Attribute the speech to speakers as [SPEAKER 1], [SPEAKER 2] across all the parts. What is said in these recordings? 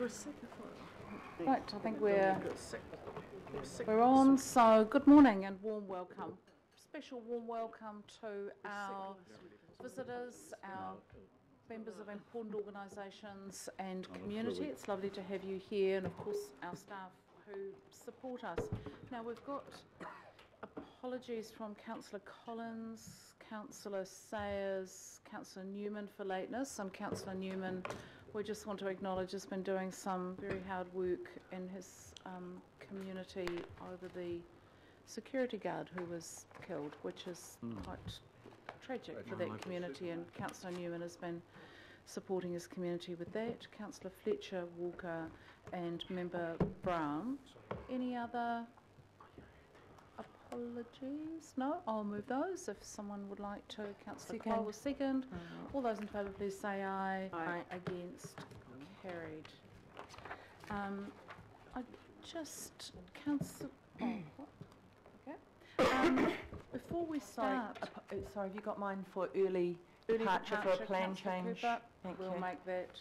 [SPEAKER 1] there a second?
[SPEAKER 2] Right, I think we're on. So good morning and warm welcome. Special warm welcome to our visitors, our members of important organisations and community. It's lovely to have you here, and of course our staff who support us. Now we've got apologies from Councillor Collins, Councillor Sayers, Councillor Newman for lateness, and Councillor Newman, we just want to acknowledge, has been doing some very hard work in his community over the security guard who was killed, which is quite tragic for that community, and Councillor Newman has been supporting his community with that. Councillor Fletcher, Walker and Member Brown. Any other apologies? No? I'll move those if someone would like to. Councillor Cole was second. All those in favour please say aye.
[SPEAKER 1] Aye.
[SPEAKER 2] Against? Carried. I just... Councillor... Oh, what? Okay. Before we start...
[SPEAKER 3] Sorry, have you got mine for early departure for a plan change?
[SPEAKER 2] We'll make that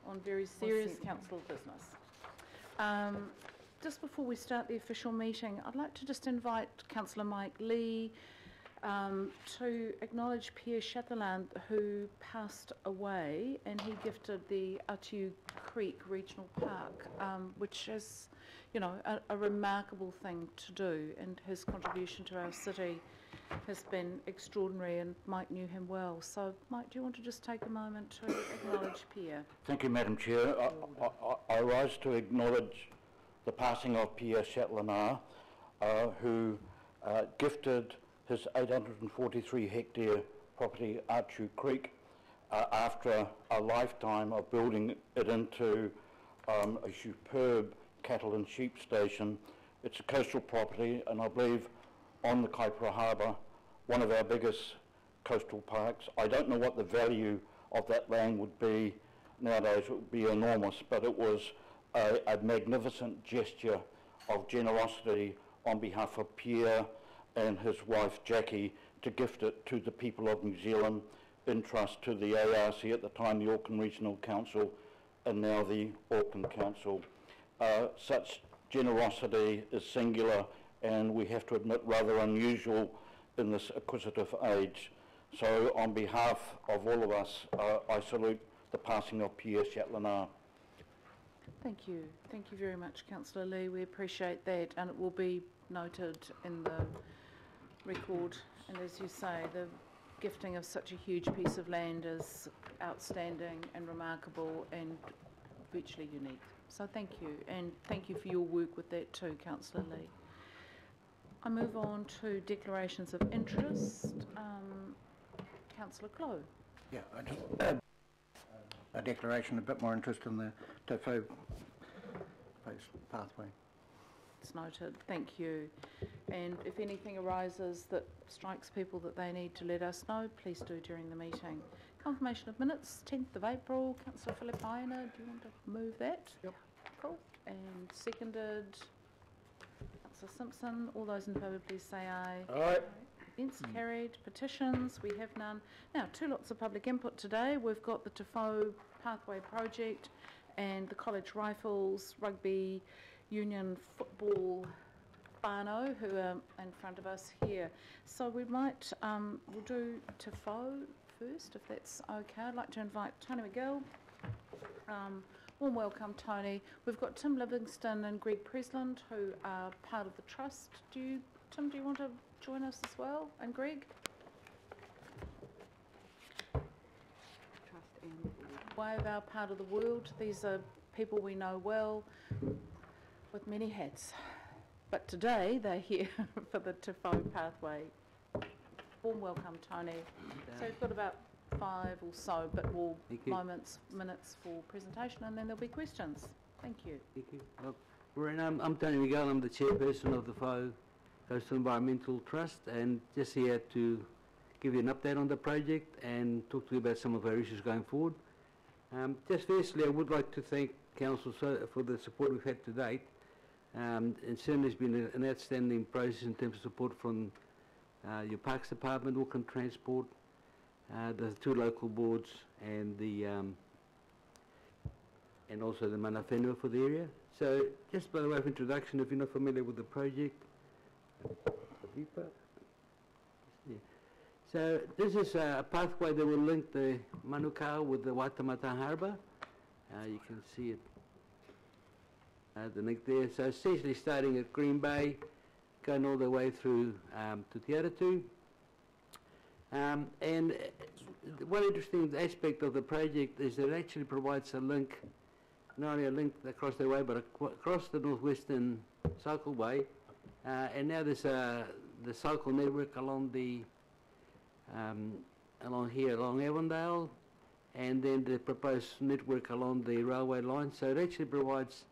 [SPEAKER 2] on very serious council business. Just before we start the official meeting, I'd like to just invite Councillor Mike Lee to acknowledge Pierre Chatelain, who passed away, and he gifted the Atu Creek Regional Park, which is, you know, a remarkable thing to do, and his contribution to our city has been extraordinary, and Mike knew him well. So, Mike, do you want to just take a moment to acknowledge Pierre?
[SPEAKER 4] Thank you, Madam Chair. I rise to acknowledge the passing of Pierre Chatelain, who gifted his 843 hectare property, Atu Creek, after a lifetime of building it into a superb cattle and sheep station. It's a coastal property, and I believe on the Kaipara Harbour, one of our biggest coastal parks. I don't know what the value of that land would be nowadays. It would be enormous, but it was a magnificent gesture of generosity on behalf of Pierre and his wife Jackie to gift it to the people of New Zealand in trust to the ARC, at the time the Auckland Regional Council and now the Auckland Council. Such generosity is singular, and we have to admit rather unusual in this acquisitive age. So on behalf of all of us, I salute the passing of Pierre Chatelain.
[SPEAKER 2] Thank you. Thank you very much, Councillor Lee. We appreciate that, and it will be noted in the record. And as you say, the gifting of such a huge piece of land is outstanding and remarkable and virtually unique. So thank you, and thank you for your work with that too, Councillor Lee. I move on to declarations of interest. Councillor Clow.
[SPEAKER 5] Yeah, I just a declaration, a bit more interest in the Tofo pathway.
[SPEAKER 2] It's noted. Thank you. And if anything arises that strikes people that they need to let us know, please do during the meeting. Confirmation of minutes, 10th of April. Councillor Philippaina, do you want to move that?
[SPEAKER 5] Yep.
[SPEAKER 2] Cool. And seconded. Councillor Simpson. All those in favour, please say aye.
[SPEAKER 1] Aye.
[SPEAKER 2] Against? Carried. Petitions, we have none. Now, two lots of public input today. We've got the Tofo Pathway Project and the College Rifles Rugby Union Football whānau, who are in front of us here. So we might, we'll do Tofo first, if that's okay. I'd like to invite Tony McGill. Warm welcome, Tony. We've got Tim Livingston and Greg Presland, who are part of the trust. Tim, do you want to join us as well? And Greg?
[SPEAKER 3] Trust and
[SPEAKER 2] Wave our part of the world. These are people we know well with many hats. But today they're here for the Tofo Pathway. Warm welcome, Tony. So we've got about 5 or so, but more minutes for presentation, and then there'll be questions. Thank you.
[SPEAKER 6] Thank you. Well, I'm Tony Miguel. I'm the chairperson of the Whau Coastal Environmental Trust, and just here to give you an update on the project and talk to you about some of our issues going forward. Just firstly, I would like to thank Council for the support we've had to date. And certainly has been an outstanding process in terms of support from your Parks Department, Auckland Transport, the 2 local boards, and the and also the mana whenua for the area. So just by the way of introduction, if you're not familiar with the project, so this is a pathway that will link the Manukau with the Waitemata Harbour. You can see it, the link there. So essentially starting at Green Bay, going all the way through to Te Aratu. And one interesting aspect of the project is that it actually provides a link, not only a link across the way, but across the northwestern cycleway. And now there's the cycle network along the along here, along Avondale, and then the proposed network along the railway line. So it actually provides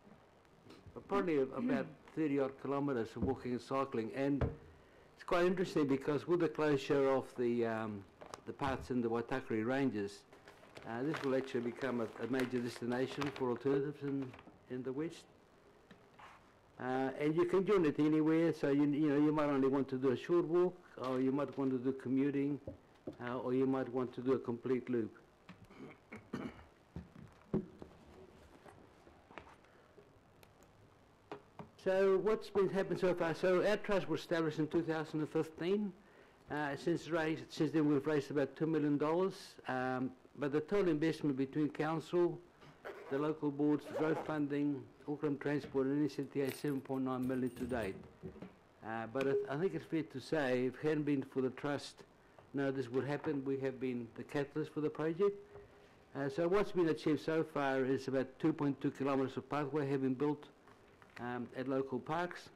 [SPEAKER 6] probably about 30 odd kilometres of walking and cycling. And it's quite interesting because with the closure of the paths in the Waitakere Ranges, this will actually become a major destination for alternatives in the west. And you can join it anywhere, so you know you might only want to do a short walk, or you might want to do commuting, or you might want to do a complete loop. So what's been happening so far? So our trust was established in 2015. Since then we've raised about $2 million, but the total investment between council, the local boards, the growth funding, Auckland Transport and NCTA, 7.9 million to date. But I think it's fair to say, if it hadn't been for the trust, no, this would happen. We have been the catalyst for the project. So what's been achieved so far is about 2.2 kilometres of pathway have been built at local parks.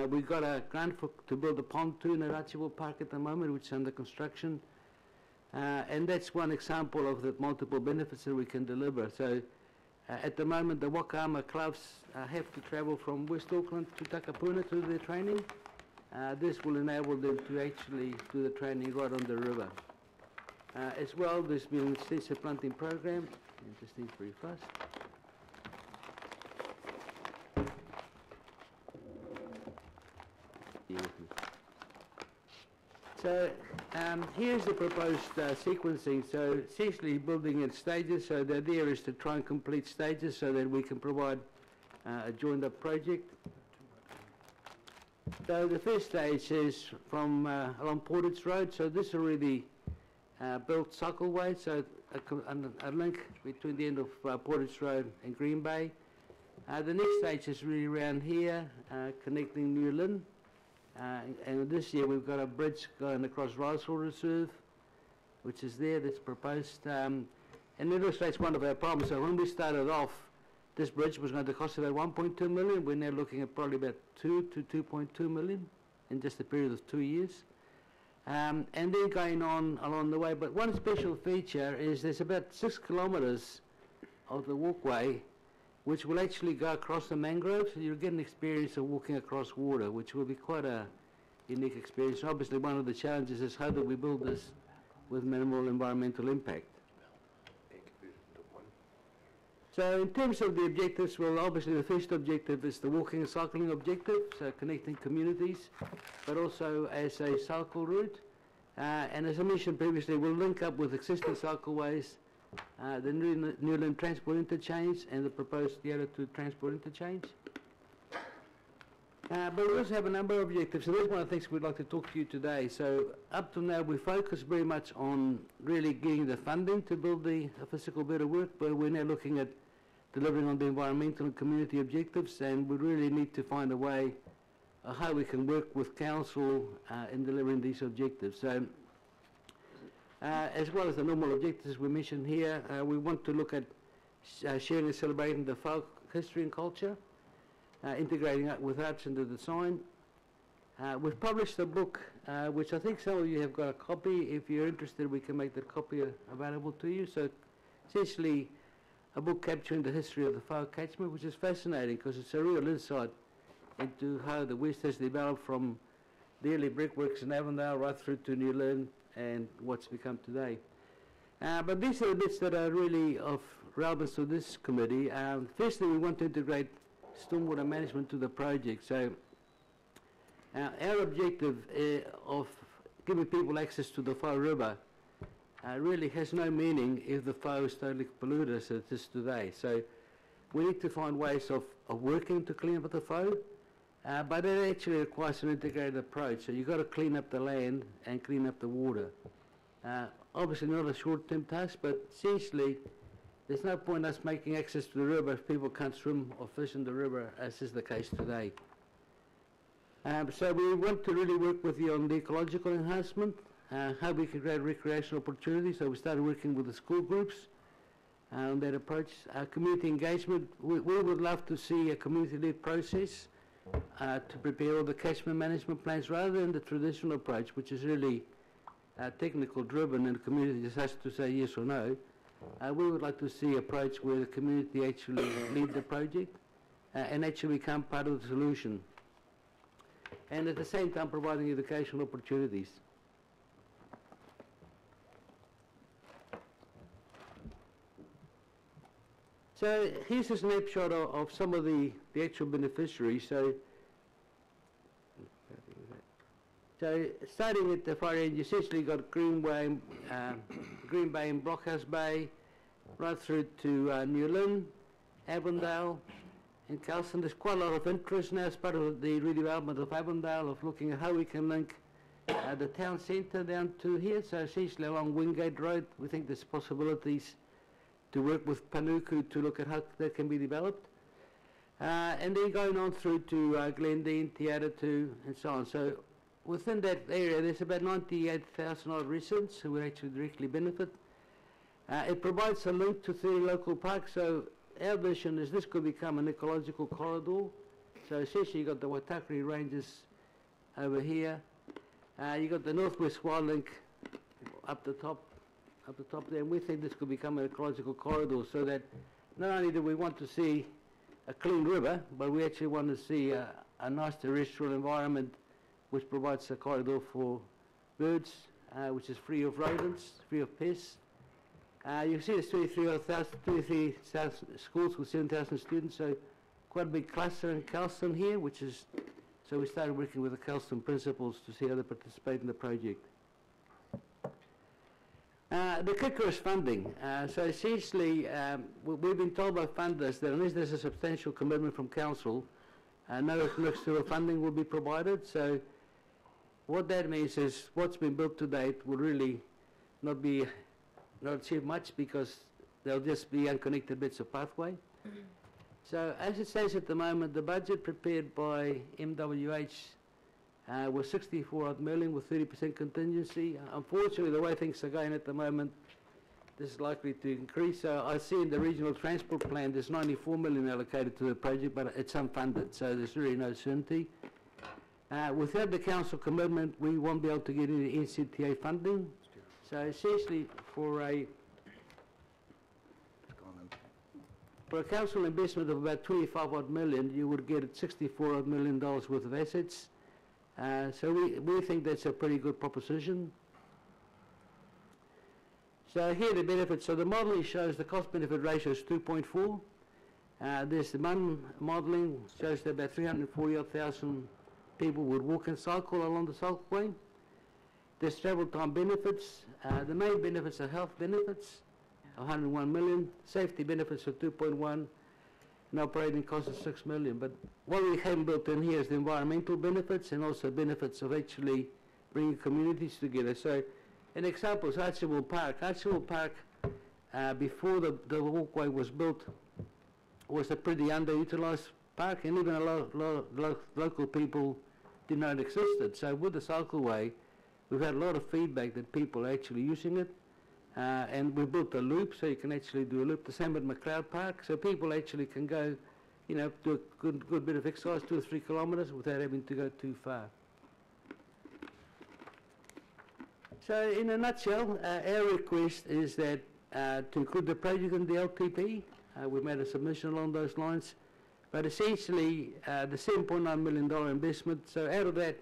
[SPEAKER 6] We've got a grant to build a pontoon at Archibald Park at the moment, which is under construction. And that's one example of the multiple benefits that we can deliver. So at the moment, the Wakaama clubs have to travel from West Auckland to Takapuna to their training. This will enable them to actually do the training right on the river. As well, there's been an extensive planting program. Just need very fast. So here's the proposed sequencing. So essentially building in stages. So the idea is to try and complete stages so that we can provide a joined up project. So the first stage is from along Portage Road. So this is already built cycleway. So a link between the end of Portage Road and Green Bay. The next stage is really around here, connecting New Lynn. And this year we've got a bridge going across Ricehall Reserve, which is there, that's proposed. And it illustrates one of our problems. So when we started off, this bridge was going to cost about 1.2 million. We're now looking at probably about 2 to 2.2 million in just a period of 2 years. And then going on along the way. But one special feature is there's about 6 kilometres of the walkway which will actually go across the mangroves, so you'll get an experience of walking across water, which will be quite a unique experience. Obviously, one of the challenges is how do we build this with minimal environmental impact. So in terms of the objectives, well, obviously the first objective is the walking and cycling objective, so connecting communities, but also as a cycle route. And as I mentioned previously, we'll link up with existing cycleways, the New Lynn Transport Interchange and the proposed Te Aratu Transport Interchange. But we also have a number of objectives, so that's one of the things we'd like to talk to you today. So up to now we focus very much on really getting the funding to build the physical bit of work, but we're now looking at delivering on the environmental and community objectives, and we really need to find a way how we can work with council in delivering these objectives. So as well as the normal objectives we mentioned here, we want to look at sharing and celebrating the folk history and culture, integrating it with arts into design. We've published a book, which I think some of you have got a copy. If you're interested, we can make that copy available to you. So essentially a book capturing the history of the folk catchment, which is fascinating because it's a real insight into how the West has developed from the early brickworks in Avondale right through to New Lynn and what's become today. But these are the bits that are really of relevance to this committee. Firstly, we want to integrate stormwater management to the project. So our objective of giving people access to the Whai River really has no meaning if the flow is totally polluted as it is today. So we need to find ways of working to clean up the flow, but it actually requires an integrated approach. So you've got to clean up the land and clean up the water. Obviously not a short-term task, but essentially there's no point us making access to the river if people can't swim or fish in the river, as is the case today. So we want to really work with you on the ecological enhancement, how we can create recreational opportunities. So we started working with the school groups on that approach. Community engagement, we would love to see a community-led process to prepare all the catchment management plans rather than the traditional approach, which is really technical driven and the community just has to say yes or no. We would like to see an approach where the community actually lead the project and actually become part of the solution. And at the same time providing educational opportunities. So here's a snapshot of some of the actual beneficiaries. So starting at the far end, you essentially got Green Bay and Blockhouse Bay, right through to New Lynn, Avondale, and Kelson. There's quite a lot of interest now as part of the redevelopment of Avondale of looking at how we can link the town centre down to here. So essentially along Wingate Road, we think there's possibilities to work with Panuku to look at how that can be developed. And then going on through to Glendine, Te Atatu, and so on. So within that area, there's about 98,000 odd residents who would actually directly benefit. It provides a link to 30 local parks, so our vision is this could become an ecological corridor. So essentially you've got the Waitakere Ranges over here. You've got the Northwest Wild Link up the top there, and we think this could become an ecological corridor so that not only do we want to see a clean river, but we actually want to see a nice terrestrial environment which provides a corridor for birds, which is free of rodents, free of pests. You see there's 23,000 schools with 7,000 students, so quite a big cluster in Kelston here, so we started working with the Kelston principals to see how they participate in the project. The kicker is funding. So essentially, we've been told by funders that unless there's a substantial commitment from council, no external funding will be provided. So what that means is what's been built to date will really not achieve much because they'll just be unconnected bits of pathway. So as it stands at the moment, the budget prepared by MWH was 64 odd million with 30% contingency. Unfortunately, the way things are going at the moment, this is likely to increase. So I see in the regional transport plan there's 94 million allocated to the project, but it's unfunded, so there's really no certainty. Without the council commitment, we won't be able to get any NCTA funding. So essentially, for a council investment of about 25 odd million, you would get 64 odd million dollars worth of assets. So we think that's a pretty good proposition. So here are the benefits. So the modelling shows the cost-benefit ratio is 2.4. There's the modelling shows that about 340,000 people would walk and cycle along the cycleway. There's travel time benefits. The main benefits are health benefits, 101 million. Safety benefits are 2.1. And operating costs of 6 million. But what we haven't built in here is the environmental benefits and also benefits of actually bringing communities together. So an example is Archibald Park. Archibald Park, before the walkway was built, was a pretty underutilised park, and even a lot of local people didn't know it existed. So with the cycleway, we've had a lot of feedback that people are actually using it. And we built a loop, so you can actually do a loop. The same at McLeod Park, so people actually can go, do a good bit of exercise, 2 or 3 kilometres, without having to go too far. So in a nutshell, our request is that to include the project in the LTP. We've made a submission along those lines. But essentially, the $7.9 million investment, so out of that,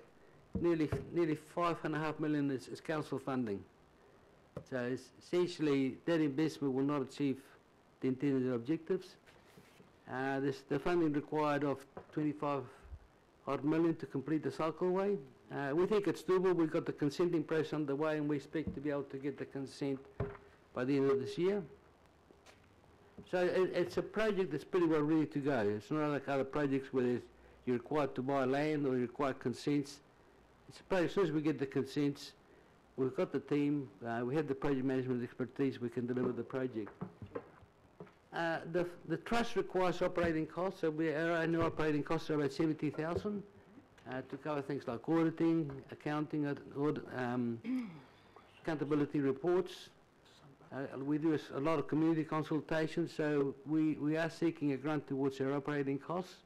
[SPEAKER 6] nearly $5.5 million is council funding. So essentially, that investment will not achieve the intended objectives. The funding required of 25 odd million to complete the cycleway. We think it's doable. We've got the consenting process underway, and we expect to be able to get the consent by the end of this year. So it's a project that's pretty well ready to go. It's not like other projects where you're required to buy land or you require consents. It's a project, as soon as we get the consents, we've got the team, we have the project management expertise, we can deliver the project. The trust requires operating costs, so our annual operating costs are about 70,000 to cover things like auditing, accounting, accountability reports. We do a lot of community consultations, so we are seeking a grant towards our operating costs.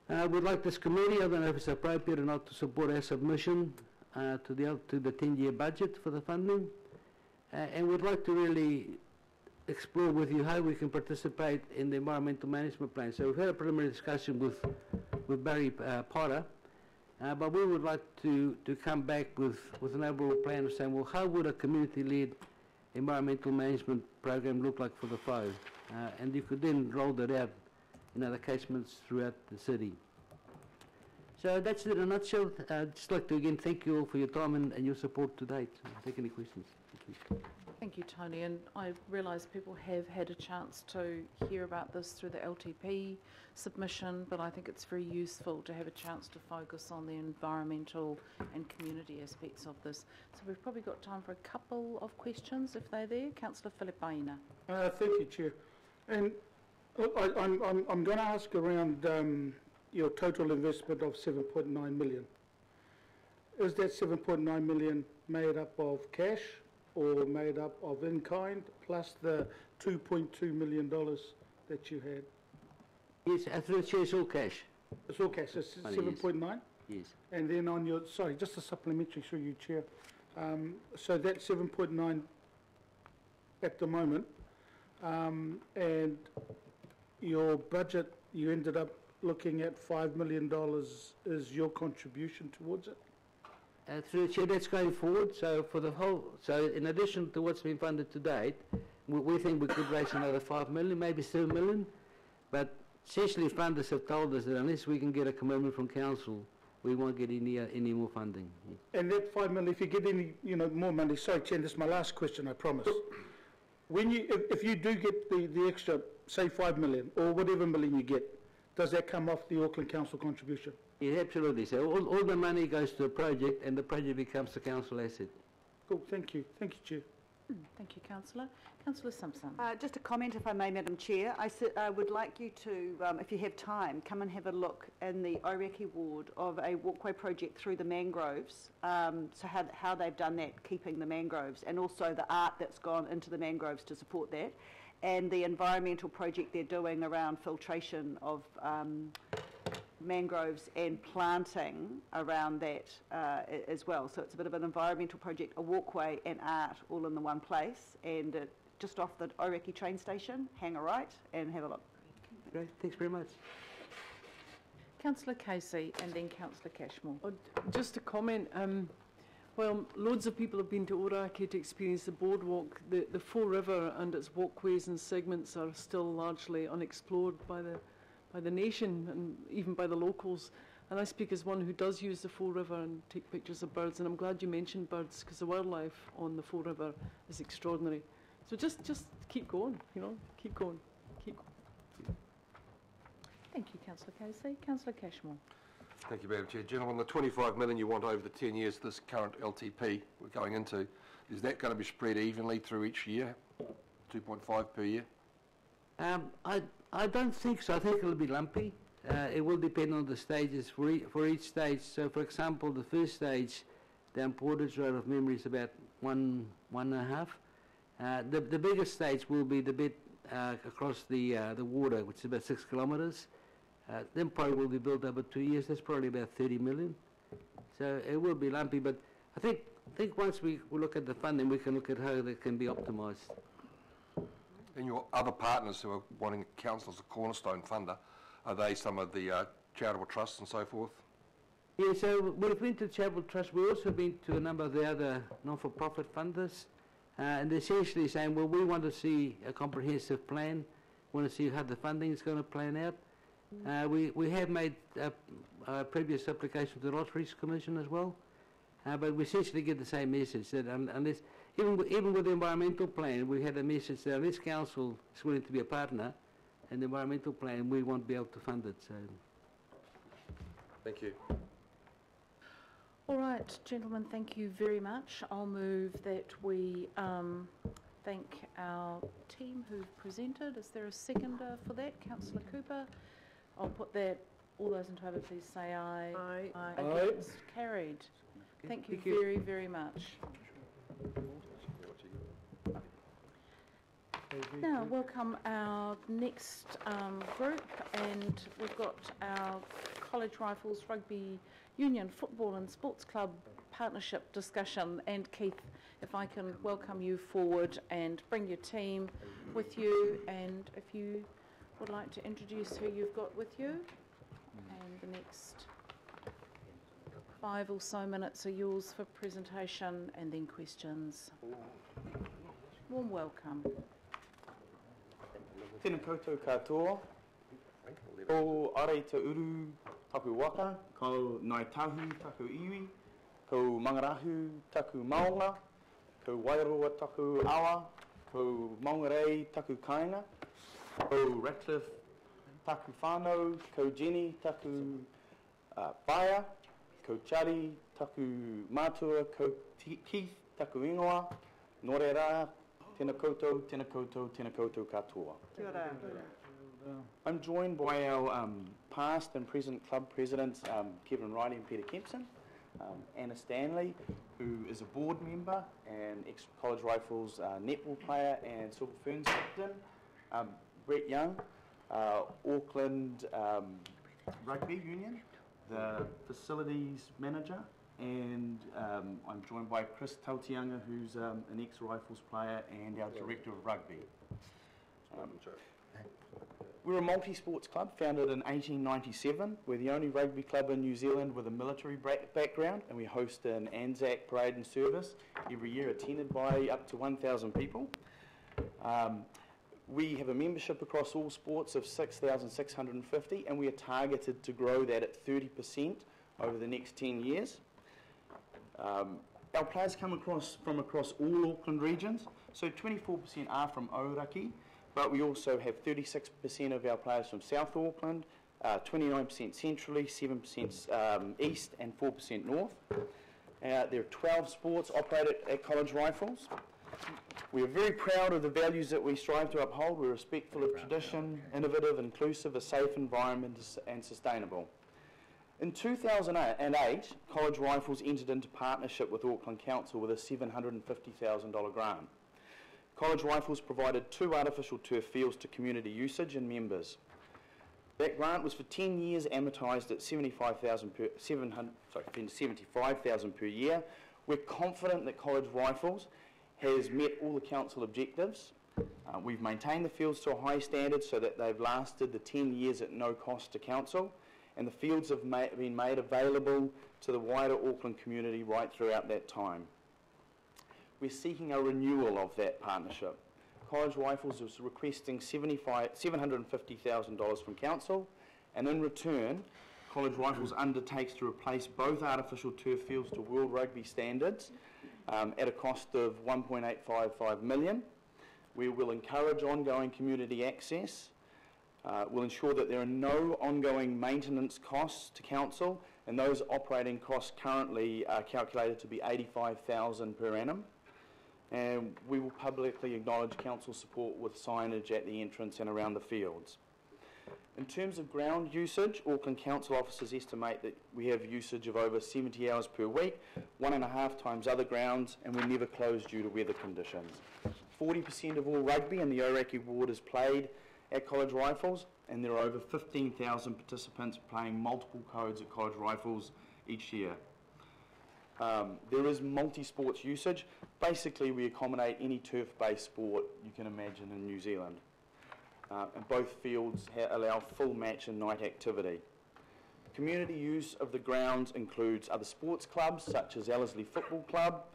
[SPEAKER 6] We'd like this committee, I don't know if it's appropriate or not, to support our submission to the 10-year budget for the funding. And we'd like to really explore with you how we can participate in the environmental management plan. So we've had a preliminary discussion with Barry Potter, but we would like to come back with an overall plan of saying, well, how would a community-led environmental management program look like for the FO? And you could then roll that out in other casements throughout the city. So that's it in a nutshell. I'd just like to again thank you all for your time and your support to date. I'll take any questions. Thank you.
[SPEAKER 2] Thank you, Tony. And I realise people have had a chance to hear about this through the LTP submission, but I think it's very useful to have a chance to focus on the environmental and community aspects of this. So we've probably got time for a couple of questions, if they're there. Councillor Filipaina.
[SPEAKER 1] Thank you, Chair. And I'm going to ask around your total investment of 7.9 million. Is that 7.9 million made up of cash or made up of in-kind plus the $2.2 million that you had?
[SPEAKER 6] Yes, through the chair, it's all cash.
[SPEAKER 1] It's all cash, it's 7.9?
[SPEAKER 6] Yes.
[SPEAKER 1] And then on your, sorry, just a supplementary through you, Chair. So that's 7.9 at the moment, and your budget, you ended up looking at $5 million is your contribution towards it?
[SPEAKER 6] Through the chair, that's going forward. So for the whole, so in addition to what's been funded to date, we think we could raise another 5 million, maybe 7 million. But essentially, funders have told us that unless we can get a commitment from council, we won't get any more funding.
[SPEAKER 1] And that 5 million, if you get any, more money, sorry, Chair, this is my last question, I promise. When if you do get the extra, say 5 million or whatever million you get, does that come off the Auckland Council contribution?
[SPEAKER 6] Yeah, absolutely. So all the money goes to the project, and the project becomes the council asset.
[SPEAKER 1] Cool, thank you. Thank you, Chair.
[SPEAKER 2] Thank you, Councillor. Councillor Simpson.
[SPEAKER 3] Just a comment, if I may, Madam Chair. I would like you to, if you have time, come and have a look in the Oireki ward of a walkway project through the mangroves, so how they've done that, keeping the mangroves, and also the art that's gone into the mangroves to support that, and the environmental project they're doing around filtration of mangroves and planting around that as well. So it's a bit of an environmental project, a walkway and art all in the one place, and just off the Oireki train station. Hang a right and have a look.
[SPEAKER 6] Great, thanks very much.
[SPEAKER 2] Councillor Casey and then Councillor Cashmore.
[SPEAKER 7] Just a comment. Well, loads of people have been to Oireki to experience the boardwalk. The Fore River and its walkways and segments are still largely unexplored by the nation and even by the locals. And I speak as one who does use the Fore River and take pictures of birds, and I'm glad you mentioned birds because the wildlife on the Fore River is extraordinary. So just keep going, keep going, keep going.
[SPEAKER 2] Thank you, Councillor Casey. Councillor Cashmore.
[SPEAKER 8] Thank you, Madam Chair. Gentlemen, the 25 million you want over the 10 years, this current LTP we're going into, is that going to be spread evenly through each year? 2.5 per year?
[SPEAKER 6] I don't think so. I think it'll be lumpy. It will depend on the stages for each stage. So, for example, the first stage, down Portage Road of memory, is about one and a half. The biggest stage will be the bit across the water, which is about 6 kilometres. Then probably will be built over 2 years. That's probably about 30 million. So it will be lumpy, but I think once we look at the funding, we can look at how they can be optimised.
[SPEAKER 8] And your other partners who are wanting council as a cornerstone funder, are they some of the charitable trusts and so forth?
[SPEAKER 6] Yeah, so we've been to the charitable trust. We've also been to a number of the other non-for-profit funders, and they're essentially saying, well, we want to see a comprehensive plan. We want to see how the funding is going to plan out. We have made a previous application to the Lotteries Commission as well, but we essentially get the same message that unless, even with the environmental plan, we had a message that unless council is willing to be a partner in the environmental plan, we won't be able to fund it. So,
[SPEAKER 8] Thank you.
[SPEAKER 2] All right, gentlemen, thank you very much. I'll move that we thank our team who've presented. Is there a seconder for that? Councillor Cooper? I'll put that. All those in favour, please say aye.
[SPEAKER 7] Aye.
[SPEAKER 2] Aye. Against? Carried. Thank you very, very much. Now, welcome our next group, and we've got our College Rifles Rugby Union Football and Sports Club partnership discussion. And Keith, if I can welcome you forward and bring your team with you, and if you would like to introduce who you've got with you, and the next 5 or so minutes are yours for presentation and then questions. Warm welcome.
[SPEAKER 9] Tēnā koutou katoa, ko arei te uru taku waka, ko nai tahu taku iwi, ko mangarahu taku maunga, ko wairoa taku awa, ko maungarei taku kāinga, ko Ratcliffe taku whānau, ko Jenny taku whaia, ko Chari taku mātua, ko Keith taku ingoa, nō reira, tēnā koutou, tēnā koutou, tēnā koutou katoa.
[SPEAKER 3] Kia ora.
[SPEAKER 9] I'm joined by our past and present club presidents, Kevin Riley and Peter Kempson, Anna Stanley, who is a board member and ex-College Rifles netball player and Silver Ferns captain, Brett Young, Auckland Rugby Union, the facilities manager, and I'm joined by Chris Tautianga, who's an ex-Rifles player and our director of rugby. We're a multi-sports club founded in 1897. We're the only rugby club in New Zealand with a military background, and we host an Anzac parade and service every year, attended by up to 1,000 people. We have a membership across all sports of 6,650, and we are targeted to grow that at 30% over the next 10 years. Our players come from across all Auckland regions, so 24% are from Aoraki, but we also have 36% of our players from South Auckland, 29% centrally, 7% east and 4% north. There are 12 sports operated at College Rifles. We are very proud of the values that we strive to uphold. We're respectful of tradition, innovative, inclusive, a safe environment and sustainable. In 2008, College Rifles entered into partnership with Auckland Council with a $750,000 grant. College Rifles provided 2 artificial turf fields to community usage and members. That grant was for 10 years, amortised at $75,000 per year. We're confident that College Rifles has met all the council objectives. We've maintained the fields to a high standard so that they've lasted the 10 years at no cost to council, and the fields have been made available to the wider Auckland community right throughout that time. We're seeking a renewal of that partnership. College Rifles is requesting $750,000 from council, and in return, College Rifles undertakes to replace both artificial turf fields to World Rugby standards at a cost of $1.855 million. We will encourage ongoing community access. We'll ensure that there are no ongoing maintenance costs to council, and those operating costs currently are calculated to be $85,000 per annum. And we will publicly acknowledge council support with signage at the entrance and around the fields. In terms of ground usage, Auckland Council officers estimate that we have usage of over 70 hours per week, 1.5 times other grounds, and we're never closed due to weather conditions. 40% of all rugby in the Aoraki ward is played at College Rifles, and there are over 15,000 participants playing multiple codes at College Rifles each year. There is multi-sports usage. Basically, we accommodate any turf-based sport you can imagine in New Zealand. And both fields allow full match and night activity. Community use of the grounds includes other sports clubs such as Ellerslie Football Club,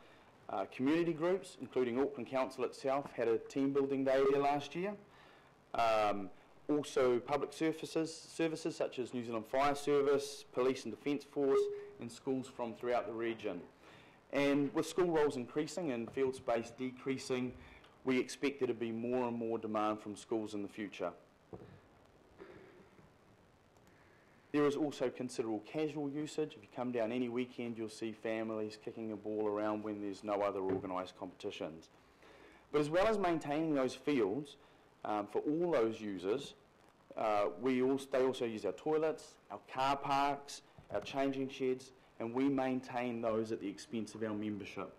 [SPEAKER 9] community groups including Auckland Council itself had a team building day there last year. Also public services such as New Zealand Fire Service, Police and Defence Force, and schools from throughout the region. And with school roles increasing and field space decreasing, we expect there to be more and more demand from schools in the future. There is also considerable casual usage. If you come down any weekend, you'll see families kicking a ball around when there's no other organised competitions. But as well as maintaining those fields for all those users, they also use our toilets, our car parks, our changing sheds, and we maintain those at the expense of our membership.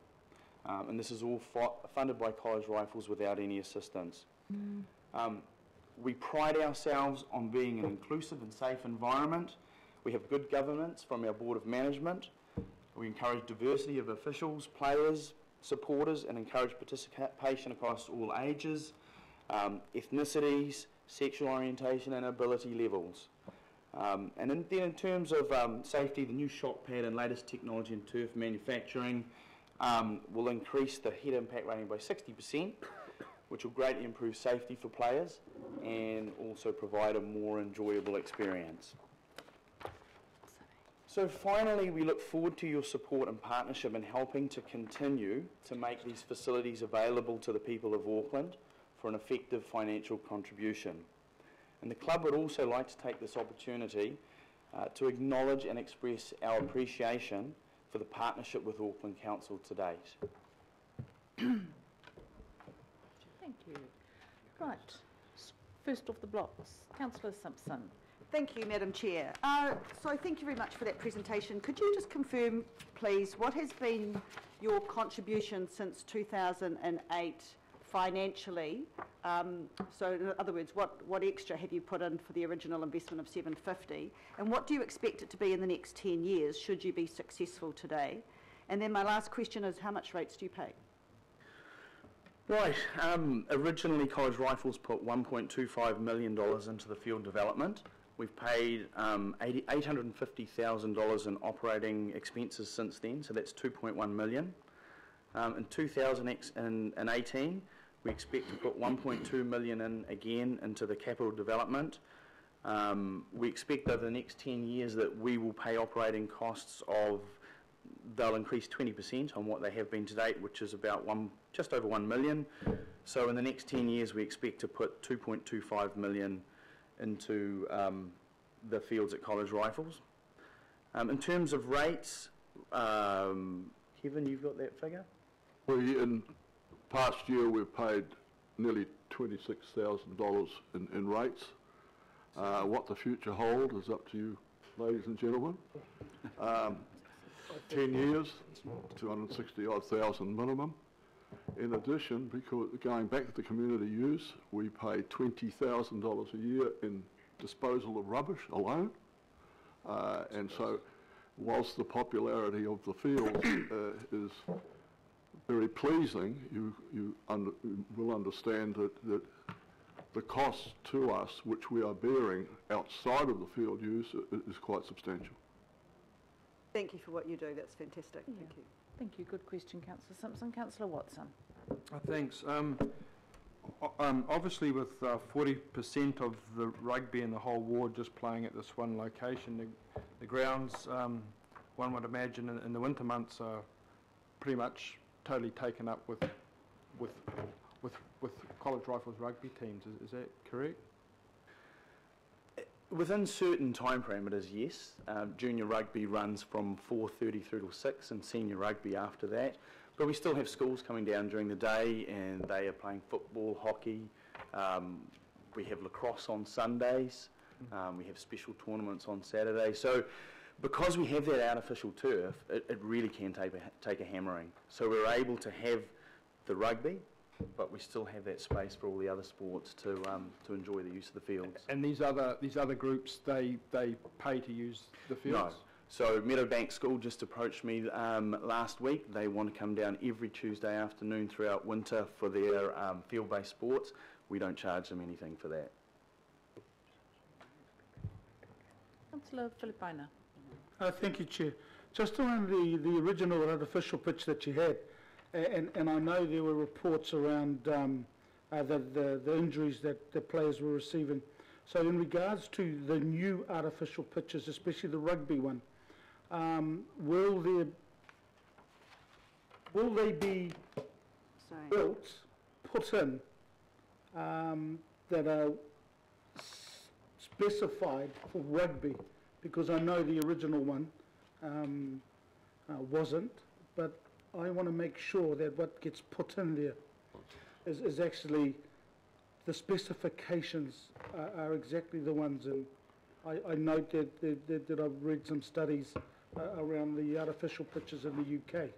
[SPEAKER 9] And this is all funded by College Rifles without any assistance. We pride ourselves on being an inclusive and safe environment. We have good governance from our Board of Management. We encourage diversity of officials, players, supporters, and encourage participation across all ages, ethnicities, sexual orientation, and ability levels. And then in terms of safety, the new shock pad and latest technology in turf manufacturing will increase the head impact rating by 60%, which will greatly improve safety for players and also provide a more enjoyable experience. So finally, we look forward to your support and partnership in helping to continue to make these facilities available to the people of Auckland for an effective financial contribution. And the club would also like to take this opportunity to acknowledge and express our appreciation for the partnership with Auckland Council to date.
[SPEAKER 2] Thank you. Right, first off the blocks, Councillor Simpson.
[SPEAKER 3] Thank you, Madam Chair. So thank you very much for that presentation. Could you just confirm, please, what has been your contribution since 2008 financially? So in other words, what extra have you put in for the original investment of $750? And what do you expect it to be in the next 10 years, should you be successful today? And then my last question is, how much rates do you pay?
[SPEAKER 9] Right, originally College Rifles put $1.25 million into the field development. We've paid $850,000 in operating expenses since then, so that's $2.1 million. In 2018, we expect to put $1.2 million in again into the capital development. We expect over the next 10 years that we will pay operating costs of, they'll increase 20% on what they have been to date, which is about just over $1 million. So in the next 10 years, we expect to put $2.25 million into the fields at College Rifles. In terms of rates, Kevin, you've got that figure?
[SPEAKER 10] Well, in past year we've paid nearly $26,000 in rates. What the future holds is up to you, ladies and gentlemen. 10 years, 260-odd thousand minimum. In addition, because going back to the community use, we pay $20,000 a year in disposal of rubbish alone. And so, whilst the popularity of the field is very pleasing, you will understand that the cost to us, which we are bearing outside of the field use, is quite substantial.
[SPEAKER 3] Thank you for what you do. That's fantastic.
[SPEAKER 2] Yeah.
[SPEAKER 3] Thank you.
[SPEAKER 2] Thank you. Good question, Councillor Simpson. Councillor Watson.
[SPEAKER 11] Thanks. Obviously, with 40% of the rugby in the whole ward just playing at this one location, the grounds, one would imagine, in the winter months are pretty much totally taken up with College Rifles rugby teams. Is that correct?
[SPEAKER 9] Within certain time parameters, yes. Junior rugby runs from 4:30 through till 6, and senior rugby after that. But we still have schools coming down during the day, and they are playing football, hockey. We have lacrosse on Sundays. We have special tournaments on Saturdays. So because we have that artificial turf, it really can take a hammering. So we're able to have the rugby, but we still have that space for all the other sports to enjoy the use of the fields.
[SPEAKER 11] And these other groups, they pay to use the fields?
[SPEAKER 9] No. So Meadowbank School just approached me last week. They want to come down every Tuesday afternoon throughout winter for their field-based sports. We don't charge them anything for that.
[SPEAKER 2] Councillor Filipaina.
[SPEAKER 1] Thank you, Chair. Just around the original artificial pitch that you had, and I know there were reports around the injuries that the players were receiving. So in regards to the new artificial pitches, especially the rugby one, will they be
[SPEAKER 3] Sorry.
[SPEAKER 1] built, put in, that are specified for rugby? Because I know the original one wasn't, but I want to make sure that what gets put in there is actually the specifications are exactly the ones. And I note that I've read some studies around the artificial pitches in the UK,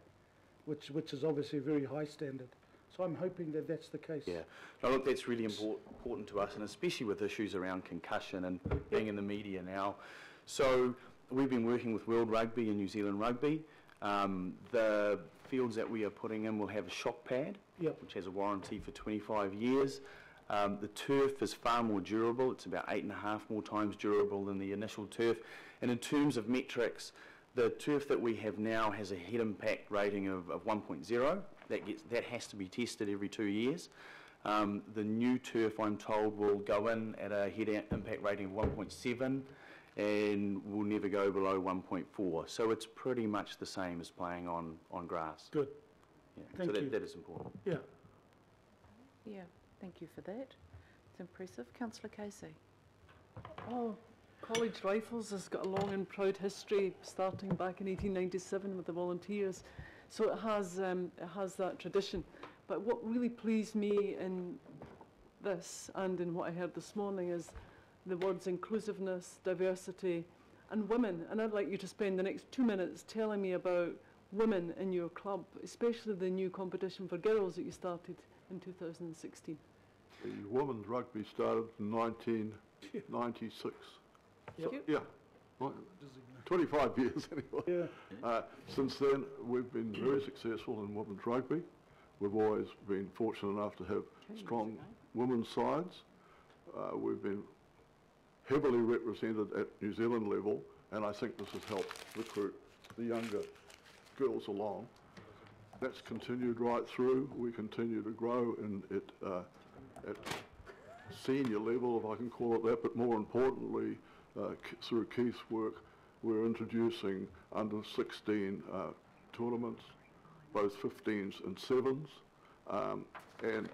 [SPEAKER 1] which is obviously a very high standard. So I'm hoping that that's the case.
[SPEAKER 9] Yeah. No, look, that's really important to us, and especially with issues around concussion and being in the media now. So we've been working with World Rugby and New Zealand Rugby. The fields that we are putting in will have a shock pad,
[SPEAKER 1] Yep.
[SPEAKER 9] which has a warranty for 25 years. The turf is far more durable. It's about 8.5 more times durable than the initial turf. And in terms of metrics, the turf that we have now has a head impact rating of 1.0. That has to be tested every 2 years. The new turf, I'm told, will go in at a head impact rating of 1.7 and will never go below 1.4. So it's pretty much the same as playing on grass.
[SPEAKER 1] Good.
[SPEAKER 9] Yeah.
[SPEAKER 1] Thank
[SPEAKER 9] so
[SPEAKER 1] you.
[SPEAKER 9] that is important.
[SPEAKER 1] Yeah.
[SPEAKER 2] Yeah, thank you for that. It's impressive. Councillor Casey.
[SPEAKER 7] Oh, College Rifles has got a long and proud history, starting back in 1897 with the Volunteers. So it has that tradition. But what really pleased me in this and in what I heard this morning is the words inclusiveness, diversity, and women. And I'd like you to spend the next 2 minutes telling me about women in your club, especially the new competition for girls that you started in 2016.
[SPEAKER 10] The women's rugby started in 1996.
[SPEAKER 1] Yep.
[SPEAKER 10] So, yeah, well, 25 years anyway.
[SPEAKER 1] Yeah.
[SPEAKER 10] Since then, we've been very successful in women's rugby. We've always been fortunate enough to have strong women's sides. We've been heavily represented at New Zealand level, and I think this has helped recruit the younger girls along. That's continued right through. We continue to grow at senior level, if I can call it that, but more importantly, through Keith's work, we're introducing under 16 tournaments, both 15s and 7s, and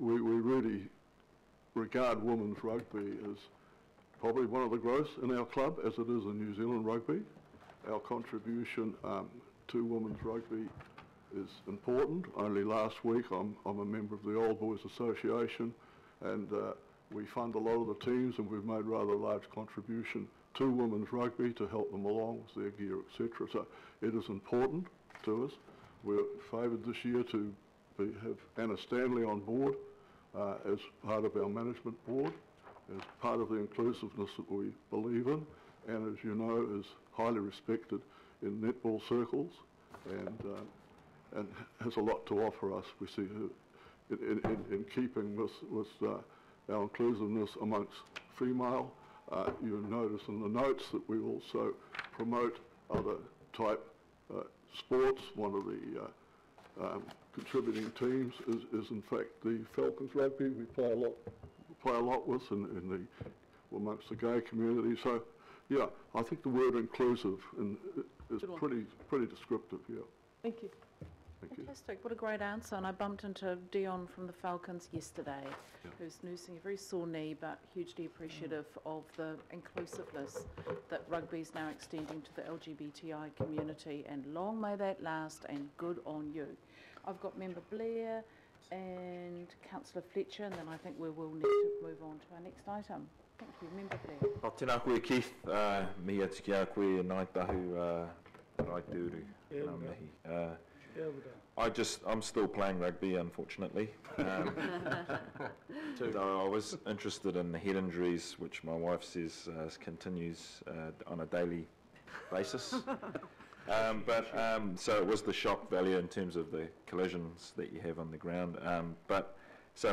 [SPEAKER 10] we really regard women's rugby as probably one of the growths in our club, as it is in New Zealand Rugby. Our contribution to women's rugby is important. Only last week I'm a member of the Old Boys Association, and we fund a lot of the teams, and we've made rather a large contribution to women's rugby to help them along with their gear, etc. So it is important to us. We're favoured this year to have Anna Stanley on board as part of our management board, as part of the inclusiveness that we believe in, and as you know, is highly respected in netball circles, and has a lot to offer us. We see her in keeping with our inclusiveness amongst female. You'll notice in the notes that we also promote other type sports. One of the contributing teams is in fact the Falcons Rugby. We play a lot with amongst the gay community. So yeah, I think the word inclusive is pretty descriptive here.
[SPEAKER 7] Thank you.
[SPEAKER 10] Thank you.
[SPEAKER 2] Fantastic, what a great answer. And I bumped into Dion from the Falcons yesterday, who's nursing a very sore knee, but hugely appreciative of the inclusiveness that rugby is now extending to the LGBTI community, and long may that last, and good on you. I've got Member Blair and Councillor Fletcher, and then I think we will need to move on to our next item. Thank you, Member Blair.
[SPEAKER 12] Tēnā koe Keith, mia tiki a koe nai tahu Raituru ngā mihi. I'm still playing rugby, unfortunately. So I was interested in the head injuries, which my wife says continues on a daily basis. So it was the shock value in terms of the collisions that you have on the ground. So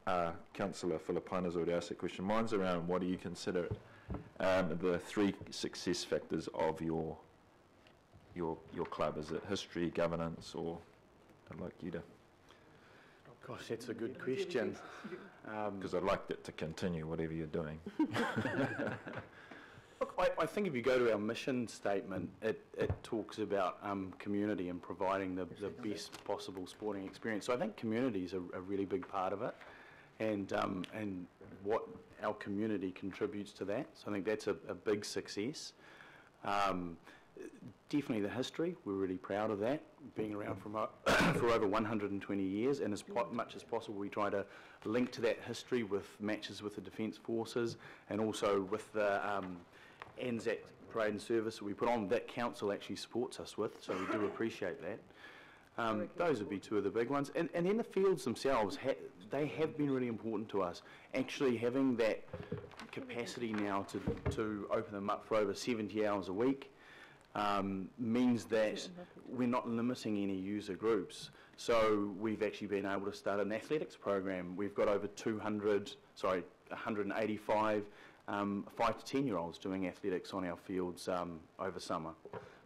[SPEAKER 12] our councillor Philippine's already asked that question. Mine's around what do you consider the 3 success factors of your club? Is it history, governance, or I'd like you to
[SPEAKER 9] Gosh, that's a good question.
[SPEAKER 12] Because I'd like it to continue, whatever you're doing.
[SPEAKER 9] Look, I think if you go to our mission statement, it talks about community and providing the best possible sporting experience. So I think community is a really big part of it, and what our community contributes to that. So I think that's a big success. Definitely the history, we're really proud of that, being around for over 120 years, and as much as possible we try to link to that history with matches with the Defence Forces and also with the Anzac Parade and Service that we put on, that council actually supports us with, so we do appreciate that. Those would be two of the big ones. And then the fields themselves, they have been really important to us. Actually having that capacity now to open them up for over 70 hours a week means that we're not limiting any user groups. So we've actually been able to start an athletics program. We've got over 185 5 to 10-year-olds doing athletics on our fields over summer.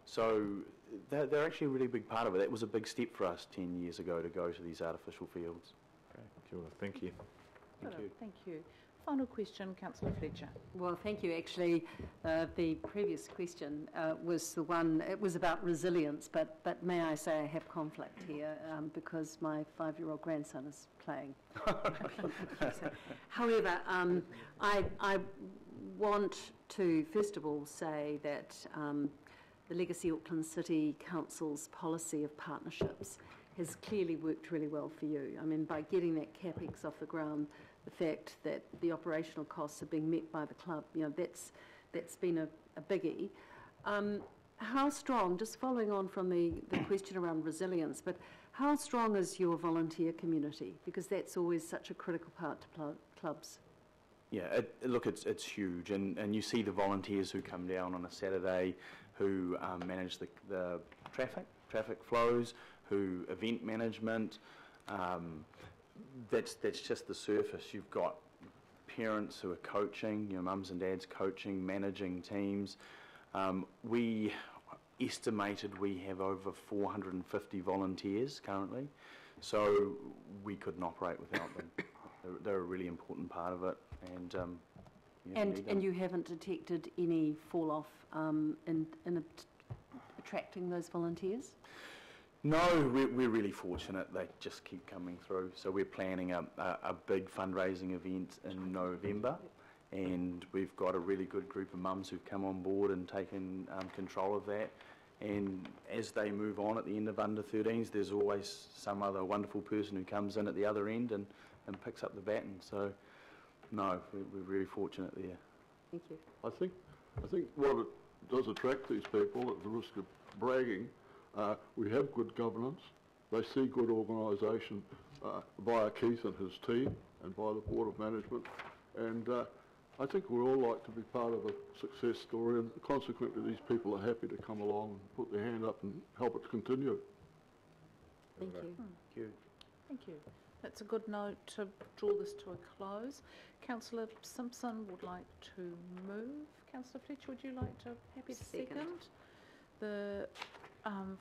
[SPEAKER 9] So they're actually a really big part of it. That was a big step for us 10 years ago to go to these artificial fields.
[SPEAKER 12] Okay, cool. Thank you.
[SPEAKER 9] Thank you.
[SPEAKER 2] Thank you. Final question, Councillor Fletcher.
[SPEAKER 13] Well, thank you. Actually, the previous question was the one, it was about resilience, but may I say I have conflict here because my 5-year-old grandson is playing. However, I want to first of all say that the Legacy Auckland City Council's policy of partnerships has clearly worked really well for you. I mean, by getting that CapEx off the ground, the fact that the operational costs are being met by the club, you know, that's been a biggie. How strong, just following on from the question around resilience, but how strong is your volunteer community? Because that's always such a critical part to clubs.
[SPEAKER 9] Yeah, look, it's huge, and you see the volunteers who come down on a Saturday, who manage the traffic flows, who event management. That's just the surface. You've got parents who are coaching, you know, mums and dads coaching, managing teams. We estimated we have over 450 volunteers currently, so we couldn't operate without them. They're a really important part of it,
[SPEAKER 13] and you haven't detected any fall off in attracting those volunteers?
[SPEAKER 9] No, we're really fortunate. They just keep coming through. So we're planning a big fundraising event in November, and we've got a really good group of mums who've come on board and taken control of that. And as they move on at the end of under-13s, there's always some other wonderful person who comes in at the other end and picks up the baton. So, no, we're really fortunate there.
[SPEAKER 13] Thank you.
[SPEAKER 10] I think what it does attract these people, at the risk of bragging, we have good governance. They see good organisation by Keith and his team and by the Board of Management. And I think we all like to be part of a success story, and consequently these people are happy to come along and put their hand up and help it continue.
[SPEAKER 13] Thank you.
[SPEAKER 9] Thank you.
[SPEAKER 2] Thank you. That's a good note to draw this to a close. Councillor Simpson would like to move. Councillor Fletcher, would you like to happy to second the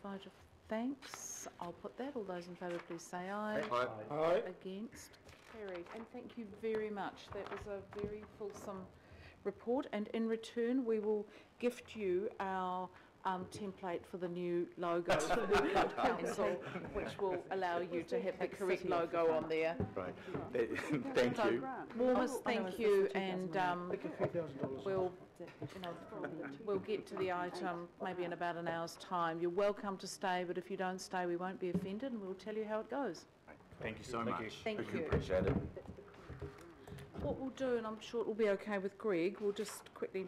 [SPEAKER 2] vote of thanks? I'll put that. All those in favour, please say aye.
[SPEAKER 8] Aye.
[SPEAKER 1] Aye.
[SPEAKER 2] Against? Carried. And thank you very much. That was a very fulsome report, and in return we will gift you our template for the new logo for the Club Council, which will allow you to have the correct logo on there.
[SPEAKER 9] Right. Thank you.
[SPEAKER 2] Warmest thank you, and we'll get to the item maybe in about an hour's time. You're welcome to stay, but if you don't stay, we won't be offended, and we'll tell you how it goes.
[SPEAKER 9] Thank you so much.
[SPEAKER 2] Thank you.
[SPEAKER 9] Appreciate it.
[SPEAKER 2] What we'll do, and I'm sure it will be okay with Greg, we'll just quickly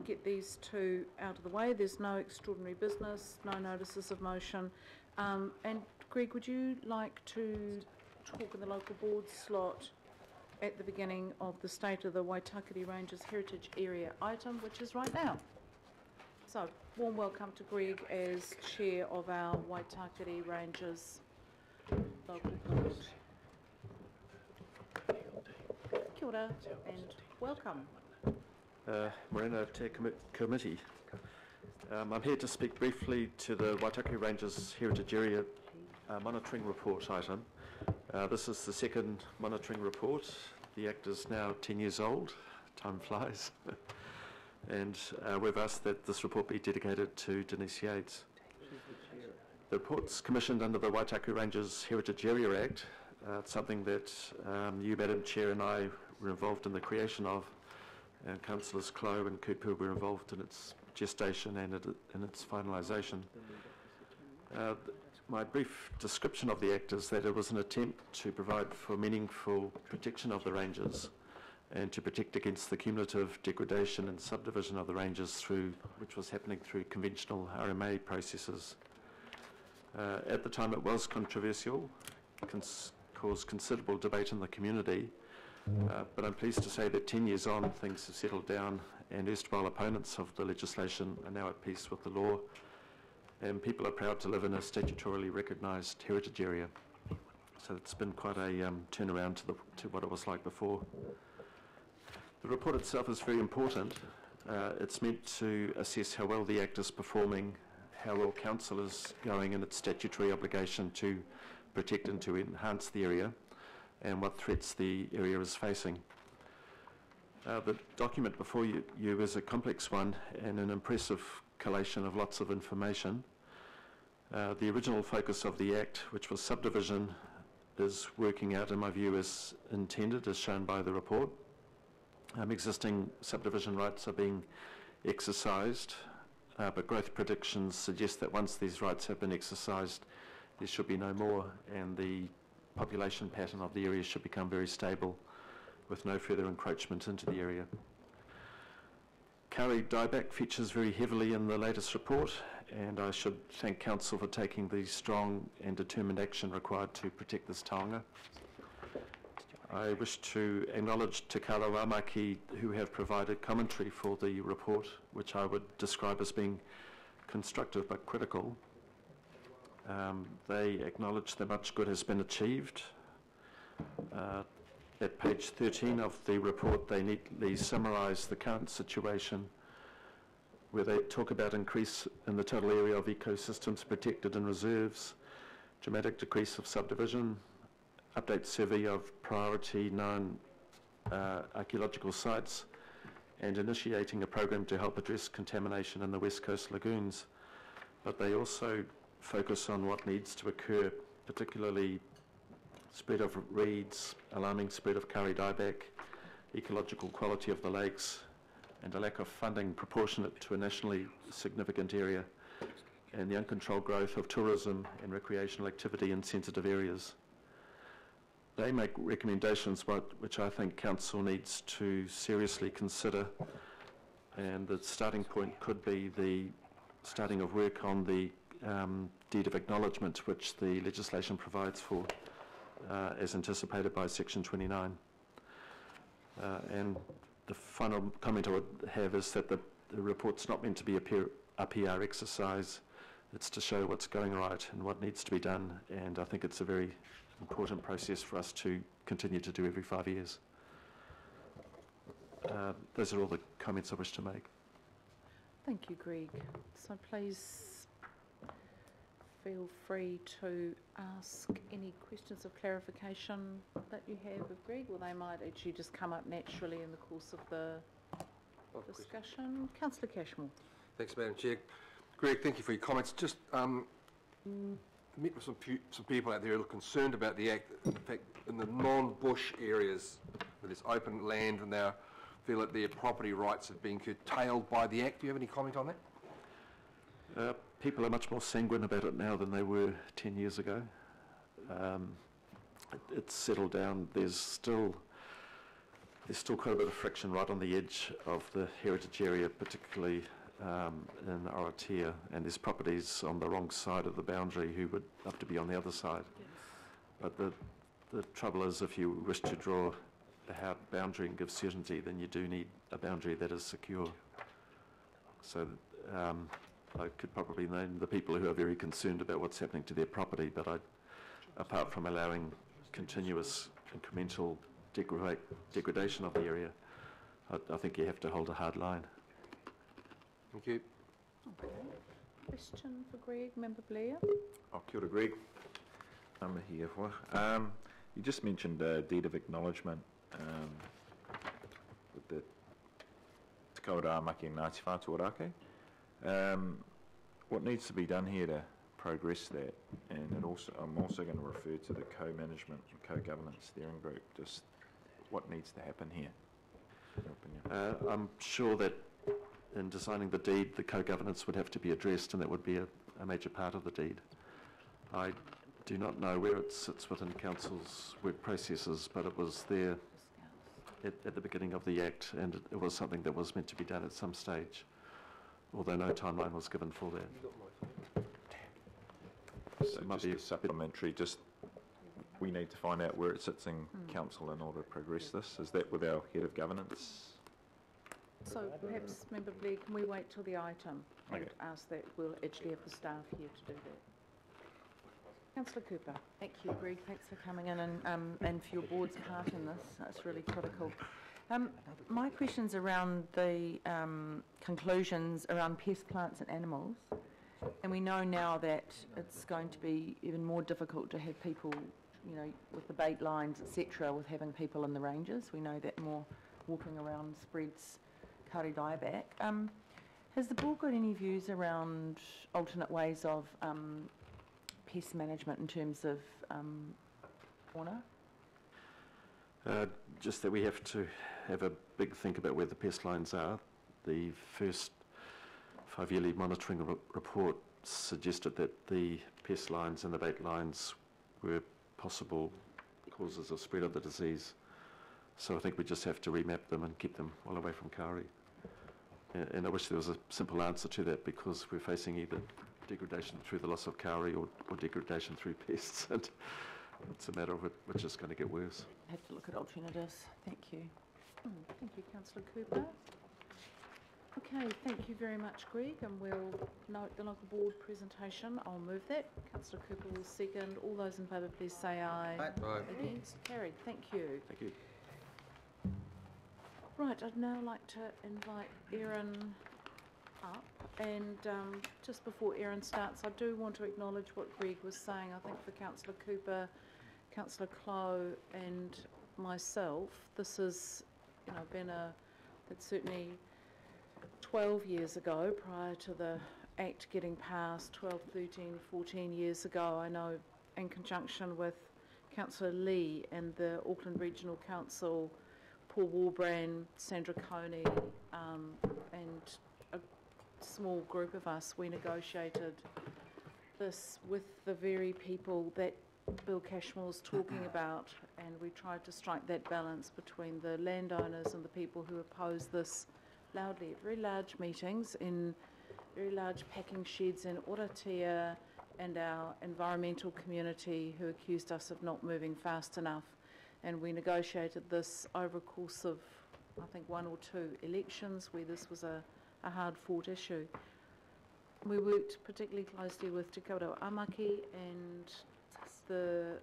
[SPEAKER 2] get these two out of the way. There's no extraordinary business, no notices of motion. And Greg, would you like to talk in the local board slot at the beginning of the State of the Waitakere Ranges Heritage Area item, which is right now? So, warm welcome to Greg as chair of our Waitakere Ranges local board. Kia ora and welcome.
[SPEAKER 14] Morena Te Committee. I'm here to speak briefly to the Waitakere Ranges Heritage Area monitoring report item. This is the second monitoring report. The Act is now 10 years old. Time flies. And we've asked that this report be dedicated to Denise Yates. The report's commissioned under the Waitaku Ranges Heritage Area Act. It's something that you, Madam Chair, and I were involved in the creation of, and Councillors Clow and Kupu were involved in its gestation and in its finalisation. My brief description of the Act is that it was an attempt to provide for meaningful protection of the ranges and to protect against the cumulative degradation and subdivision of the ranges which was happening through conventional RMA processes. At the time it was controversial, caused considerable debate in the community, but I'm pleased to say that 10 years on things have settled down and erstwhile opponents of the legislation are now at peace with the law, and people are proud to live in a statutorily recognised heritage area. So it's been quite a turnaround to what it was like before. The report itself is very important. It's meant to assess how well the Act is performing, how well Council is going in its statutory obligation to protect and to enhance the area, and what threats the area is facing. The document before you is a complex one and an impressive collation of lots of information. The original focus of the Act, which was subdivision, is working out, in my view, as intended, as shown by the report. Existing subdivision rights are being exercised, but growth predictions suggest that once these rights have been exercised, there should be no more, and the population pattern of the area should become very stable with no further encroachment into the area. Kari dieback features very heavily in the latest report, and I should thank Council for taking the strong and determined action required to protect this taonga. I wish to acknowledge Te Kara Ramaki, who have provided commentary for the report, which I would describe as being constructive but critical. They acknowledge that much good has been achieved. At page 13 of the report, they neatly summarise the current situation, where they talk about increase in the total area of ecosystems protected and reserves, dramatic decrease of subdivision, update survey of priority known archaeological sites, and initiating a program to help address contamination in the West Coast lagoons. But they also focus on what needs to occur, particularly spread of reeds, alarming spread of Kari dieback, ecological quality of the lakes, and a lack of funding proportionate to a nationally significant area, and the uncontrolled growth of tourism and recreational activity in sensitive areas. They make recommendations which I think Council needs to seriously consider, and the starting point could be the starting of work on the deed of acknowledgement, which the legislation provides for, as anticipated by Section 29. And the final comment I would have is that the report's not meant to be a PR exercise. It's to show what's going right and what needs to be done, and I think it's a very important process for us to continue to do every 5 years. Those are all the comments I wish to make.
[SPEAKER 2] Thank you, Greg. So please feel free to ask any questions of clarification that you have of Greg, or they might actually just come up naturally in the course of the discussion. Councillor Cashmore.
[SPEAKER 8] Thanks, Madam Chair. Greg, thank you for your comments. Just met with some people out there who are concerned about the Act. In fact, in the non-bush areas where there's open land, and they feel that their property rights have been curtailed by the Act. Do you have any comment on that?
[SPEAKER 14] People are much more sanguine about it now than they were 10 years ago. It's settled down. There's still quite a bit of friction right on the edge of the heritage area, particularly in Oratia, and there's properties on the wrong side of the boundary who would love to be on the other side. Yes. But the trouble is, if you wish to draw a hard boundary and give certainty, then you do need a boundary that is secure. So I could probably name the people who are very concerned about what's happening to their property, but apart from allowing continuous incremental degradation of the area, I think you have to hold a hard line.
[SPEAKER 8] Thank you.
[SPEAKER 2] Okay. Question for Greg, Member Blair.
[SPEAKER 12] Kia ora, Greg. I'm here for. You just mentioned deed of acknowledgement with the Te Kaurā Maki Ngāti Whātua Ōrākei. What needs to be done here to progress that? And I'm also going to refer to the co-management and co-governance steering group. Just what needs to happen here, in your opinion?
[SPEAKER 14] I'm sure that in designing the deed, the co-governance would have to be addressed, and that would be a major part of the deed. I do not know where it sits within Council's work processes, but it was there at the beginning of the Act, and it was something that was meant to be done at some stage, although no timeline was given for that.
[SPEAKER 12] So just a supplementary, we need to find out where it sits in Council in order to progress this. Is that with our Head of Governance?
[SPEAKER 2] So perhaps, Member Blair, can we wait till the item and ask that? We'll actually have the staff here to do that. Councillor Cooper. Thank you, Greg. Thanks for coming in and for your board's part in this. That's really critical. My question's around the conclusions around pest, plants and animals. And we know now that it's going to be even more difficult to have people, you know, with the bait lines, etc., with having people in the ranges. We know that more walking around spreads Kāori dieback. Has the board got any views around alternate ways of pest management in terms of fauna?
[SPEAKER 14] Just that we have to have a big think about where the pest lines are. The first 5-yearly monitoring report suggested that the pest lines and the bait lines were possible causes of spread of the disease. So I think we just have to remap them and keep them well away from Kāori. And I wish there was a simple answer to that, because we're facing either degradation through the loss of Kāori or degradation through pests, and it's a matter of which is going to get worse.
[SPEAKER 2] I have to look at alternatives. Thank you. Thank you, Councillor Cooper. Okay, thank you very much, Greg, and we'll note the local board presentation. I'll move that. Councillor Cooper will second. All those in favour, please say aye.
[SPEAKER 8] Aye.
[SPEAKER 2] Against? Carried. Thank you.
[SPEAKER 14] Thank you.
[SPEAKER 2] Right, I'd now like to invite Erin up, and just before Erin starts, I do want to acknowledge what Greg was saying. I think for Councillor Cooper, Councillor Clow and myself, this has, you know, been it's certainly 12 years ago, prior to the Act getting passed, 12, 13, 14 years ago, I know in conjunction with Councillor Lee and the Auckland Regional Council, Paul Warbrand, Sandra Coney, and a small group of us, we negotiated this with the very people that Bill Cashmore's talking about, and we tried to strike that balance between the landowners and the people who opposed this loudly at very large meetings in very large packing sheds in Oratia, and our environmental community who accused us of not moving fast enough. And we negotiated this over a course of, I think, 1 or 2 elections where this was a hard-fought issue. We worked particularly closely with Te Kaurau Amaki and the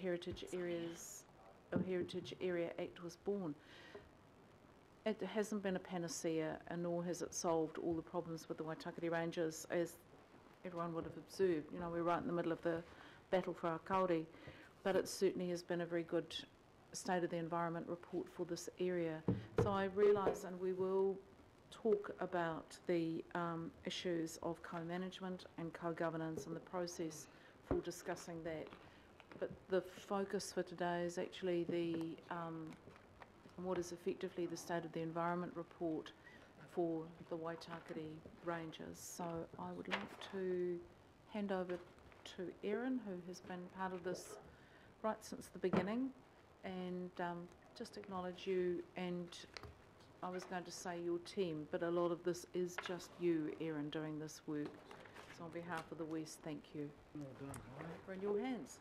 [SPEAKER 2] Heritage Area Act was born. It hasn't been a panacea, and nor has it solved all the problems with the Waitakere Ranges, as everyone would have observed. You know, we're right in the middle of the battle for our Kāori, but it certainly has been a very good state of the environment report for this area. So I realise, and we will talk about the issues of co-management and co-governance and the process for discussing that. But the focus for today is actually the what is effectively the state of the environment report for the Waitakere Ranges. So I would like to hand over to Erin, who has been part of this right since the beginning, and just acknowledge you, and I was going to say your team, but a lot of this is just you, Erin, doing this work. So on behalf of the West, thank you. Well done. We're in your hands.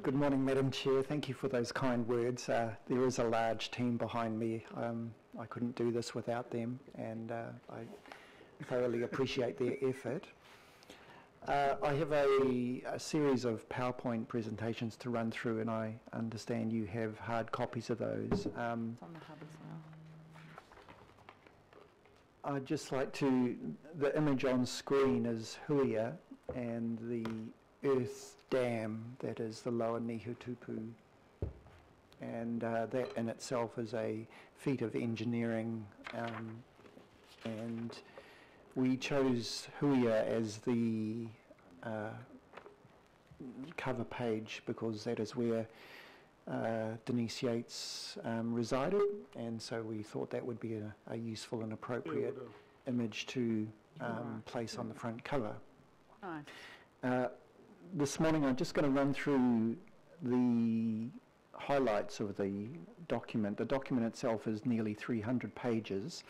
[SPEAKER 15] Good morning, Madam Chair. Thank you for those kind words. There is a large team behind me. I couldn't do this without them, and I thoroughly appreciate their effort. I have a series of PowerPoint presentations to run through, and I understand you have hard copies of those.
[SPEAKER 2] It's on the hub as well.
[SPEAKER 15] I'd just like to, the image on screen is Huia and the earth dam that is the Lower Nihutupu and that in itself is a feat of engineering, and we chose Huia as the cover page because that is where Denise Yates resided, and so we thought that would be a useful and appropriate image to place on the front cover. This morning I'm just going to run through the highlights of the document. The document itself is nearly 300 pages.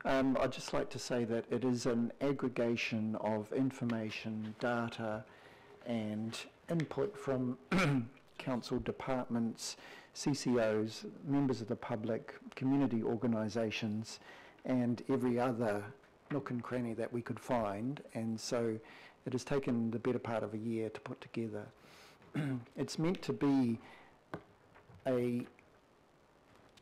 [SPEAKER 15] I'd just like to say that it is an aggregation of information, data and input from council departments, CCOs, members of the public, community organisations and every other nook and cranny that we could find, and so it has taken the better part of a year to put together. It's meant to be a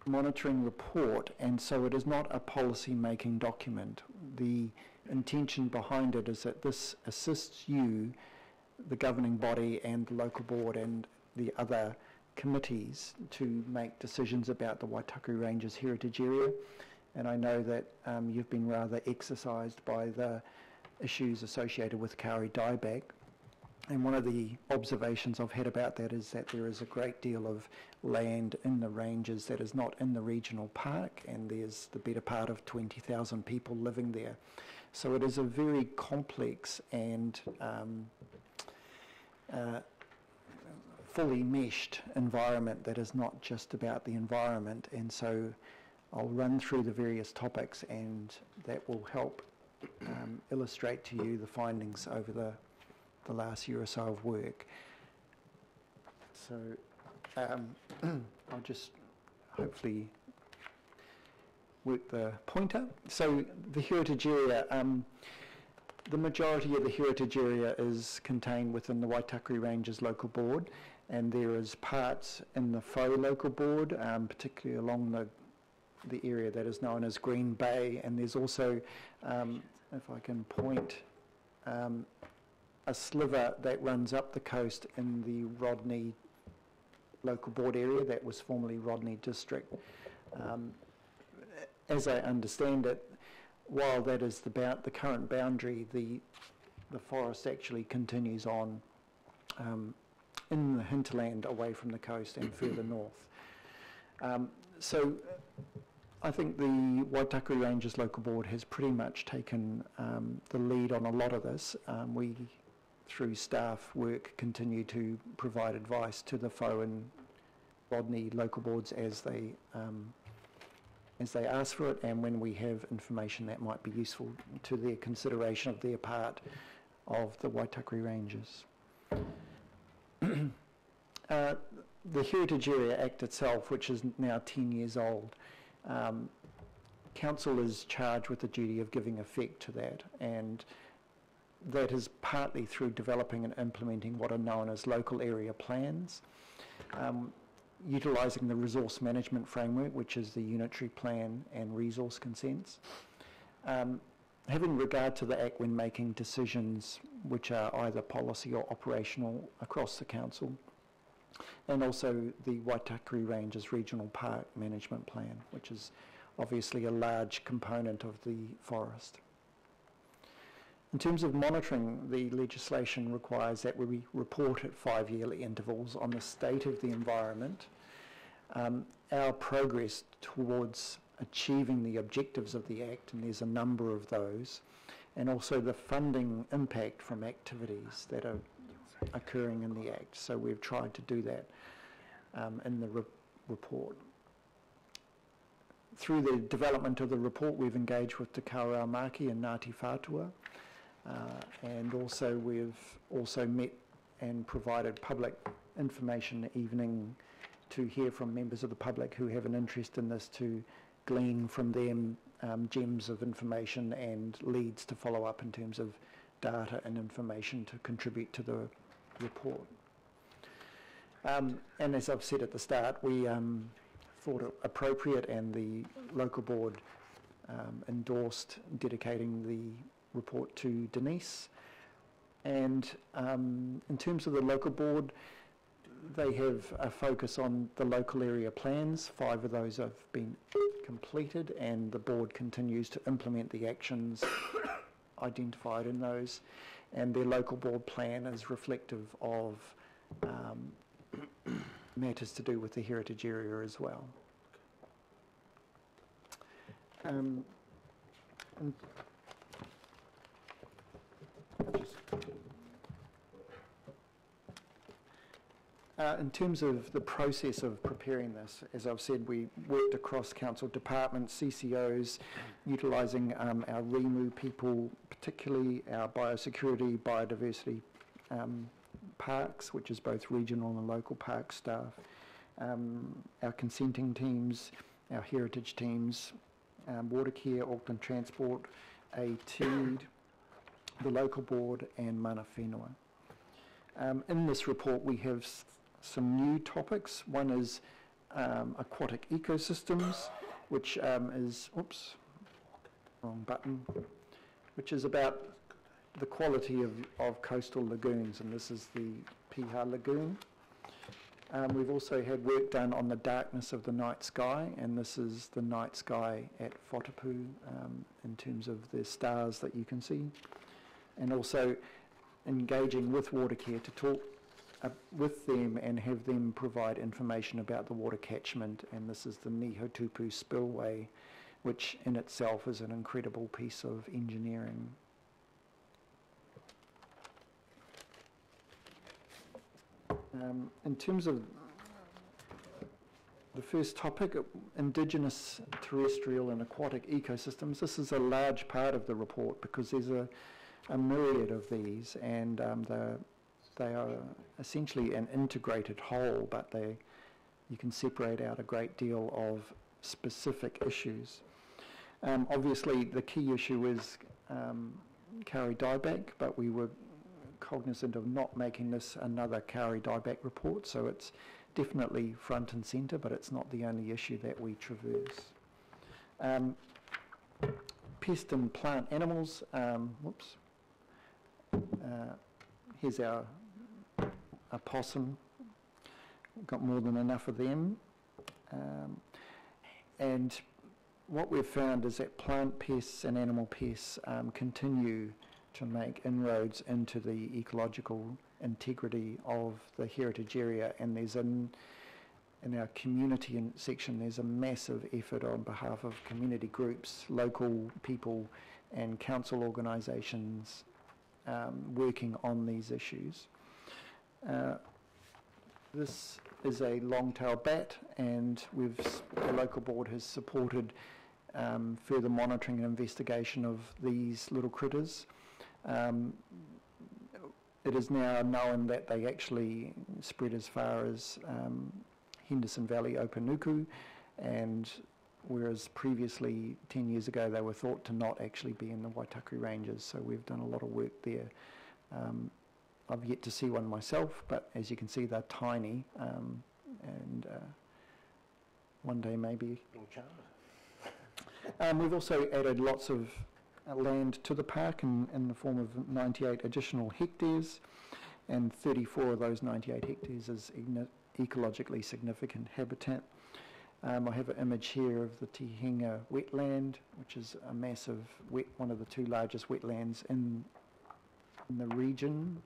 [SPEAKER 15] monitoring report, and so it is not a policy-making document. The intention behind it is that this assists you, the governing body and the local board and the other committees, to make decisions about the Waitakere Ranges heritage area. And I know that you've been rather exercised by the issues associated with Kauri dieback. And one of the observations I've had about that is that there is a great deal of land in the ranges that is not in the regional park, and there's the better part of 20,000 people living there. So it is a very complex and fully meshed environment that is not just about the environment, and so I'll run through the various topics, and that will help illustrate to you the findings over the last year or so of work. So I'll just hopefully work the pointer. So the heritage area, the majority of the heritage area is contained within the Waitakere Ranges Local Board, and there is parts in the Faux Local Board, particularly along the area that is known as Green Bay, and there's also, if I can point, a sliver that runs up the coast in the Rodney Local Board area that was formerly Rodney District. As I understand it, while that is the current boundary, the forest actually continues on in the hinterland away from the coast and further north. So I think the Waitakere Ranges Local Board has pretty much taken the lead on a lot of this. We, through staff work, continue to provide advice to the Faux and Rodney local boards as they ask for it, and when we have information that might be useful to their consideration of their part of the Waitakere Ranges. The Heritage Area Act itself, which is now 10 years old, Council is charged with the duty of giving effect to that, and that is partly through developing and implementing what are known as local area plans, utilising the resource management framework, which is the unitary plan and resource consents, having regard to the Act when making decisions which are either policy or operational across the Council, and also the Waitakere Ranges Regional Park Management Plan, which is obviously a large component of the forest. In terms of monitoring, the legislation requires that we report at 5-yearly intervals on the state of the environment, our progress towards achieving the objectives of the Act, and there's a number of those, and also the funding impact from activities that are occurring in the Act. So we've tried to do that in the report. Through the development of the report, we've engaged with Te Kauaumaki and Ngāti Whātua, and also we've also met and provided public information evening to hear from members of the public who have an interest in this, to glean from them gems of information and leads to follow up in terms of data and information to contribute to the report. And as I've said at the start, we thought it appropriate, and the local board endorsed dedicating the report to Denise. And in terms of the local board, They have a focus on the local area plans. 5 of those have been completed, and the board continues to implement the actions identified in those. And their local board plan is reflective of matters to do with the heritage area as well. In terms of the process of preparing this, as I've said, we worked across council departments, CCOs, utilising our REMU people, particularly our biosecurity, biodiversity parks, which is both regional and local park staff, our consenting teams, our heritage teams, Watercare, Auckland Transport, ATEED, the local board, and Mana Whenua. In this report we have some new topics. One is aquatic ecosystems, which is, oops, wrong button, which is about the quality of coastal lagoons, and this is the Piha Lagoon. We've also had work done on the darkness of the night sky, and this is the night sky at Whatapu in terms of the stars that you can see, and also engaging with Watercare to talk with them and have them provide information about the water catchment, and this is the Nihotupu spillway, which in itself is an incredible piece of engineering. In terms of the first topic, Indigenous terrestrial and aquatic ecosystems, this is a large part of the report because there's a myriad of these, and they are essentially an integrated whole, but you can separate out a great deal of specific issues. Obviously the key issue is Kauri dieback, but we were cognizant of not making this another Kauri dieback report, so it's definitely front and centre, but it's not the only issue that we traverse. Pest and plant animals, whoops. Here's our opossum. We've got more than enough of them. And what we've found is that plant pests and animal pests continue to make inroads into the ecological integrity of the heritage area, and there's in our community section there's a massive effort on behalf of community groups, local people and council organisations working on these issues. This is a long-tail bat, and the local board has supported further monitoring and investigation of these little critters. It is now known that they actually spread as far as Henderson Valley, Opanuku, and whereas previously 10 years ago they were thought to not actually be in the Waitakere Ranges, so we've done a lot of work there. I've yet to see one myself, but as you can see they're tiny, and one day maybe. We've also added lots of land to the park in the form of 98 additional hectares, and 34 of those 98 hectares is ecologically significant habitat. I have an image here of the Tihinga wetland, which is a massive one of the 2 largest wetlands in the region,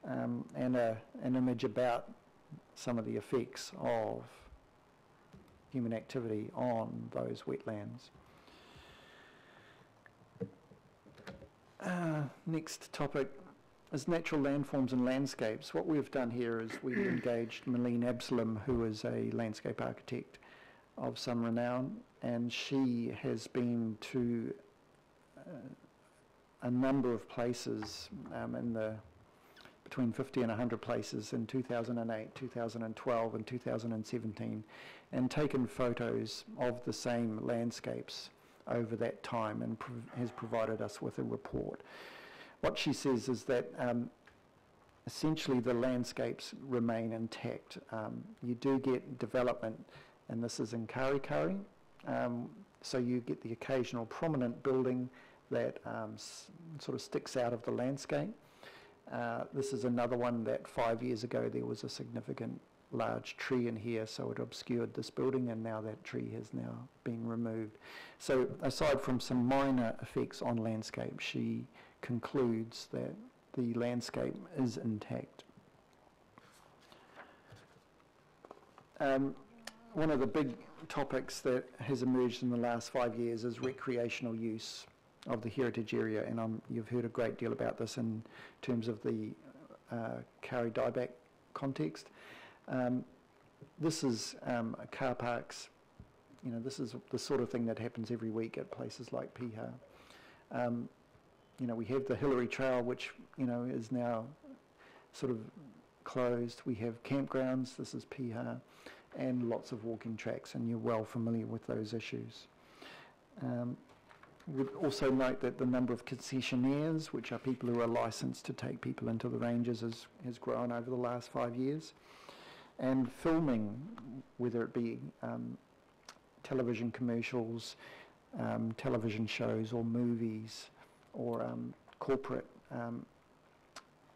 [SPEAKER 15] and an image about some of the effects of human activity on those wetlands. Next topic is natural landforms and landscapes. What we've done here is we've engaged Malene Absalom, who is a landscape architect of some renown, and she has been to a number of places between 50 and 100 places in 2008, 2012 and 2017, and taken photos of the same landscapes over that time, and has provided us with a report. What she says is that essentially the landscapes remain intact. You do get development, and this is in Karikari, so you get the occasional prominent building that sort of sticks out of the landscape. This is another one that 5 years ago there was a significant large tree in here, so it obscured this building, and now that tree has now been removed. So aside from some minor effects on landscape, she concludes that the landscape is intact. One of the big topics that has emerged in the last 5 years is recreational use of the heritage area, and you've heard a great deal about this in terms of the Kari dieback context. This is car parks. You know, this is the sort of thing that happens every week at places like Piha. You know, we have the Hillary Trail, which, you know, is now sort of closed. We have campgrounds, this is Piha, and lots of walking tracks, and you're well familiar with those issues. We'd also note that the number of concessionaires, which are people who are licensed to take people into the ranges, has grown over the last 5 years. And filming, whether it be television commercials, television shows or movies, or corporate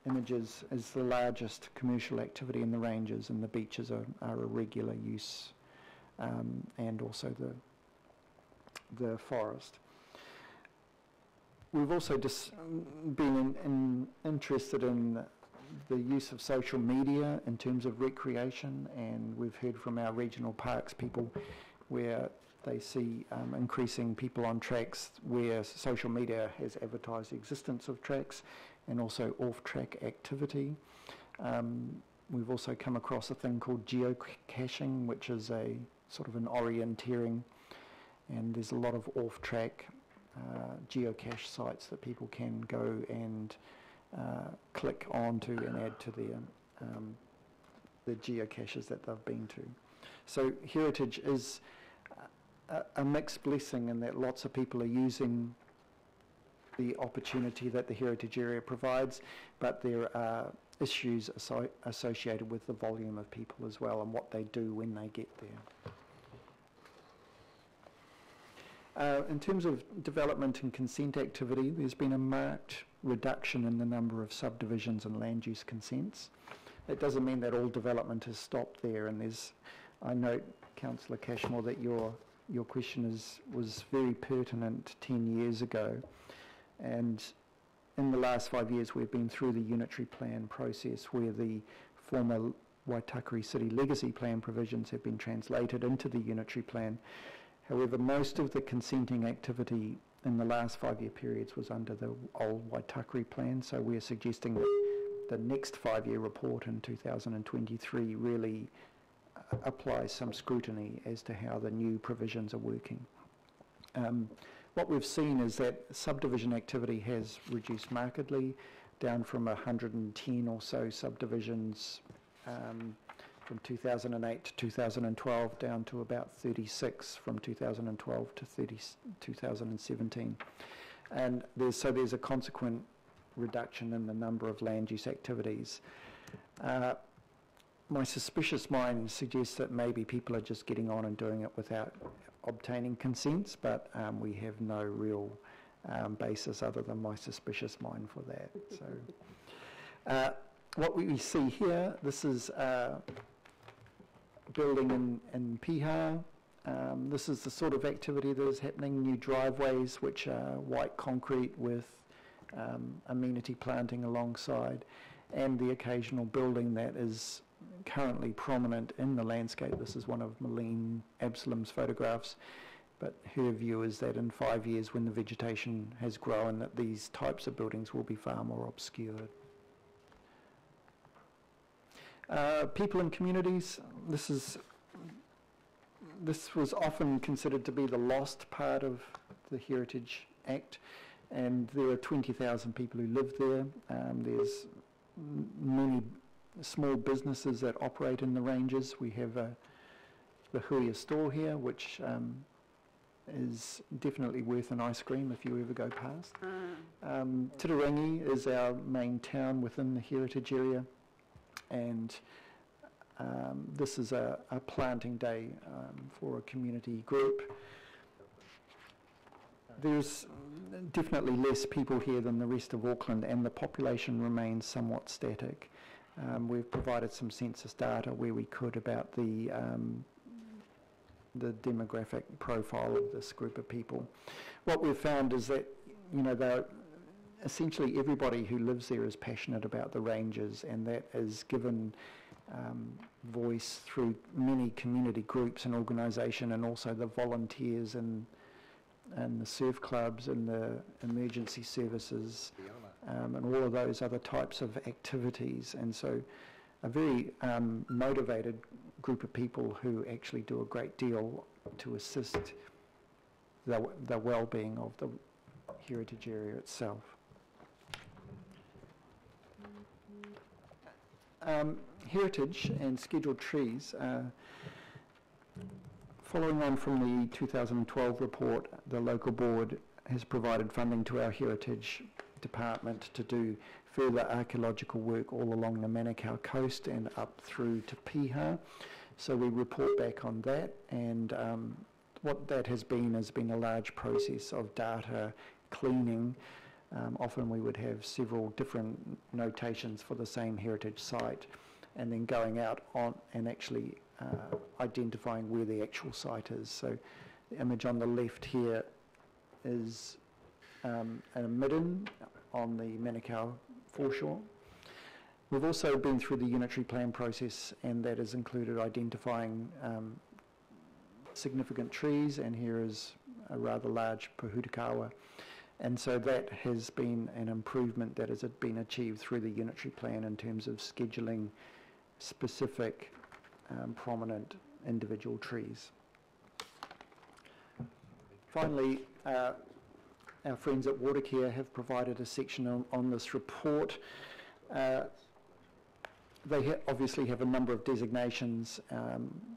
[SPEAKER 15] images, is the largest commercial activity in the ranges, and the beaches are a regular use, and also the forest. We've also just been interested in the use of social media in terms of recreation, and we've heard from our regional parks people where they see increasing people on tracks where social media has advertised the existence of tracks, and also off-track activity. We've also come across a thing called geocaching, which is a sort of an orienteering, and there's a lot of off-track geocache sites that people can go and click onto and add to the geocaches that they've been to. So heritage is a mixed blessing in that lots of people are using the opportunity that the heritage area provides, but there are issues associated with the volume of people as well, and what they do when they get there. In terms of development and consent activity, there's been a marked reduction in the number of subdivisions and land use consents. It doesn't mean that all development has stopped there, and I note, Councillor Cashmore, that your question was very pertinent 10 years ago, and in the last 5 years we've been through the unitary plan process where the former Waitakere City Legacy Plan provisions have been translated into the unitary plan. However, most of the consenting activity in the last 5 year periods was under the old Waitakere plan, so we're suggesting that the next 5 year report in 2023 really applies some scrutiny as to how the new provisions are working. What we've seen is that subdivision activity has reduced markedly, down from 110 or so subdivisions from 2008 to 2012, down to about 36 from 2012 to 2017. And there's a consequent reduction in the number of land use activities. My suspicious mind suggests that maybe people are just getting on and doing it without obtaining consents, but we have no real basis other than my suspicious mind for that. So, what we see here, this is a building in Piha. This is the sort of activity that is happening, new driveways which are white concrete with amenity planting alongside, and the occasional building that is currently prominent in the landscape. This is one of Malene Absalom's photographs, but her view is that in 5 years, when the vegetation has grown, that these types of buildings will be far more obscured. People and communities, this was often considered to be the lost part of the Heritage Act, and there are 20,000 people who live there. There's many small businesses that operate in the ranges. We have the Huia store here, which is definitely worth an ice cream if you ever go past. Titirangi is our main town within the heritage area, and this is a planting day for a community group. There's definitely less people here than the rest of Auckland, and the population remains somewhat static. We've provided some census data where we could about the demographic profile of this group of people. What we've found is that, you know, essentially everybody who lives there is passionate about the ranges, and that is given voice through many community groups and organisation, and also the volunteers and the surf clubs and the emergency services and all of those other types of activities. And so a very motivated group of people who actually do a great deal to assist the well-being of the heritage area itself. Heritage and scheduled trees. Following on from the 2012 report, the local board has provided funding to our heritage department to do further archaeological work all along the Manukau coast and up through to Piha. So we report back on that, and what that has been a large process of data cleaning. Often we would have several different notations for the same heritage site, and then going out on and actually identifying where the actual site is. So the image on the left here is a midden on the Manukau foreshore. We've also been through the unitary plan process, and that has included identifying significant trees, and here is a rather large Pōhutukawa. And so that has been an improvement that has been achieved through the unitary plan in terms of scheduling specific prominent individual trees. Finally, our friends at Watercare have provided a section on this report. They obviously have a number of designations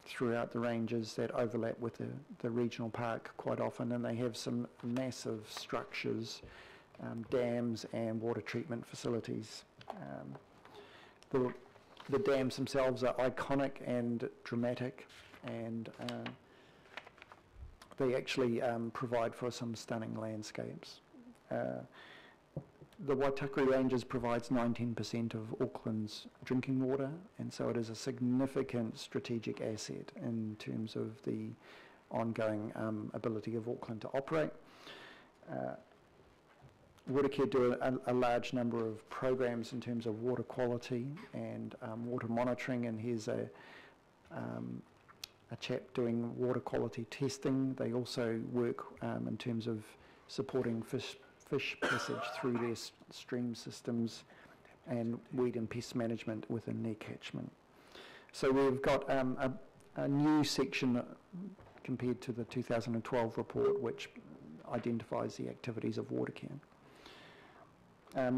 [SPEAKER 15] throughout the ranges that overlap with the regional park quite often, and they have some massive structures, dams and water treatment facilities. The dams themselves are iconic and dramatic, and they actually provide for some stunning landscapes. The Waitakere Ranges provides 19% of Auckland's drinking water, and so it is a significant strategic asset in terms of the ongoing ability of Auckland to operate. Watercare do a large number of programs in terms of water quality and water monitoring, and here's a chap doing water quality testing. They also work in terms of supporting fish passage through their stream systems and weed and pest management within their catchment. So we've got a new section compared to the 2012 report, which identifies the activities of Watercare.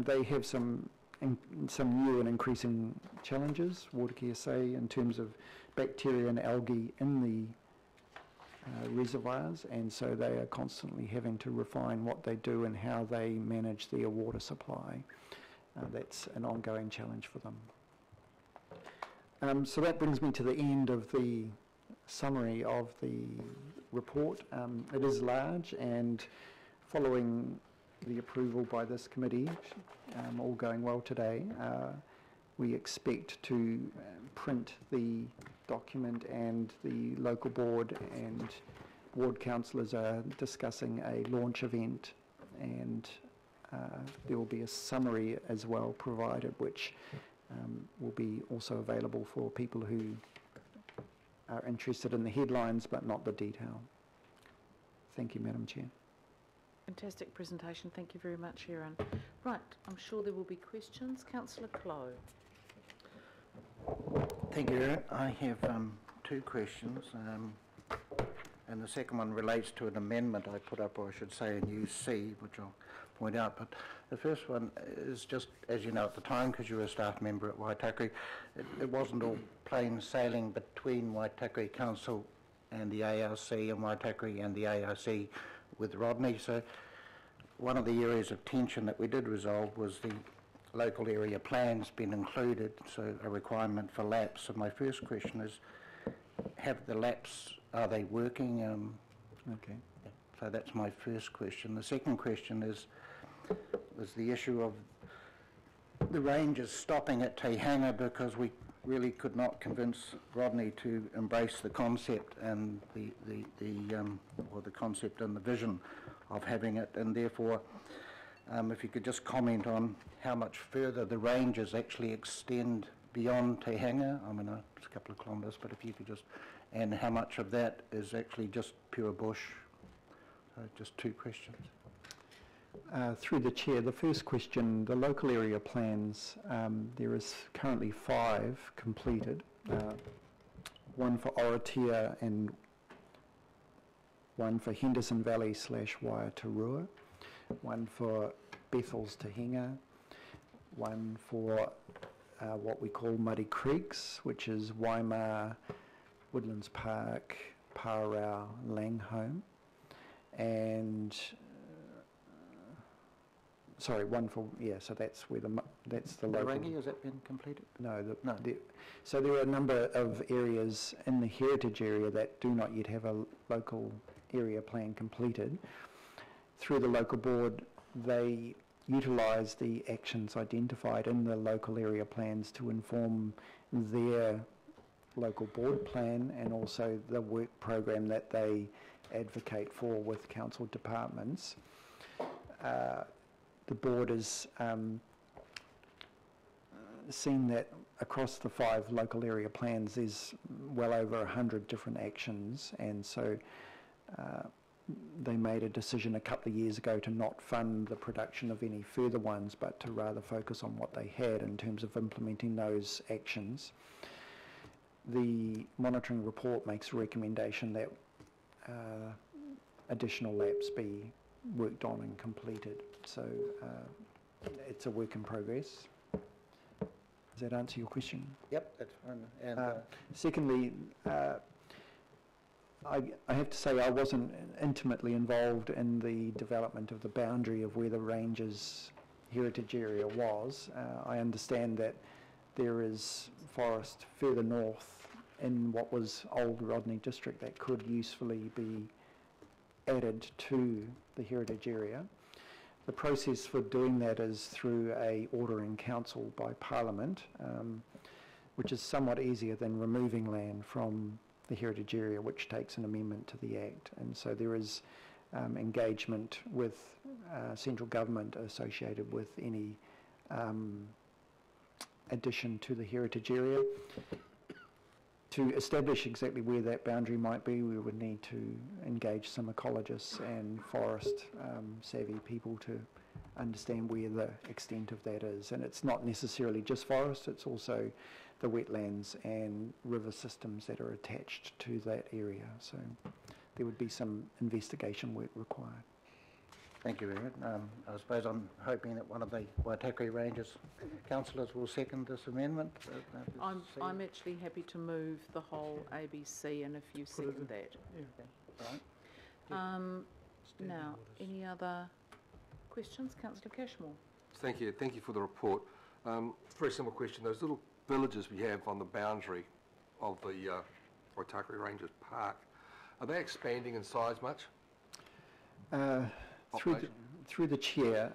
[SPEAKER 15] They have some new and increasing challenges, Watercare say, in terms of bacteria and algae in the reservoirs, and so they are constantly having to refine what they do and how they manage their water supply. That's an ongoing challenge for them. So that brings me to the end of the summary of the report. It is large, and following the approval by this committee, all going well today, we expect to print the document, and the local board and ward councillors are discussing a launch event, and there will be a summary as well provided, which will be also available for people who are interested in the headlines but not the detail. Thank you, Madam Chair.
[SPEAKER 2] Fantastic presentation. Thank you very much, Aaron. Right, I'm sure there will be questions. Councillor Clow.
[SPEAKER 5] Thank you, Aaron. I have two questions, and the second one relates to an amendment I put up, or I should say a new C, which I'll point out. But the first one is just, as you know, at the time, because you were a staff member at Waitakere, it wasn't all plain sailing between Waitakere Council and the ARC, and Waitakere and the ARC with Rodney. So one of the areas of tension that we did resolve was the local area plans been included, so a requirement for LAPs. So my first question is, have the LAPs, are they working?
[SPEAKER 15] Okay.
[SPEAKER 5] Yeah, So that's my first question. The second question is the issue of the rangers stopping at Teihanga because we really could not convince Rodney to embrace the concept and the concept and the vision of having it, and therefore if you could just comment on how much further the ranges actually extend beyond Teihanga. I mean, it's a couple of kilometres, but if you could just, and how much of that is actually just pure bush. Just two questions.
[SPEAKER 15] Through the Chair, the first question, the local area plans, there is currently 5 completed, one for Oratia and one for Henderson Valley / Waiatarua, one for Bethel's Tahinga, one for what we call Muddy Creeks, which is Waimar, Woodlands Park, Parau, Langhome, and sorry, one for, yeah, so that's where that's the local.
[SPEAKER 5] Rangi, has that been completed?
[SPEAKER 15] No. So there are a number of areas in the heritage area that do not yet have a local area plan completed. Through the local board, they utilise the actions identified in the local area plans to inform their local board plan and also the work program that they advocate for with council departments. The board has seen that across the 5 local area plans there's well over 100 different actions, and so they made a decision a couple of years ago to not fund the production of any further ones, but to rather focus on what they had in terms of implementing those actions. The monitoring report makes a recommendation that additional laps be worked on and completed. So it's a work in progress. Does that answer your question?
[SPEAKER 5] Yep, that's fine. And
[SPEAKER 15] secondly, I have to say I wasn't intimately involved in the development of the boundary of where the Rangers heritage area was. I understand that there is forest further north in what was old Rodney district that could usefully be added to the heritage area. The process for doing that is through a order in council by Parliament, which is somewhat easier than removing land from the heritage area, which takes an amendment to the Act. And so there is engagement with central government associated with any addition to the heritage area. To establish exactly where that boundary might be, we would need to engage some ecologists and forest savvy people to understand where the extent of that is. And it's not necessarily just forest, it's also the wetlands and river systems that are attached to that area. So there would be some investigation work required.
[SPEAKER 5] thank you, Aaron. I suppose I'm hoping that one of the Waitakere Rangers councillors will second this amendment.
[SPEAKER 2] I'm actually happy to move the whole ABC, and if you second that.
[SPEAKER 5] Right.
[SPEAKER 2] Now, any other questions? Councillor Cashmore.
[SPEAKER 8] Thank you for the report. Very simple question. Those little villages we have on the boundary of the Waitakere Rangers Park, are they expanding in size much?
[SPEAKER 15] Through the chair,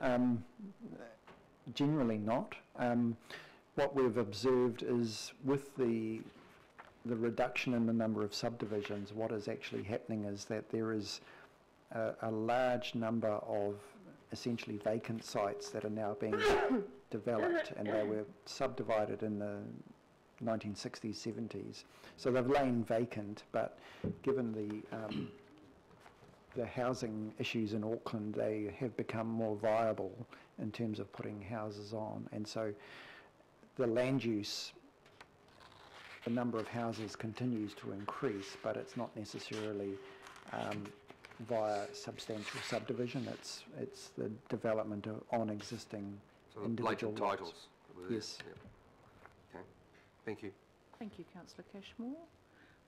[SPEAKER 15] generally not. What we've observed is with the reduction in the number of subdivisions, what is actually happening is that there is a large number of essentially vacant sites that are now being developed, and they were subdivided in the 1960s, 70s. So they've lain vacant, but given the housing issues in Auckland, they have become more viable in terms of putting houses on. And so the land use, the number of houses continues to increase, but it's not necessarily via substantial subdivision. It's the development on existing individual
[SPEAKER 8] blatant
[SPEAKER 15] lots.
[SPEAKER 8] titles.
[SPEAKER 15] Yes.
[SPEAKER 8] Yep. Okay. Thank you.
[SPEAKER 2] Thank you, Councillor Cashmore.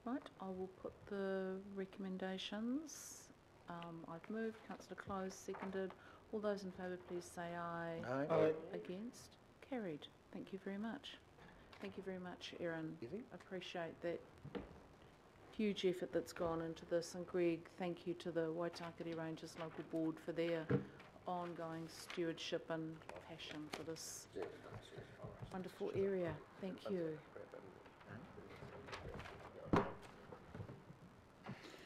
[SPEAKER 2] Right, I will put the recommendations. I've moved. Councillor Close seconded. All those in favour, please say aye.
[SPEAKER 5] Aye.
[SPEAKER 2] Against? Carried. Thank you very much. Thank you very much, Erin. Appreciate that huge effort that's gone into this, and Greg, thank you to the Waitakere Rangers Local Board for their ongoing stewardship and passion for this wonderful area. Thank you.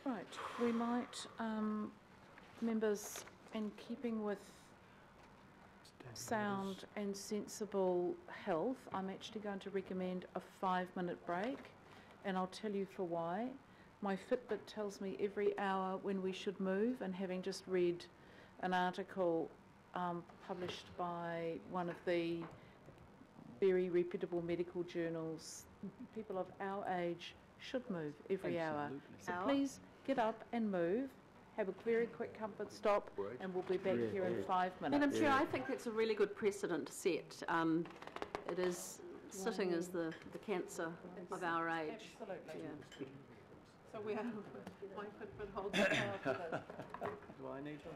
[SPEAKER 2] Right, we might, members, in keeping with sound and sensible health, I'm actually going to recommend a 5-minute break, and I'll tell you for why. My Fitbit tells me every hour when we should move, and having just read an article published by one of the very reputable medical journals, people of our age should move every hour. So please get up and move, have a very quick comfort stop, and we'll be back here in 5 minutes.
[SPEAKER 13] Madam Chair, I think that's a really good precedent to set. It is sitting as the cancer of our age.
[SPEAKER 2] Absolutely.
[SPEAKER 13] Yeah.
[SPEAKER 7] So we have my Fitbit holds the power for this.
[SPEAKER 11] Do I need to?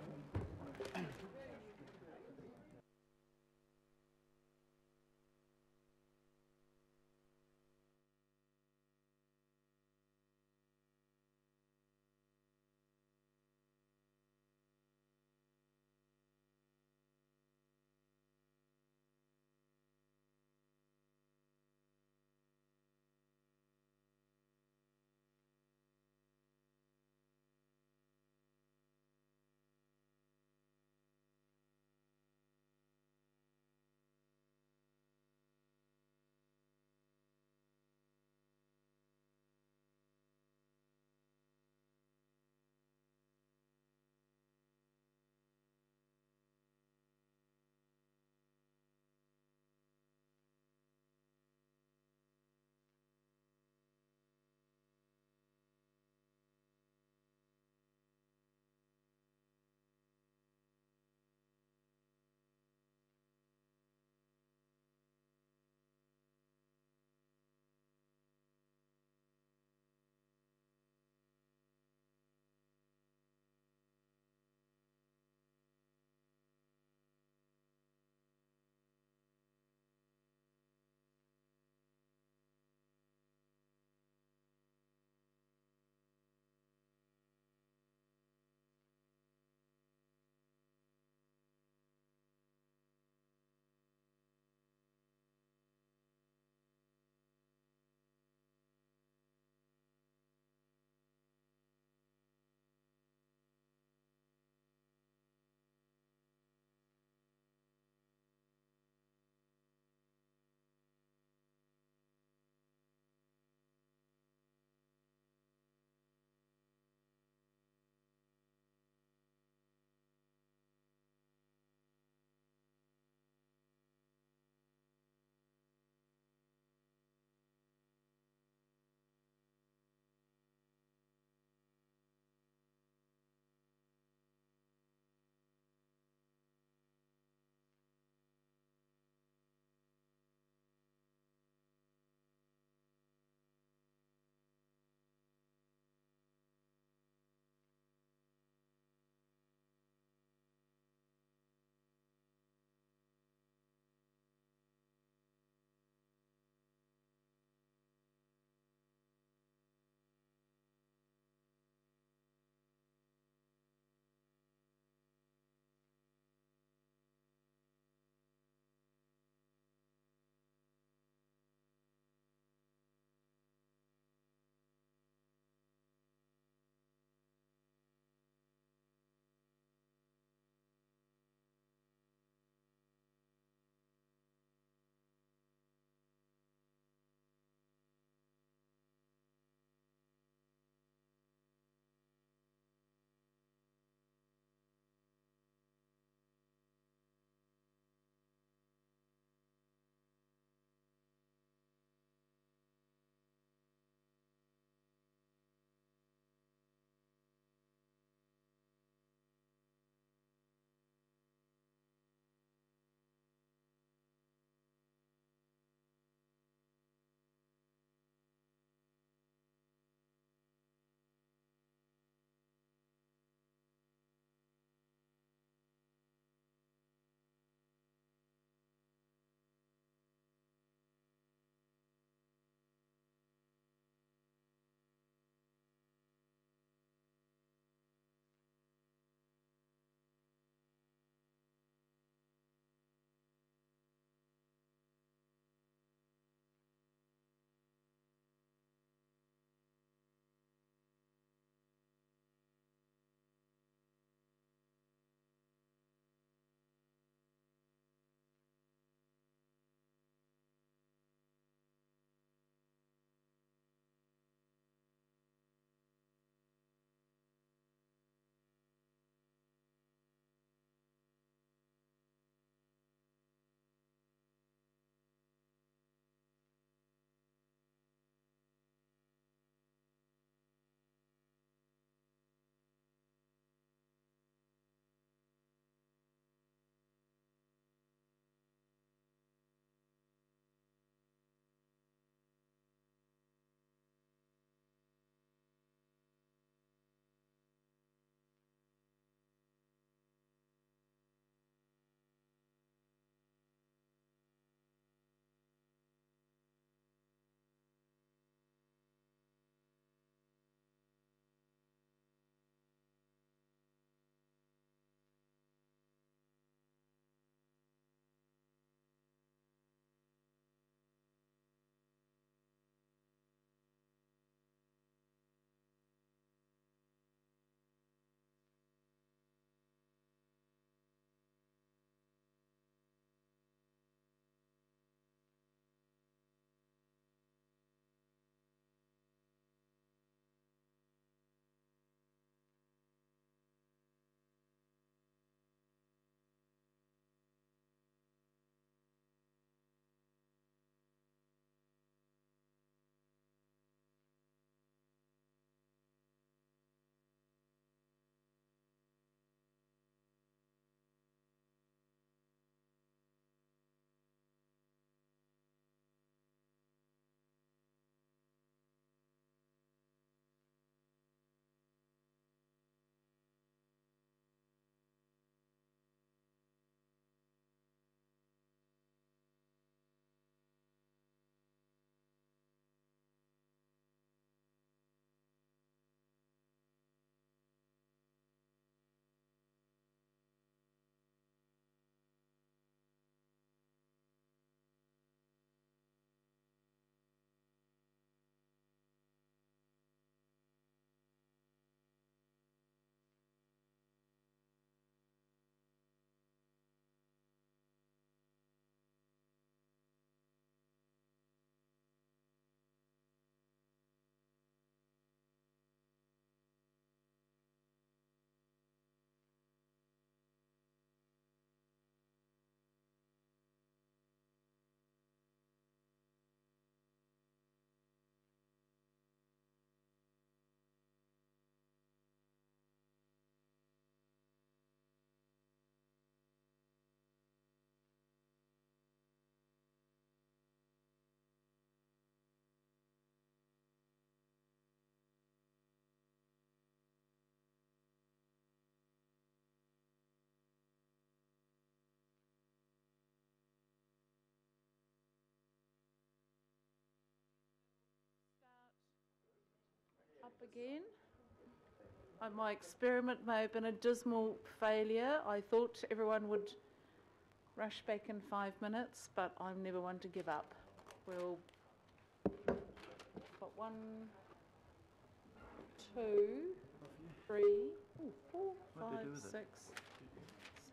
[SPEAKER 2] Again. My experiment may have been a dismal failure. I thought everyone would rush back in 5 minutes, but I'm never one to give up. We'll got 1, 2, 3, 4, 5, 6,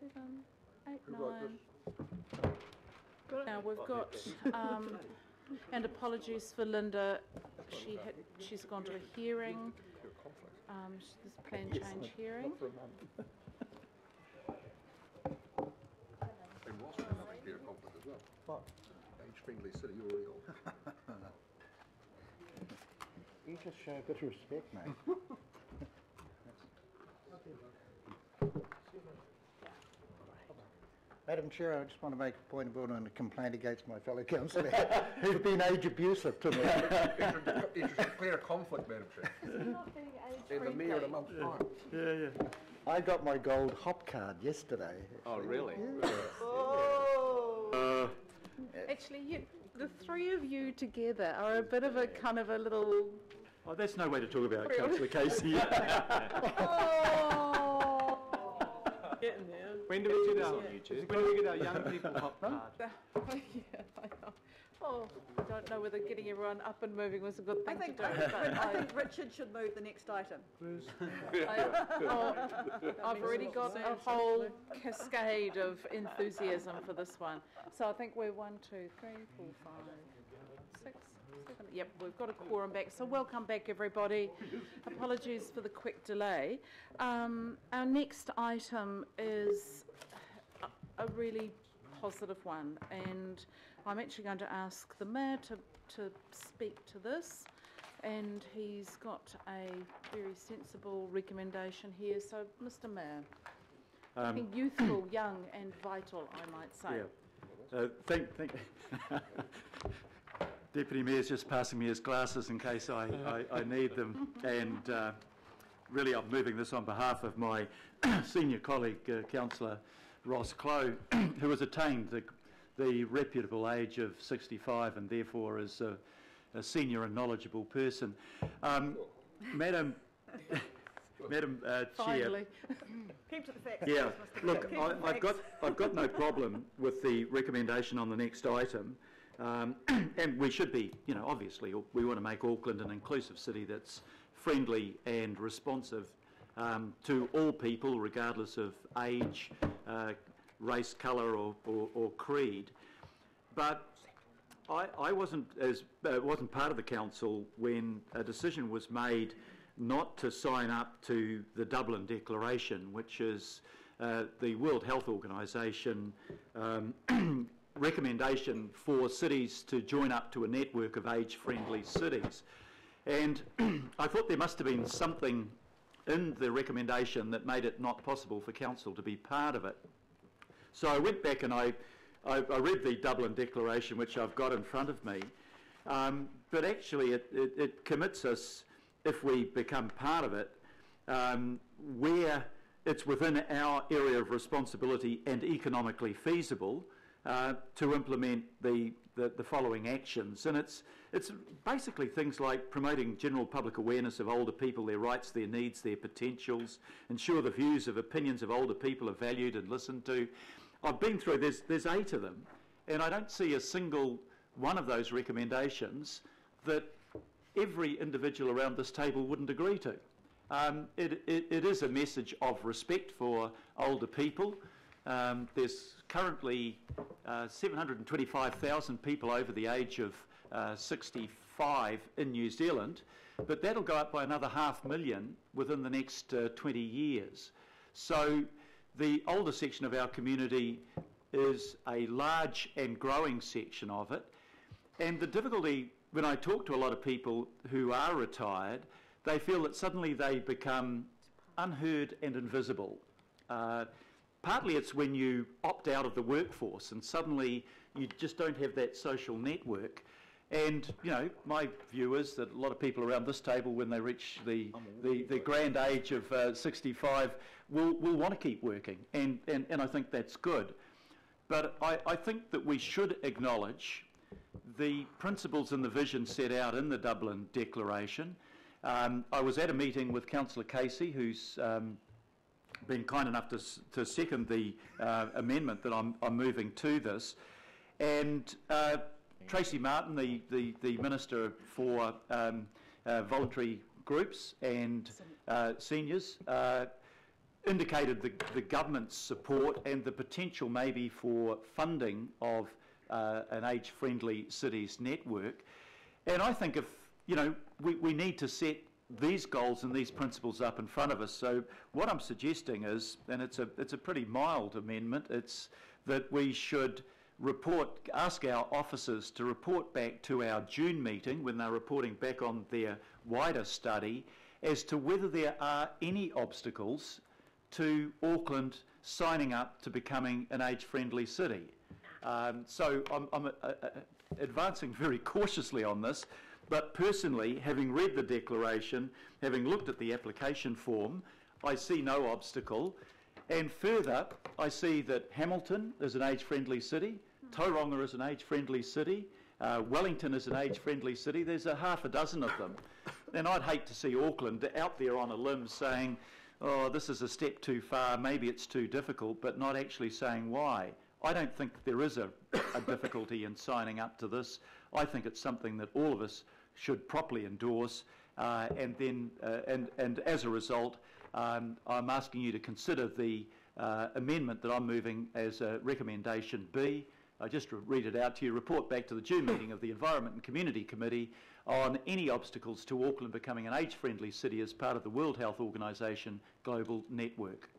[SPEAKER 2] 7, 8, 9. Now we've got, and apologies for Linda, she's gone to a hearing. This plan change hearing.
[SPEAKER 8] And whilst we're not here, conflict as well. What? Age-friendly city, you're already old.
[SPEAKER 5] You just show a bit of respect, mate. Madam Chair, I just want to make a point of order and a complaint against my fellow councillor who's been age abusive to me.
[SPEAKER 8] You should declare a conflict, Madam Chair. And the mayor in a month's time.
[SPEAKER 5] Yeah. I got my gold hop card yesterday.
[SPEAKER 9] Oh, really?
[SPEAKER 5] Yeah.
[SPEAKER 2] Oh. Actually, the three of you together are a bit of a kind of a little...
[SPEAKER 16] Oh, that's no way to talk about Councillor Casey.
[SPEAKER 7] Getting there.
[SPEAKER 11] When do we get our young people hop card?
[SPEAKER 2] Yeah, I know. Oh, I don't know whether getting everyone up and moving was a good thing to do.
[SPEAKER 3] I think Richard should move the next item.
[SPEAKER 2] I've already got a whole cascade of enthusiasm for this one. So I think we're 1, 2, 3, 4, 5, 6, 7. Yep, we've got a quorum back. So welcome back, everybody. Apologies for the quick delay. Our next item is a really positive one, and I'm actually going to ask the Mayor to speak to this, and he's got a very sensible recommendation here. So, Mr. Mayor, looking youthful, young and vital, I might say.
[SPEAKER 16] Yeah. Thank Deputy Mayor's just passing me his glasses in case I need them, and really I'm moving this on behalf of my senior colleague, Councillor Ross Clow, who has attained the reputable age of 65 and therefore is a senior and knowledgeable person. Madam Chair.
[SPEAKER 3] Keep to the facts.
[SPEAKER 16] Yeah, look, I've got no problem with the recommendation on the next item. And we should be, obviously, we want to make Auckland an inclusive city that's friendly and responsive to all people, regardless of age, race, colour, or creed. But I wasn't part of the council when a decision was made not to sign up to the Dublin Declaration, which is the World Health Organisation recommendation for cities to join up to a network of age-friendly cities. And I thought there must have been something in the recommendation that made it not possible for council to be part of it. So I went back and I read the Dublin Declaration, which I've got in front of me, but actually it commits us, if we become part of it, where it's within our area of responsibility and economically feasible to implement the following actions. And it's basically things like promoting general public awareness of older people, their rights, their needs, their potentials, ensure the views of opinions of older people are valued and listened to. I've been through, there's 8 of them, and I don't see a single one of those recommendations that every individual around this table wouldn't agree to. It is a message of respect for older people. There's currently 725,000 people over the age of 65 in New Zealand, but that'll go up by another 500,000 within the next 20 years. So the older section of our community is a large and growing section of it, and the difficulty, when I talk to a lot of people who are retired, they feel that suddenly they become unheard and invisible. Partly it's when you opt out of the workforce and suddenly you just don't have that social network. And, my view is that a lot of people around this table, when they reach the grand age of 65, will want to keep working. And I think that's good. But I think that we should acknowledge the principles and the vision set out in the Dublin Declaration. I was at a meeting with Councillor Casey, who's been kind enough to second the amendment that I'm moving to this, and Tracy Martin, the Minister for Voluntary Groups and Seniors, indicated the government's support and the potential maybe for funding of an age-friendly cities network. And I think if, we need to set these goals and these principles up in front of us. So what I'm suggesting is, and it's a pretty mild amendment, it's that we should ask our officers to report back to our June meeting when they're reporting back on their wider study as to whether there are any obstacles to Auckland signing up to becoming an age-friendly city. So I'm advancing very cautiously on this, but personally, having read the declaration, having looked at the application form, I see no obstacle. And further, I see that Hamilton is an age-friendly city, Tauranga is an age-friendly city, Wellington is an age-friendly city. There's a half a dozen of them. And I'd hate to see Auckland out there on a limb saying, oh, this is a step too far, maybe it's too difficult, but not actually saying why. I don't think there is a difficulty in signing up to this. I think it's something that all of us should properly endorse, and as a result, I'm asking you to consider the amendment that I'm moving as a recommendation B. I just read it out to you. Report back to the June meeting of the Environment and Community Committee on any obstacles to Auckland becoming an age-friendly city as part of the World Health Organisation Global Network.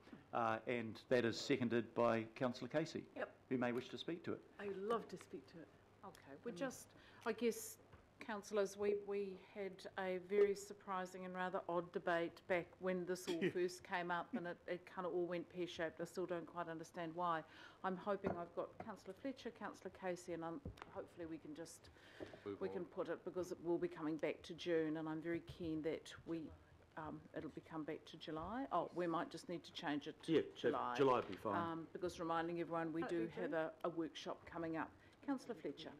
[SPEAKER 16] And that is seconded by Councillor Casey, who may wish to speak to it.
[SPEAKER 7] I would love to speak to it.
[SPEAKER 2] Okay, we just, I guess, councillors, we had a very surprising and rather odd debate back when this all first came up, and it kind of all went pear-shaped. I still don't quite understand why. I'm hoping I've got Councillor Fletcher, Councillor Casey, and hopefully we can just put it, because it will be coming back to June, and I'm very keen that it'll be come back to July. Oh, we might just need to change it to July.
[SPEAKER 16] July would be fine.
[SPEAKER 2] Because reminding everyone, we do have a workshop coming up. Councillor Fletcher.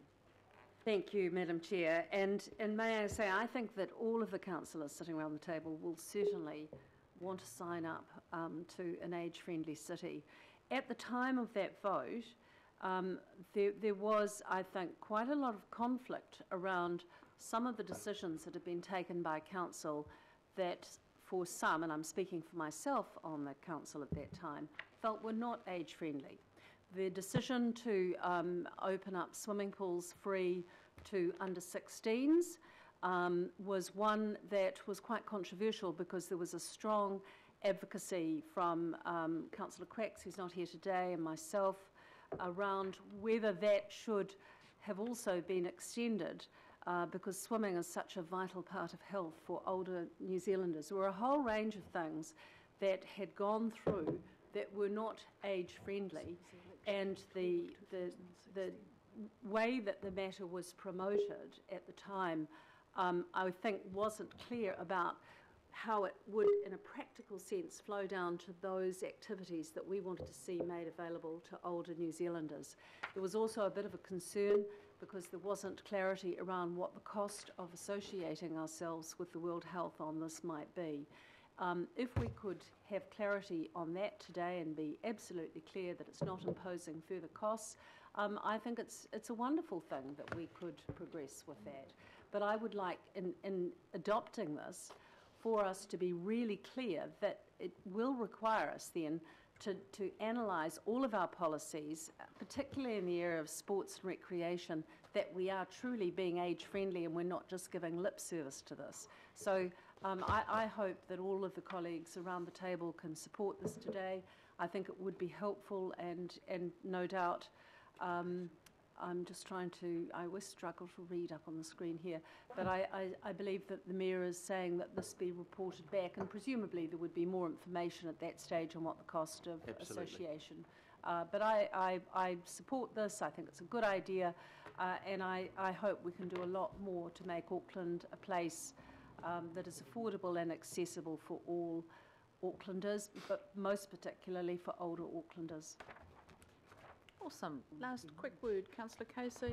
[SPEAKER 13] Thank you, Madam Chair. And may I say, I think that all of the councillors sitting around the table will certainly want to sign up to an age-friendly city. At the time of that vote, there was, I think, quite a lot of conflict around some of the decisions that had been taken by council that for some, and I'm speaking for myself on the council at that time, felt were not age-friendly. The decision to open up swimming pools free to under 16s was one that was quite controversial, because there was a strong advocacy from Councillor Quacks, who's not here today, and myself, around whether that should have also been extended, because swimming is such a vital part of health for older New Zealanders. There were a whole range of things that had gone through that were not age-friendly, and the way that the matter was promoted at the time, I think wasn't clear about how it would, in a practical sense, flow down to those activities that we wanted to see made available to older New Zealanders. There was also a bit of a concern because there wasn't clarity around what the cost of associating ourselves with the World Health on this might be. If we could have clarity on that today and be absolutely clear that it's not imposing further costs, I think it's a wonderful thing that we could progress with that. But I would like, in adopting this, for us to be really clear that it will require us then to analyse all of our policies, particularly in the area of sports and recreation, that we are truly being age-friendly and we're not just giving lip service to this. So I hope that all of the colleagues around the table can support this today. I think it would be helpful, and no doubt, I'm just trying to, I always struggle to read up on the screen here, but I believe that the Mayor is saying that this be reported back, and presumably there would be more information at that stage on what the cost of association. But I support this. I think it's a good idea, and I hope we can do a lot more to make Auckland a place that is affordable and accessible for all Aucklanders, but most particularly for older Aucklanders.
[SPEAKER 2] Awesome. Last quick word, Councillor Casey.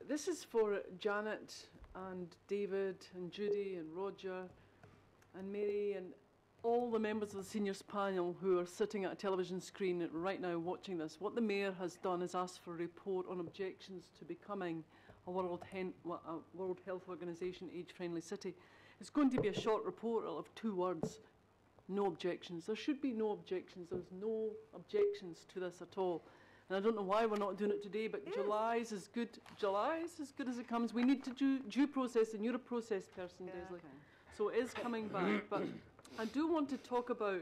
[SPEAKER 7] This is for Janet and David and Judy and Roger and Mary and all the members of the seniors panel who are sitting at a television screen right now watching this. What the Mayor has done is asked for a report on objections to becoming a World Health Organization age-friendly city. It's going to be a short report. It'll have 2 words: no objections. There should be no objections. There's no objections to this at all. And I don't know why we're not doing it today, but July's as good. July's as good as it comes. We need to do due process, and you're a process person, Desley. So it is coming back. But I do want to talk about,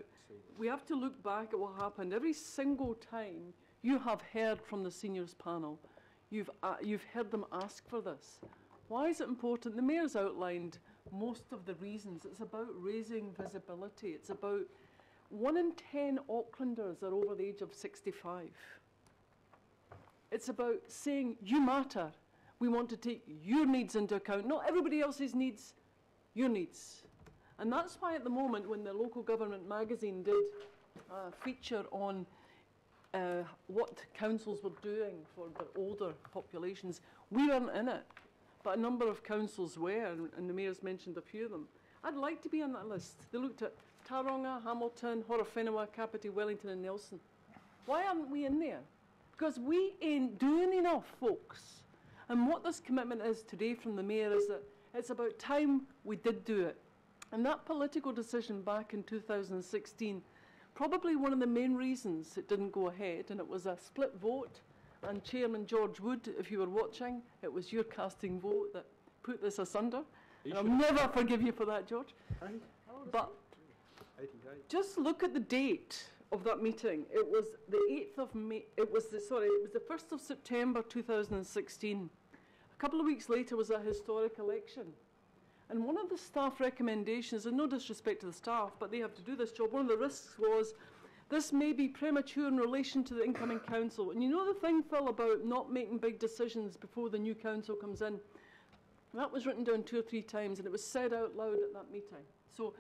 [SPEAKER 7] we have to look back at what happened. Every single time you have heard from the seniors panel, you've heard them ask for this. Why is it important? The Mayor's outlined most of the reasons. It's about raising visibility. It's about 1 in 10 Aucklanders are over the age of 65. It's about saying, you matter. We want to take your needs into account, not everybody else's needs, your needs. And that's why at the moment, when the Local Government magazine did a feature on what councils were doing for the older populations, we weren't in it. But a number of councils were, and the Mayor's mentioned a few of them. I'd like to be on that list. They looked at Taronga, Hamilton, Horowhenua, Kapiti, Wellington and Nelson. Why aren't we in there? Because we ain't doing enough, folks. And what this commitment is today from the Mayor is that it's about time we did do it. And that political decision back in 2016, probably one of the main reasons it didn't go ahead, and it was a split vote, and Chairman George Wood, if you were watching, it was your casting vote that put this asunder. And I'll never forgive you for that, George. But just look at the date of that meeting. It was the 8th of May, it was the 1st of September 2016. A couple of weeks later was a historic election. And one of the staff recommendations, and no disrespect to the staff, but they have to do this job, one of the risks was this may be premature in relation to the incoming council. And you know the thing, Phil, about not making big decisions before the new council comes in? That was written down 2 or 3 times, and it was said out loud at that meeting. So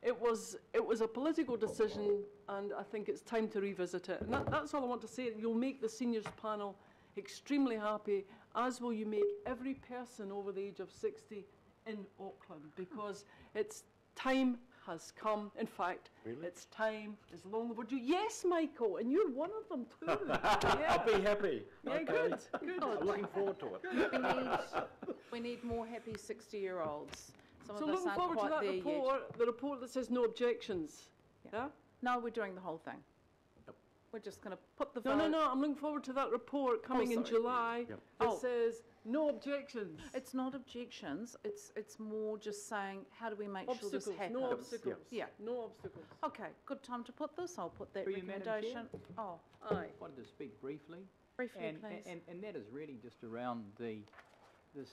[SPEAKER 7] it was a political decision, and I think it's time to revisit it. And that's all I want to say. You'll make the seniors panel extremely happy, as will you make every person over the age of 60 in Auckland, because it's time has come. In fact, it's time is long overdue. Yes, Michael, and you're one of them too. Yeah.
[SPEAKER 16] I'll be happy.
[SPEAKER 7] Yeah,
[SPEAKER 16] okay.
[SPEAKER 7] good.
[SPEAKER 16] I'm looking forward to it.
[SPEAKER 2] We need more happy 60-year-olds. Some
[SPEAKER 7] So
[SPEAKER 2] of us
[SPEAKER 7] looking
[SPEAKER 2] aren't
[SPEAKER 7] forward to
[SPEAKER 2] quite
[SPEAKER 7] that
[SPEAKER 2] there
[SPEAKER 7] report, the report that says no objections. Yeah?
[SPEAKER 2] No, we're doing the whole thing. We're just going to put the
[SPEAKER 7] No,
[SPEAKER 2] vote.
[SPEAKER 7] I'm looking forward to that report coming in
[SPEAKER 2] sorry.
[SPEAKER 7] July that says no objections.
[SPEAKER 2] It's not objections. It's more just saying, how do we make sure
[SPEAKER 7] Obstacles,
[SPEAKER 2] this happens?
[SPEAKER 7] no obstacles.
[SPEAKER 2] Yeah.
[SPEAKER 7] No obstacles.
[SPEAKER 2] Okay, good time to put this. I'll put that
[SPEAKER 17] Through you, Madam
[SPEAKER 2] recommendation.
[SPEAKER 17] Chair.
[SPEAKER 2] Oh,
[SPEAKER 7] Aye.
[SPEAKER 17] Wanted to speak briefly.
[SPEAKER 2] briefly, please.
[SPEAKER 17] And that is really just around this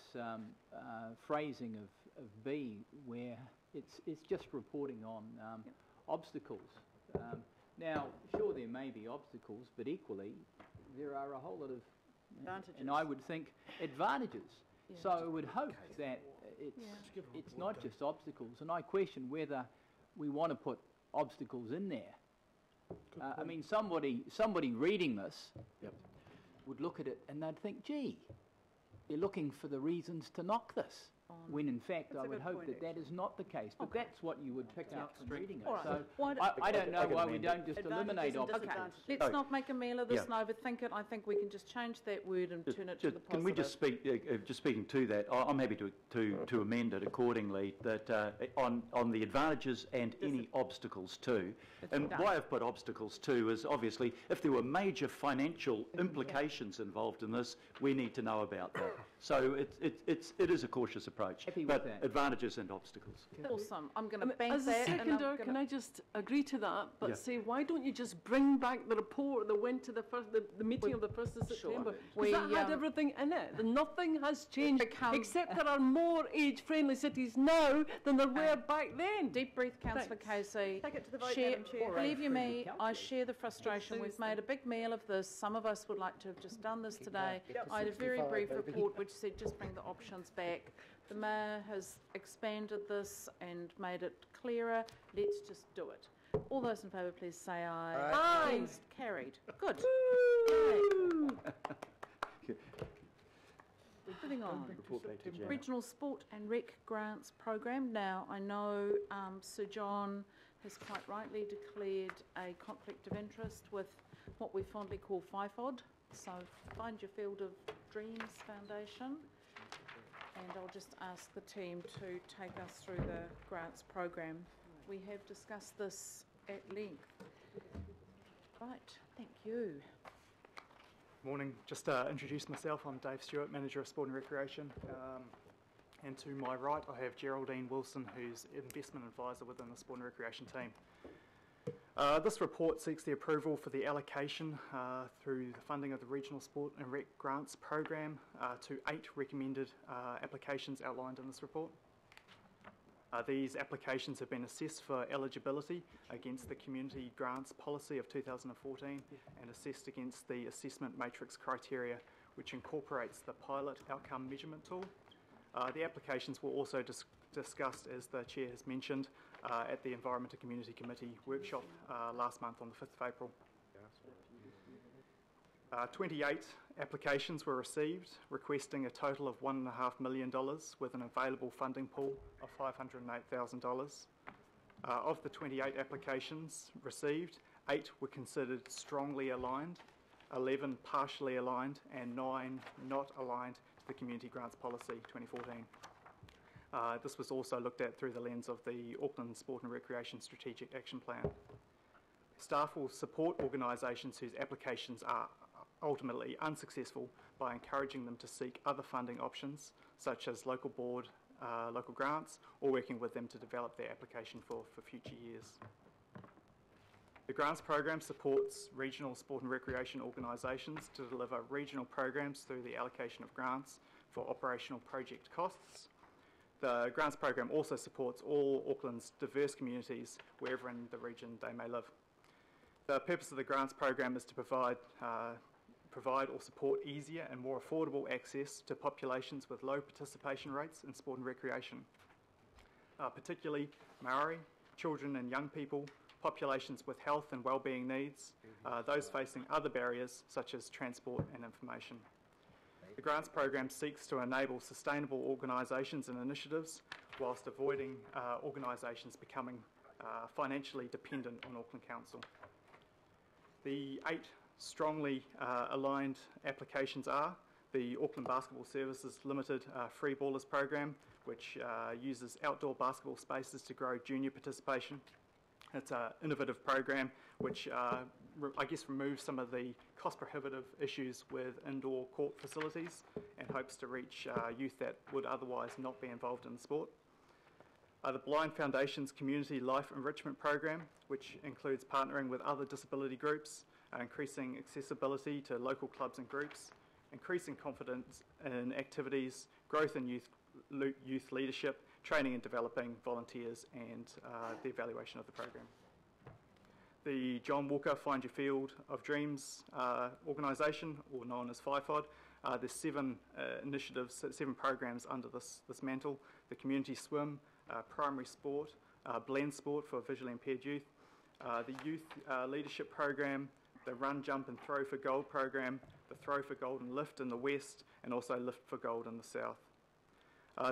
[SPEAKER 17] phrasing of B, where it's just reporting on obstacles. Now, sure, there may be obstacles, but equally, there are a whole lot of
[SPEAKER 3] Advantages.
[SPEAKER 17] and I would think advantages. So I would hope that it's not just obstacles, and I question whether we want to put obstacles in there. I mean, somebody reading this would look at it and they'd think, gee, they're looking for the reasons to knock this. When in fact, I would hope that is not the case. But that's what you would pick up from reading it.
[SPEAKER 2] All right.
[SPEAKER 17] So I don't know why we don't just eliminate obstacles.
[SPEAKER 2] Okay, let's not make a meal of this and overthink it. I think we can just change that word and turn it to the positive.
[SPEAKER 16] Can we just speak, just speaking to that, I'm happy to amend it accordingly, that on the advantages and any obstacles too. And why I've put obstacles too is obviously if there were major financial implications involved in this, we need to know about that. So it is a cautious approach, but advantages and obstacles.
[SPEAKER 2] Awesome. I'm going to bank
[SPEAKER 7] As a
[SPEAKER 2] that.
[SPEAKER 7] seconder, can I just agree to that, but say, why don't you just bring back the report that went to the meeting of the 1st of September? Because that had everything in it. Nothing has changed, except there are more age-friendly cities now than there were back then.
[SPEAKER 2] Deep breath, Councillor Casey.
[SPEAKER 3] Take it to the vote, Madam Chair.
[SPEAKER 2] Believe you me, I share the frustration. We've made a big meal of this. Some of us would like to have just done this today. I had a very brief report which said just bring the options back. The Mayor has expanded this and made it clearer. Let's just do it. All those in favour, please say aye.
[SPEAKER 7] Aye.
[SPEAKER 2] Against? Carried. Good. Moving on.
[SPEAKER 9] report back to Jan.
[SPEAKER 2] Regional Sport and Rec Grants Program. Now, I know Sir John has quite rightly declared a conflict of interest with what we fondly call FIFOD, so Find Your Field of Dreams Foundation. And I'll just ask the team to take us through the grants program. We have discussed this at length. Right, thank you.
[SPEAKER 18] Morning. Just introduce myself. I'm Dave Stewart, Manager of Sport and Recreation. And to my right, I have Geraldine Wilson, who's Investment Advisor within the Sport and Recreation team. This report seeks the approval for the allocation through the funding of the Regional Sport and Rec Grants Program to 8 recommended applications outlined in this report. These applications have been assessed for eligibility against the Community Grants Policy of 2014 and assessed against the Assessment Matrix criteria, which incorporates the Pilot Outcome Measurement Tool. The applications were also discussed, as the Chair has mentioned, at the Environment and Community Committee workshop last month on the 5th of April. 28 applications were received, requesting a total of $1.5 million with an available funding pool of $508,000. Of the 28 applications received, 8 were considered strongly aligned, 11 partially aligned, and 9 not aligned to the Community Grants Policy 2014. This was also looked at through the lens of the Auckland Sport and Recreation Strategic Action Plan. Staff will support organisations whose applications are ultimately unsuccessful by encouraging them to seek other funding options, such as local board, local grants, or working with them to develop their application for future years. The grants program supports regional sport and recreation organisations to deliver regional programs through the allocation of grants for operational project costs. The grants program also supports all Auckland's diverse communities wherever in the region they may live. The purpose of the grants program is to provide or support easier and more affordable access to populations with low participation rates in sport and recreation, particularly Maori, children and young people, populations with health and wellbeing needs, those facing other barriers such as transport and information. The grants program seeks to enable sustainable organisations and initiatives whilst avoiding organisations becoming financially dependent on Auckland Council. The 8 strongly aligned applications are the Auckland Basketball Services Limited Free Ballers Program, which uses outdoor basketball spaces to grow junior participation. It's an innovative program which I guess removes some of the cost prohibitive issues with indoor court facilities and hopes to reach youth that would otherwise not be involved in the sport. The Blind Foundation's Community Life Enrichment Program, which includes partnering with other disability groups, increasing accessibility to local clubs and groups, increasing confidence in activities, growth in youth leadership, training and developing volunteers, and the evaluation of the program. The John Walker Find Your Field of Dreams organisation, or known as FIFOD, there's 7 initiatives, 7 programs under this mantle: the Community Swim, Primary Sport, Blend Sport for visually impaired youth, the Youth Leadership Program, the Run, Jump and Throw for Gold program, the Throw for Gold and Lift in the west, and also Lift for Gold in the south.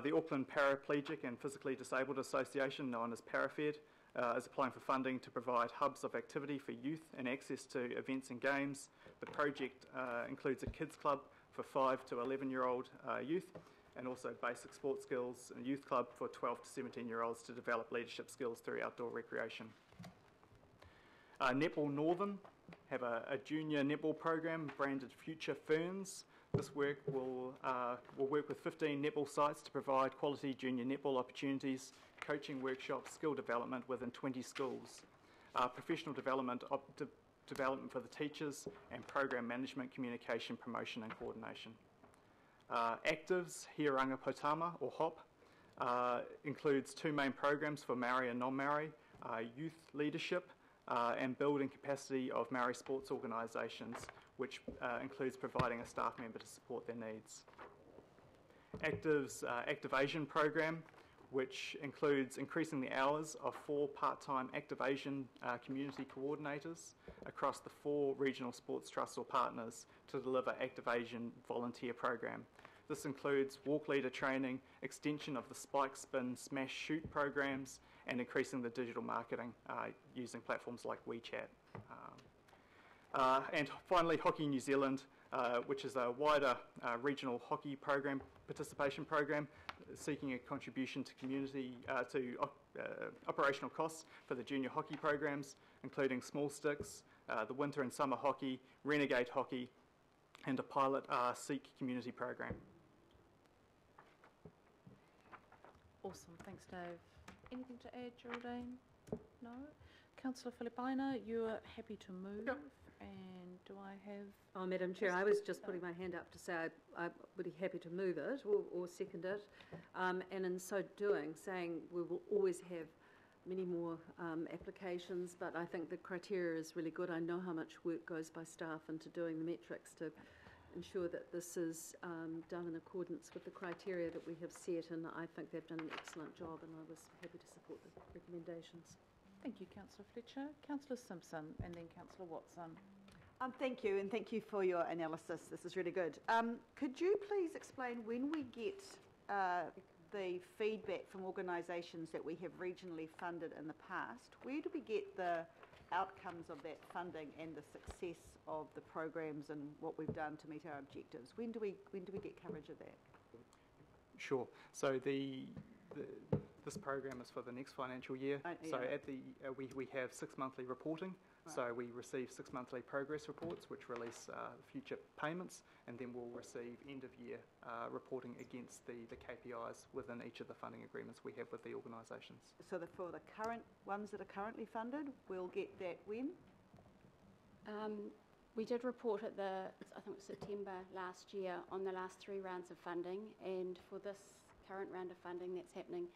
[SPEAKER 18] The Auckland Paraplegic and Physically Disabled Association, known as ParaFed, is applying for funding to provide hubs of activity for youth and access to events and games. The project includes a kids club for 5 to 11-year-old youth, and also basic sports skills and youth club for 12 to 17-year-olds to develop leadership skills through outdoor recreation. Netball Northern have a junior netball program branded Future Ferns. This work will work with 15 netball sites to provide quality junior netball opportunities, coaching workshops, skill development within 20 schools, professional development for the teachers, and program management, communication, promotion and coordination. Actives Here Rangapotama, or HOP, includes 2 main programs for Maori and non-Maori, youth leadership, and building capacity of Maori sports organisations, which includes providing a staff member to support their needs. Active's Active Asian program, which includes increasing the hours of 4 part-time Active Asian community coordinators across the 4 regional sports trusts or partners to deliver Active Asian volunteer program. This includes walk leader training, extension of the spike, spin, smash, shoot programs, and increasing the digital marketing using platforms like WeChat. And finally, Hockey New Zealand, which is a wider regional hockey program, participation program, seeking a contribution to community, operational costs for the junior hockey programs, including Small Sticks, the winter and summer hockey, Renegade hockey, and a pilot Seek community program.
[SPEAKER 2] Awesome, thanks Dave. Anything to add, Geraldine? No? Councillor Filipaina, you're happy to move? Yep. And do I have...
[SPEAKER 13] Oh, Madam Chair, I was just putting my hand up to say I would be happy to move it or second it, and in so doing, saying we will always have many more applications, but I think the criteria is really good. I know how much work goes by staff into doing the metrics to ensure that this is done in accordance with the criteria that we have set, and I think they've done an excellent job, and I was happy to support the recommendations.
[SPEAKER 2] Thank you, Councillor Fletcher. Councillor Simpson and then Councillor Watson.
[SPEAKER 3] Thank you, and thank you for your analysis. This is really good. Could you please explain when we get the feedback from organisations that we have regionally funded in the past, where do we get the outcomes of that funding and the success of the programs and what we've done to meet our objectives? When do we get coverage of that?
[SPEAKER 18] Sure. So this program is for the next financial year.
[SPEAKER 3] Yeah.
[SPEAKER 18] So at the we have 6 monthly reporting. Right. So we receive 6 monthly progress reports, which release future payments, and then we'll receive end of year reporting against the KPIs within each of the funding agreements we have with the organisations.
[SPEAKER 3] So for the current ones that are currently funded, we'll get that when?
[SPEAKER 19] We did report at I think it was September last year on the last 3 rounds of funding, and for this current round of funding that's happening,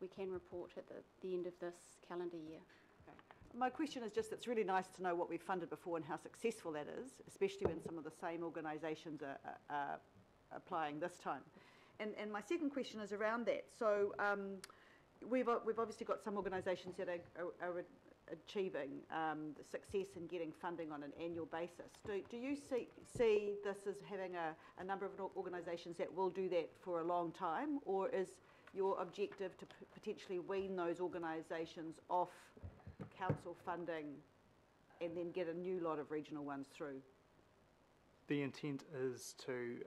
[SPEAKER 19] we can report at the end of this calendar year.
[SPEAKER 3] Okay. My question is just, it's really nice to know what we've funded before and how successful that is, especially when some of the same organisations are applying this time. And my second question is around that. So we've obviously got some organisations that are achieving the success in getting funding on an annual basis. Do you see this as having a number of organisations that will do that for a long time, or is your objective to potentially wean those organisations off council funding and then get a new lot of regional ones through?
[SPEAKER 18] The intent is to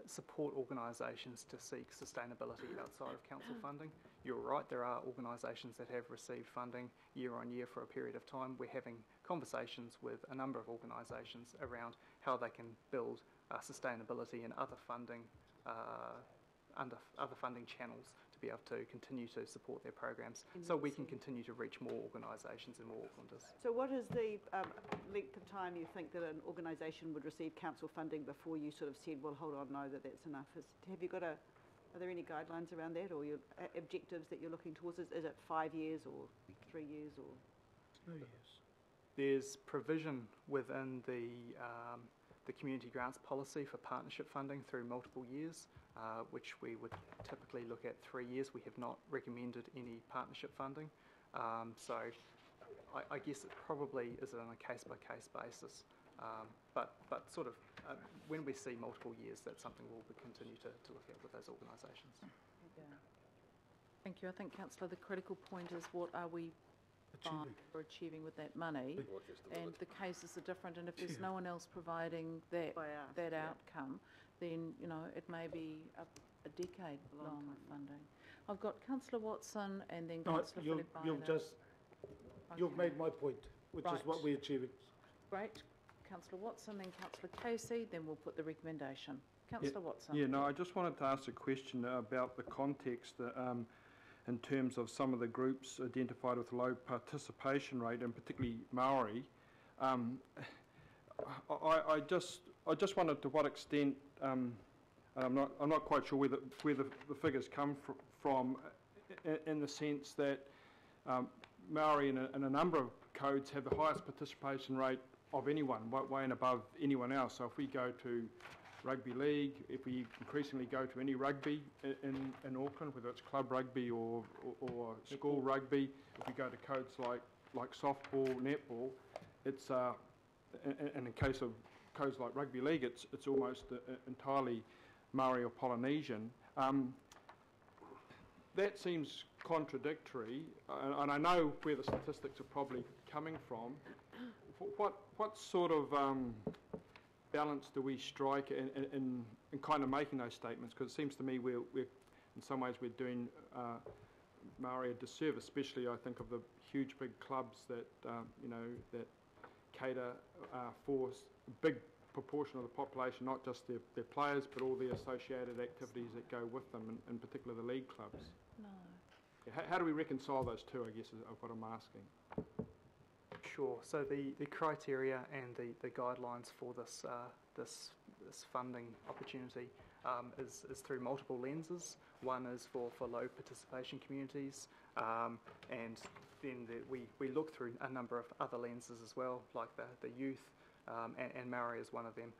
[SPEAKER 18] support organisations to seek sustainability outside of council funding. You're right, there are organisations that have received funding year on year for a period of time. We're having conversations with a number of organisations around how they can build sustainability and other funding under other funding channels to be able to continue to support their programs, so we can continue to reach more organisations and more Aucklanders. So
[SPEAKER 3] what is the length of time you think that an organisation would receive council funding before you sort of said, well, hold on, no, that's enough? Have you got are there any guidelines around that, or your objectives that you're looking towards? Is it 5 years or 3 years or?
[SPEAKER 18] 2 years. There's provision within the community grants policy for partnership funding through multiple years, which we would typically look at 3 years. We have not recommended any partnership funding. So I guess it probably is on a case-by-case basis. But sort of when we see multiple years, that's something we'll continue to look at with those organisations.
[SPEAKER 2] Yeah. Thank you. I think, Councillor, the critical point is what are we achieving with that money, and the cases are different, and if there's no one else providing that outcome, then it may be a decade long funding. I've got Councillor Watson and then Councillor Filipaina.
[SPEAKER 1] You've made my point, which is what we're achieving.
[SPEAKER 2] Great. Councillor Watson, then Councillor Casey, then we'll put the recommendation. Councillor Watson.
[SPEAKER 11] Yeah, no, I just wanted to ask a question about the context in terms of some of the groups identified with low participation rate, and particularly Maori. I just wondered to what extent, and I'm not quite sure where the figures come from, in the sense that Maori in a number of codes have the highest participation rate of anyone, way and above anyone else. So if we go to rugby league, if we increasingly go to any rugby in Auckland, whether it's club rugby or school rugby, if we go to codes like softball, netball, it's and in case of codes like rugby league, it's almost entirely Maori or Polynesian. That seems contradictory, and I know where the statistics are probably coming from. What sort of balance do we strike in kind of making those statements? Because it seems to me we're in some ways we're doing Maori a disservice, especially I think of the huge big clubs that that cater for a big proportion of the population, not just their players, but all the associated activities that go with them, in particular the league clubs.
[SPEAKER 2] No.
[SPEAKER 11] How do we reconcile those two, I guess, is what I'm asking.
[SPEAKER 18] Sure. So the criteria and the guidelines for this funding opportunity is through multiple lenses. One is for low participation communities, and then we look through a number of other lenses as well, like the youth, and Maori is one of them.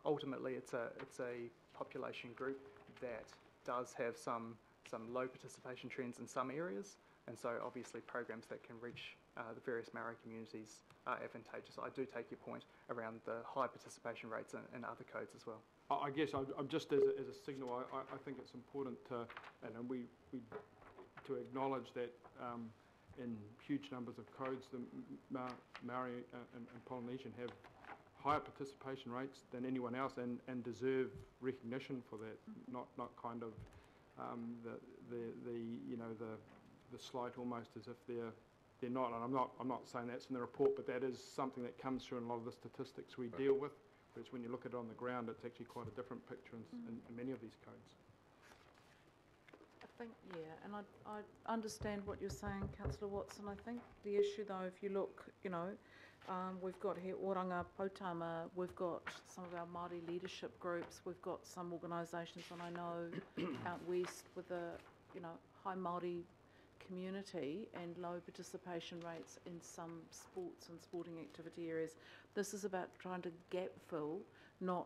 [SPEAKER 18] Ultimately, it's a population group that does have some low participation trends in some areas, and so obviously programs that can reach the various Maori communities are advantageous. I do take your point around the high participation rates in other codes as well.
[SPEAKER 11] I guess I'm just as a signal. I think it's important to to acknowledge that in huge numbers of codes, the Maori and Polynesian have higher participation rates than anyone else, and deserve recognition for that. Not kind of the slight almost as if they're not. And I'm not saying that's in the report, but that is something that comes through in a lot of the statistics we deal with. Whereas when you look at it on the ground, it's actually quite a different picture in many of these codes.
[SPEAKER 2] I think, yeah, and I understand what you're saying, Councillor Watson. I think the issue, though, if you look, we've got here Oranga Potama, we've got some of our Māori leadership groups, we've got some organisations, and I know out west with a, high Māori community and low participation rates in some sports and sporting activity areas. This is about trying to gap fill, not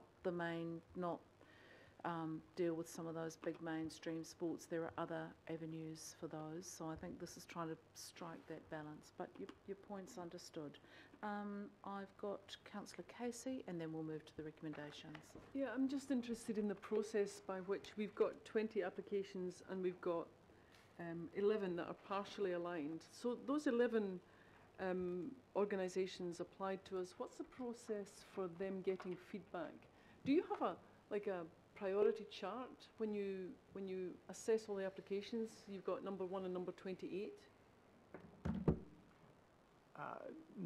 [SPEAKER 2] deal with some of those big mainstream sports. There are other avenues for those, so I think this is trying to strike that balance. But your point's understood. I've got Councillor Casey, and then we'll move to the recommendations.
[SPEAKER 7] Yeah, I'm just interested in the process by which we've got 20 applications and we've got 11 that are partially aligned. So those 11 organisations applied to us. What's the process for them getting feedback? Do you have a priority chart when you assess all the applications? You've got number 1 and number 28.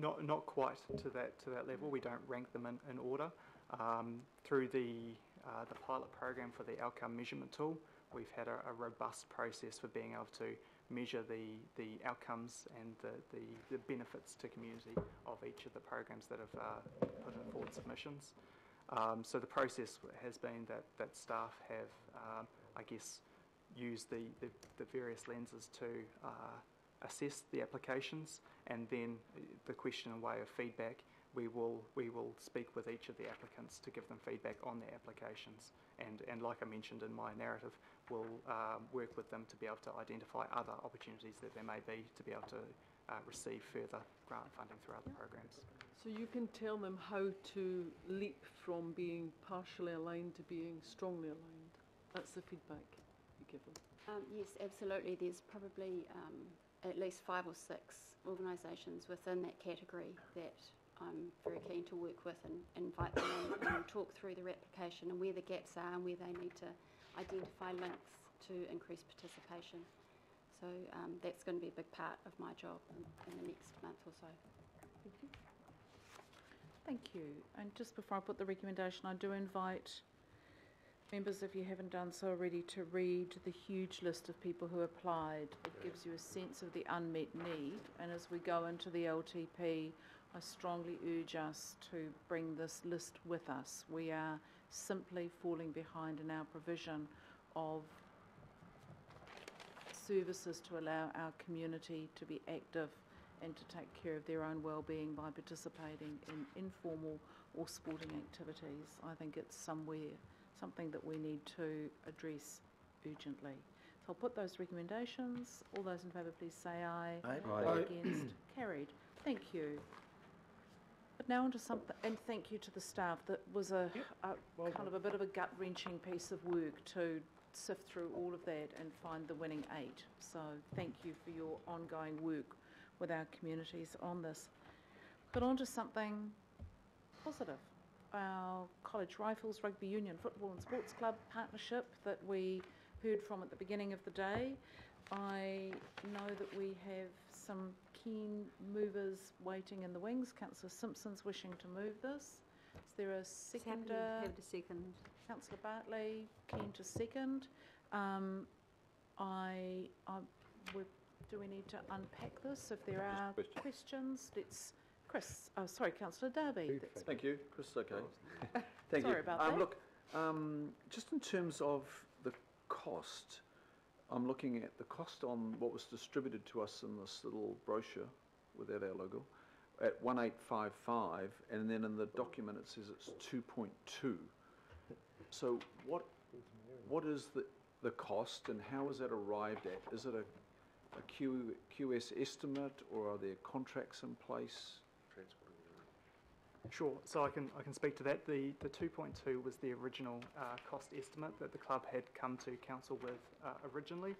[SPEAKER 18] Not quite to that level. We don't rank them in order. Through the pilot program for the outcome measurement tool, we've had a robust process for being able to measure the outcomes and the benefits to community of each of the programs that have put in forward submissions. So the process has been that staff have, used the various lenses to assess the applications, and then the question and way of feedback, we will speak with each of the applicants to give them feedback on their applications, and like I mentioned in my narrative, we'll work with them to be able to identify other opportunities that there may be to be able to receive further grant funding through other programs.
[SPEAKER 7] So you can tell them how to leap from being partially aligned to being strongly aligned. That's the feedback you give them.
[SPEAKER 19] Yes, absolutely. There's probably at least 5 or 6 organisations within that category that I'm very keen to work with and invite them in and talk through their application and where the gaps are and where they need to identify links to increase participation. So that's going to be a big part of my job in the next month or so.
[SPEAKER 2] Thank you. Thank you. And just before I put the recommendation, I do invite members, if you haven't done so already, to read the huge list of people who applied. It gives you a sense of the unmet need, and as we go into the LTP, I strongly urge us to bring this list with us. We are simply falling behind in our provision of services to allow our community to be active and to take care of their own well-being by participating in informal or sporting activities. I think it's something that we need to address urgently. So I'll put those recommendations. All those in favour, please say aye.
[SPEAKER 5] Aye.
[SPEAKER 2] Aye. Against? Carried. Thank you. But now onto something, and thank you to the staff. That was a kind of a bit of a gut-wrenching piece of work to sift through all of that and find the winning 8. So thank you for your ongoing work with our communities on this. But on to something positive. Our College Rifles Rugby Union Football and Sports Club partnership that we heard from at the beginning of the day. I know that we have some keen movers waiting in the wings. Councillor Simpson's wishing to move this. Is there a seconder?
[SPEAKER 13] Have to second.
[SPEAKER 2] Councillor Bartley, keen to second. Do we need to unpack this? If there are questions, let's. Chris, sorry, Councillor Darby.
[SPEAKER 20] Thank you, Chris. Okay. Thank
[SPEAKER 2] Sorry
[SPEAKER 20] you.
[SPEAKER 2] about that.
[SPEAKER 20] Look, just in terms of the cost, I'm looking at the cost on what was distributed to us in this little brochure without our logo at 1855, and then in the document it says it's 2.2. So what is the cost, and how is that arrived at? Is it a QS estimate, or are there contracts in place?
[SPEAKER 18] Sure, so I can speak to that. The 2.2 was the original cost estimate that the club had come to council with originally.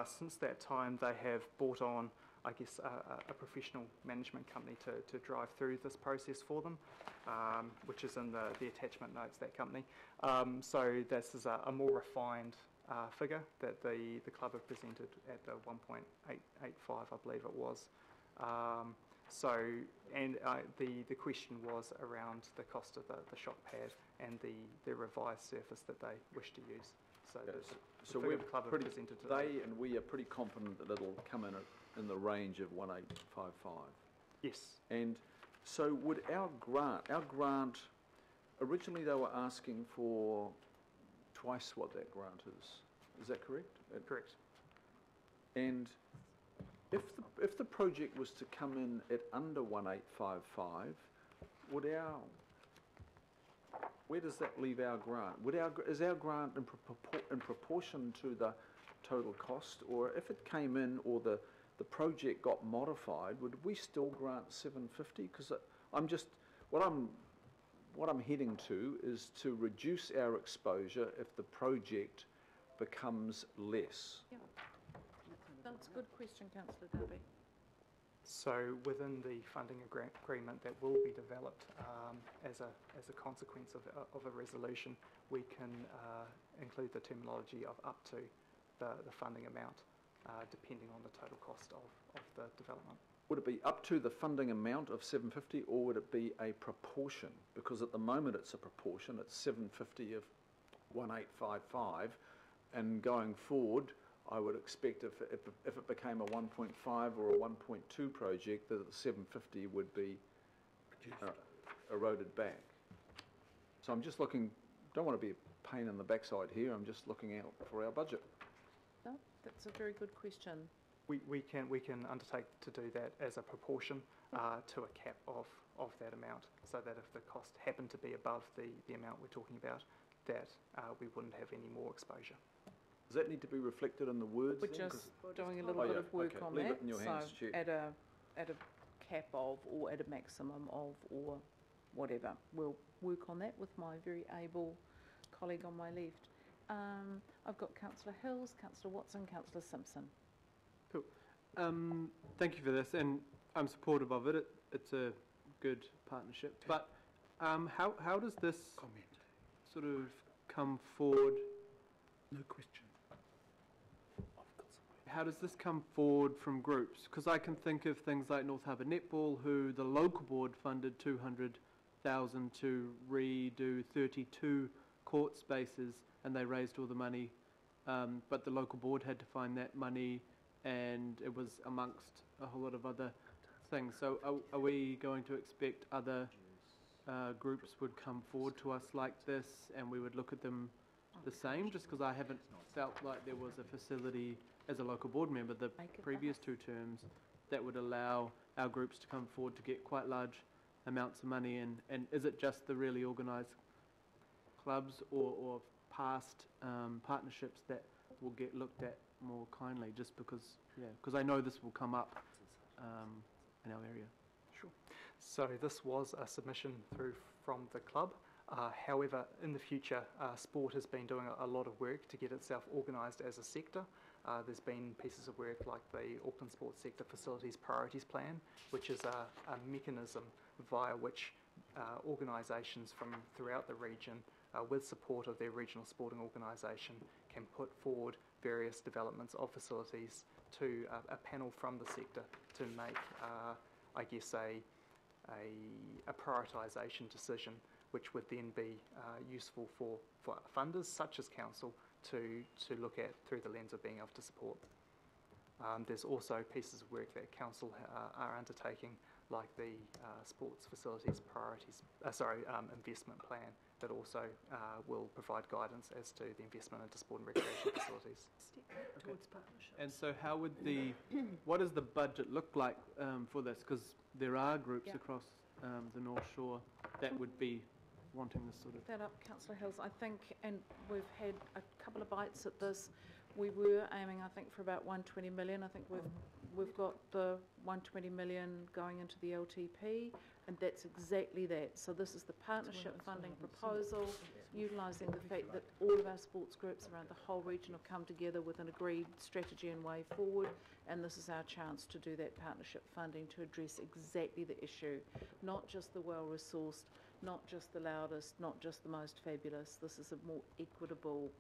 [SPEAKER 18] Since that time, they have brought on, I guess, a professional management company to drive through this process for them, which is in the attachment notes, that company. So this is a more refined figure that the club have presented at the 1.885, I believe it was. The question was around the cost of the shock pad and the revised surface that they wish to use. So,
[SPEAKER 20] So
[SPEAKER 18] the
[SPEAKER 20] we're
[SPEAKER 18] club have
[SPEAKER 20] pretty,
[SPEAKER 18] presented to them.
[SPEAKER 20] they and we are pretty confident that it'll come in the range of 1855.
[SPEAKER 18] Yes.
[SPEAKER 20] And so would our grant, originally they were asking for twice what that grant is. Is that correct?
[SPEAKER 18] Correct.
[SPEAKER 20] And if the project was to come in at under 1855, where does that leave our grant? Is our grant in proportion to the total cost, or if it came in or the project got modified, would we still grant 750? Because what I'm heading to is to reduce our exposure if the project becomes less.
[SPEAKER 2] Yeah. That's a good question, Councillor Darby.
[SPEAKER 18] So within the funding agreement that will be developed as a consequence of a resolution, we can include the terminology of up to the funding amount, depending on the total cost of the development.
[SPEAKER 20] Would it be up to the funding amount of 750, or would it be a proportion? Because at the moment it's a proportion, it's 750 of 1855, and going forward, I would expect if it became a 1.5 or a 1.2 project, that the 750 would be eroded back. So I'm just looking, don't want to be a pain in the backside here, I'm just looking out for our budget.
[SPEAKER 2] No, that's a very good question.
[SPEAKER 18] We can undertake to do that as a proportion to a cap of that amount, so that if the cost happened to be above the amount we're talking about, that we wouldn't have any more exposure.
[SPEAKER 20] Does that need to be reflected in the words?
[SPEAKER 2] We're
[SPEAKER 20] then?
[SPEAKER 2] just doing a little bit of work on
[SPEAKER 20] Leave
[SPEAKER 2] that.
[SPEAKER 20] it in your hands,
[SPEAKER 2] so
[SPEAKER 20] Chair.
[SPEAKER 2] at a cap of, or at a maximum of, or whatever. We'll work on that with my very able colleague on my left. I've got Councillor Hills, Councillor Watson, Councillor Simpson.
[SPEAKER 11] Cool. Thank you for this, and I'm supportive of it. It's a good partnership. But how does this sort of come forward?
[SPEAKER 1] No question.
[SPEAKER 11] How does this come forward from groups? Because I can think of things like North Harbour Netball, who the local board funded 200,000 to redo 32 court spaces, and they raised all the money, but the local board had to find that money, and it was amongst a whole lot of other things. So are we going to expect other groups would come forward to us like this, and we would look at them the same? Just because I haven't felt like there was a facility as a local board member the previous 2 terms that would allow our groups to come forward to get quite large amounts of money, and is it just the really organised clubs or past partnerships that will get looked at more kindly, just because I know this will come up in our area?
[SPEAKER 18] Sure. So this was a submission through from the club. However, in the future, sport has been doing a lot of work to get itself organised as a sector. There's been pieces of work like the Auckland Sports Sector Facilities Priorities Plan, which is a mechanism via which organisations from throughout the region, with support of their regional sporting organisation, can put forward various developments of facilities to a panel from the sector to make, I guess, a prioritisation decision, which would then be useful for funders such as council to look at through the lens of being able to support. There's also pieces of work that council are undertaking, like the sports facilities priorities, investment plan, that also will provide guidance as to the investment into sport and recreation facilities.
[SPEAKER 7] Towards partnerships. And so how would what does the budget look like for this? Because there are groups across the North Shore that would be wanting this sort of...
[SPEAKER 2] That up, Councillor Hills, I think, and we've had a couple of bites at this. We were aiming, I think, for about 120 million. I think we've got the 120 million going into the LTP, and that's exactly that. So this is the partnership funding proposal, utilising the fact that all of our sports groups around the whole region have come together with an agreed strategy and way forward, and this is our chance to do that partnership funding to address exactly the issue, not just the well-resourced, not just the loudest, not just the most fabulous. This is a more equitable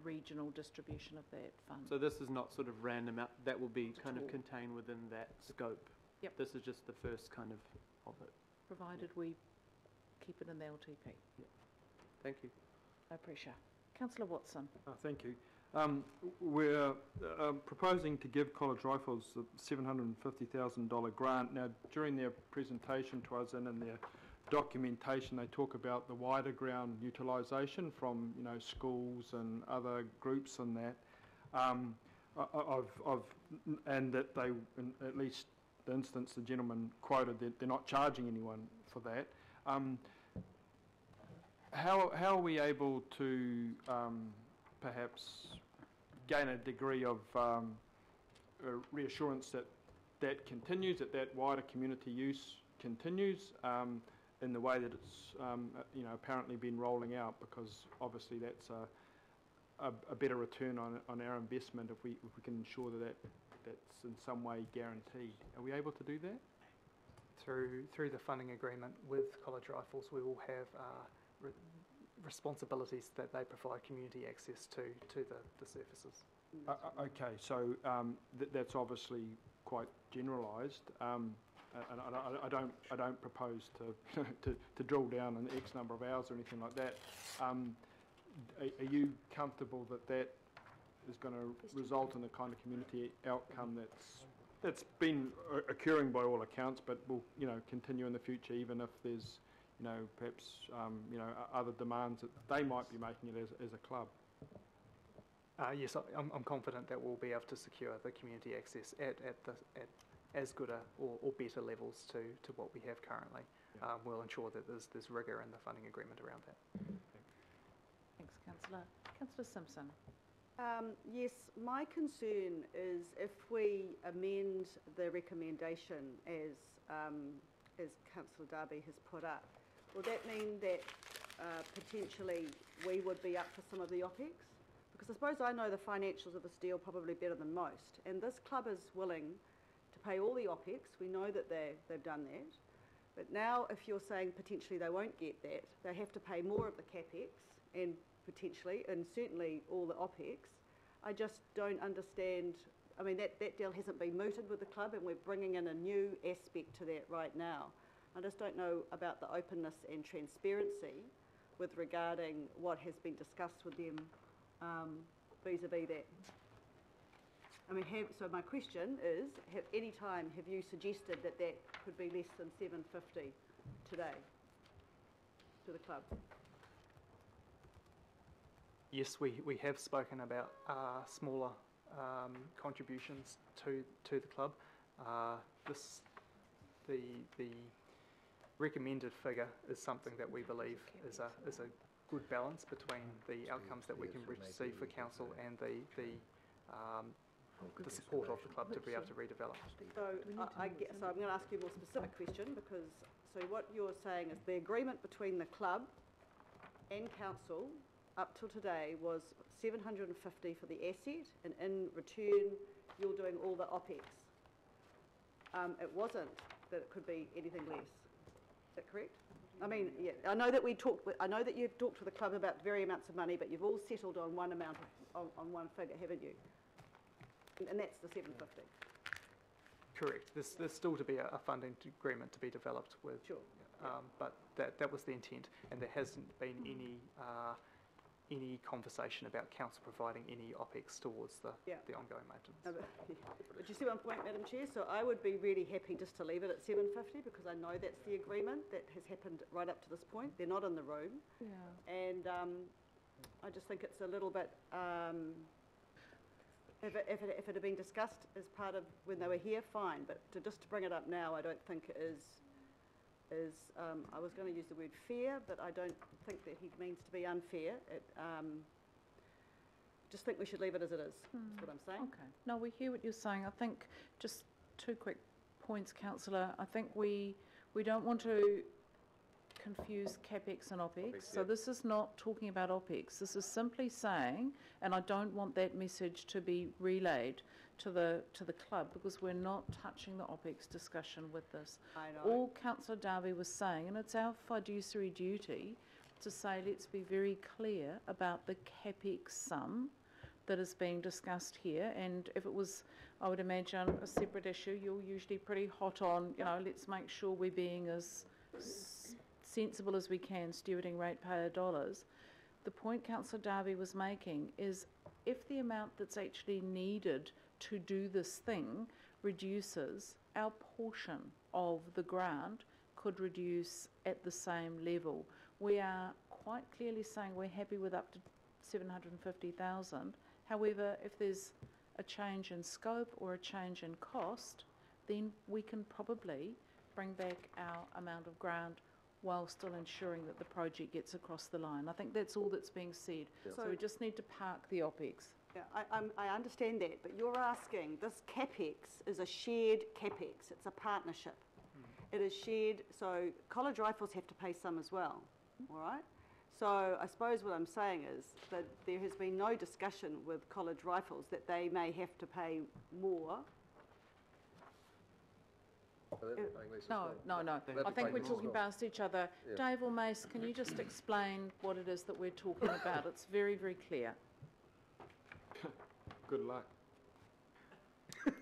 [SPEAKER 2] regional distribution of that fund.
[SPEAKER 7] So this is not sort of random, that will be kind of contained within that scope?
[SPEAKER 2] Yep.
[SPEAKER 7] This is just the first kind of it?
[SPEAKER 2] Provided we keep it in the LTP.
[SPEAKER 7] Yep. Thank you.
[SPEAKER 2] No pressure. Councillor Watson.
[SPEAKER 11] Thank you. We're proposing to give College Rifles a $750,000 grant. Now, during their presentation to us and in their documentation, they talk about the wider ground utilisation from schools and other groups and that, and that they, in at least the instance the gentleman quoted, that they're not charging anyone for that. How are we able to perhaps gain a degree of reassurance that that continues, that wider community use continues in the way that it's apparently been rolling out, because obviously that's a better return on our investment if we can ensure that's in some way guaranteed. Are we able to do that?
[SPEAKER 18] Through the funding agreement with College Rifles, we will have responsibilities that they provide community access to the surfaces.
[SPEAKER 11] Okay, so that's obviously quite generalised. And I don't propose to drill down an X number of hours or anything like that. Are you comfortable that is going to result in the kind of community outcome that's been occurring by all accounts, but will continue in the future, even if there's perhaps other demands that they might be making it as a club?
[SPEAKER 18] Yes, I'm confident that we'll be able to secure the community access at as good or better levels to what we have currently. Yeah. We'll ensure that there's rigour in the funding agreement around that.
[SPEAKER 2] Thanks, Councillor. Councillor Simpson.
[SPEAKER 3] Yes, my concern is if we amend the recommendation as Councillor Darby has put up, will that mean that potentially we would be up for some of the OPEX? Because I suppose I know the financials of this deal probably better than most, and this club is willing to pay all the OPEX. We know that they've done that. But now if you're saying potentially they won't get that, they have to pay more of the CapEx and potentially, and certainly all the OPEX. I just don't understand. I mean, that deal hasn't been mooted with the club, and we're bringing in a new aspect to that right now. I just don't know about the openness and transparency with regarding what has been discussed with them vis-a-vis that. I mean, so my question is, have you suggested that could be less than $750 today to the club?
[SPEAKER 18] Yes, we have spoken about smaller contributions to the club. The recommended figure is something that we believe is a good balance between the outcomes that we can receive for council and the support of the club to be able to redevelop.
[SPEAKER 3] So I'm going to ask you a more specific question, because So what you're saying is the agreement between the club and council up till today was 750 for the asset, and in return, you're doing all the OPEX. It wasn't that it could be anything less. Is that correct? I mean, yeah, I know that you've talked to the club about very amounts of money, but you've all settled on one amount, on one figure, haven't you? And that's the 750.
[SPEAKER 18] Correct. There's still to be a funding agreement to be developed with.
[SPEAKER 3] Sure.
[SPEAKER 18] But that was the intent, and there hasn't been any conversation about council providing any OPEX towards the ongoing maintenance.
[SPEAKER 3] But you see one point, Madam Chair, so I would be really happy just to leave it at 750 because I know that's the agreement that has happened right up to this point. They're not in the room.
[SPEAKER 2] Yeah.
[SPEAKER 3] And I just think it's a little bit, if it had been discussed as part of when they were here, fine, but just to bring it up now, I don't think is I was going to use the word fair, but I don't think that he means to be unfair. Just think we should leave it as it is. That's what I'm saying.
[SPEAKER 2] Okay. No, we hear what you're saying. I think just two quick points, Councillor. I think we don't want to confuse CapEx and OPEX. So this is not talking about OPEX. This is simply saying, and I don't want that message to be relayed to the club because we're not touching the OPEX discussion with this.
[SPEAKER 3] I know.
[SPEAKER 2] All Councillor Darby was saying, and it's our fiduciary duty to say, let's be very clear about the CapEx sum that is being discussed here. And if it was, I would imagine, a separate issue, you're usually pretty hot on, let's make sure we're being as sensible as we can, stewarding ratepayer dollars. The point Councillor Darby was making is if the amount that's actually needed to do this thing reduces, our portion of the grant could reduce at the same level. We are quite clearly saying we're happy with up to 750,000. However, if there's a change in scope or a change in cost, then we can probably bring back our amount of grant while still ensuring that the project gets across the line. I think that's all that's being said.
[SPEAKER 3] Yeah.
[SPEAKER 2] So we just need to park the OPEX.
[SPEAKER 3] Yeah, I understand that, but you're asking, this CapEx is a shared CapEx. It's a partnership. It is shared, so College Rifles have to pay some as well, all right? So I suppose what I'm saying is that there has been no discussion with College Rifles that they may have to pay more.
[SPEAKER 2] No. I think we're talking past each other.
[SPEAKER 8] Yeah.
[SPEAKER 2] Dave or Mace, can you just explain what it is that we're talking about? It's very, very clear.
[SPEAKER 11] Good luck.
[SPEAKER 2] Yeah.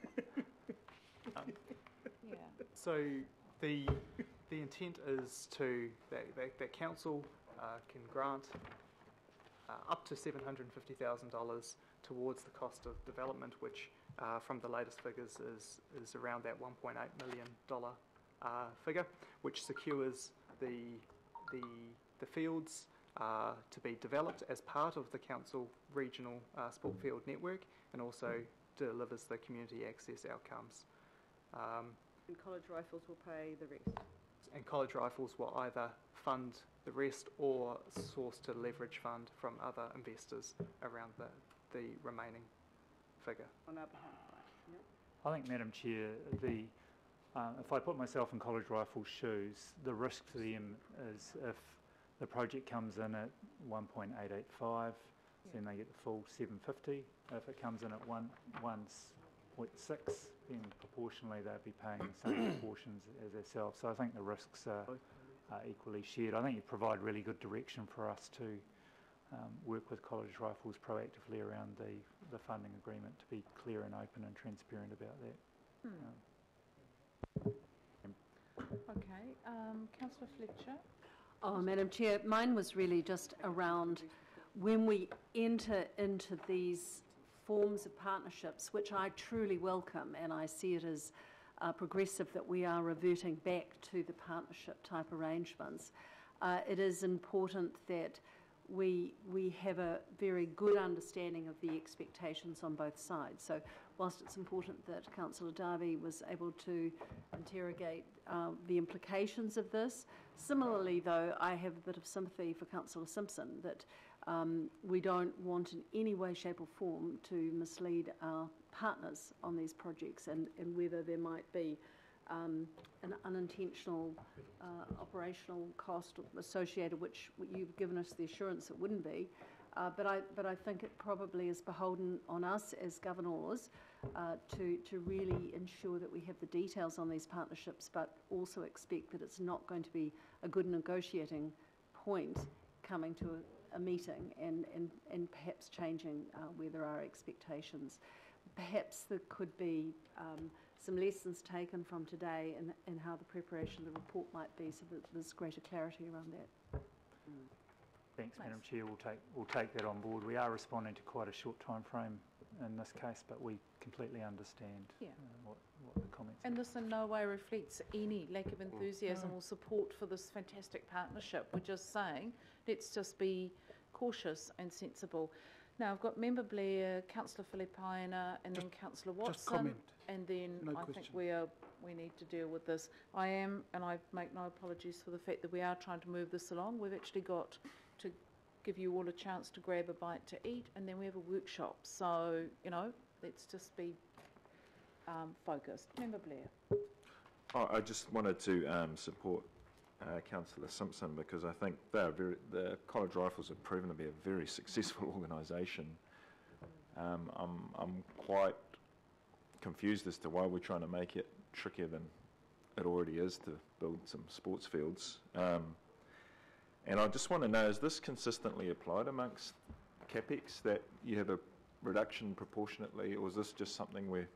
[SPEAKER 18] So the intent is that council can grant up to $750,000 towards the cost of development, which from the latest figures is around that $1.8 million figure, which secures the fields to be developed as part of the council regional sport field network, and also delivers the community access outcomes.
[SPEAKER 3] And College Rifles will pay the rest.
[SPEAKER 18] And College Rifles will either fund the rest or source to leverage fund from other investors around the remaining figure.
[SPEAKER 3] On our behalf, right? Yep.
[SPEAKER 21] I think, Madam Chair, if I put myself in College Rifles' shoes, the risk to them is if the project comes in at 1.885, then they get the full 750. If it comes in at 1.6, then proportionally they'll be paying the same proportions as ourselves. So I think the risks are equally shared. I think you provide really good direction for us to work with College Rifles proactively around the funding agreement, to be clear and open and transparent about that.
[SPEAKER 2] Okay, Councillor Fletcher.
[SPEAKER 13] Oh, Madam Chair, mine was really just around when we enter into these forms of partnerships, which I truly welcome, and I see it as progressive that we are reverting back to the partnership type arrangements. It is important that we have a very good understanding of the expectations on both sides. So whilst it's important that Councillor Darby was able to interrogate the implications of this, similarly though I have a bit of sympathy for Councillor Simpson that we don't want in any way, shape or form to mislead our partners on these projects and whether there might be an unintentional operational cost associated, which you've given us the assurance it wouldn't be. But I think it probably is beholden on us as governors to really ensure that we have the details on these partnerships, but also expect that it's not going to be a good negotiating point coming to a meeting and perhaps changing where there are expectations. Perhaps there could be some lessons taken from today and how the preparation of the report might be, so that there's greater clarity around that.
[SPEAKER 21] Thanks, Madam Chair. We'll take that on board. We are responding to quite a short time frame in this case, but we completely understand what the comments are.
[SPEAKER 2] And this in no way reflects any lack of enthusiasm or support for this fantastic partnership. We're just saying, let's just be cautious and sensible. Now, I've got Member Blair, Councillor Filipaina, and then Councillor Watson.
[SPEAKER 1] Just comment.
[SPEAKER 2] And then I think we need to deal with this. I am, and I make no apologies for the fact that we are trying to move this along. We've actually got to give you all a chance to grab a bite to eat, and then we have a workshop. So, you know, let's just be focused. Member Blair.
[SPEAKER 12] I just wanted to support Councillor Simpson, because I think the College Rifles have proven to be a very successful organisation. I'm quite confused as to why we're trying to make it trickier than it already is to build some sports fields. And I just want to know, is this consistently applied amongst CAPEX, that you have a reduction proportionately, or is this just something we're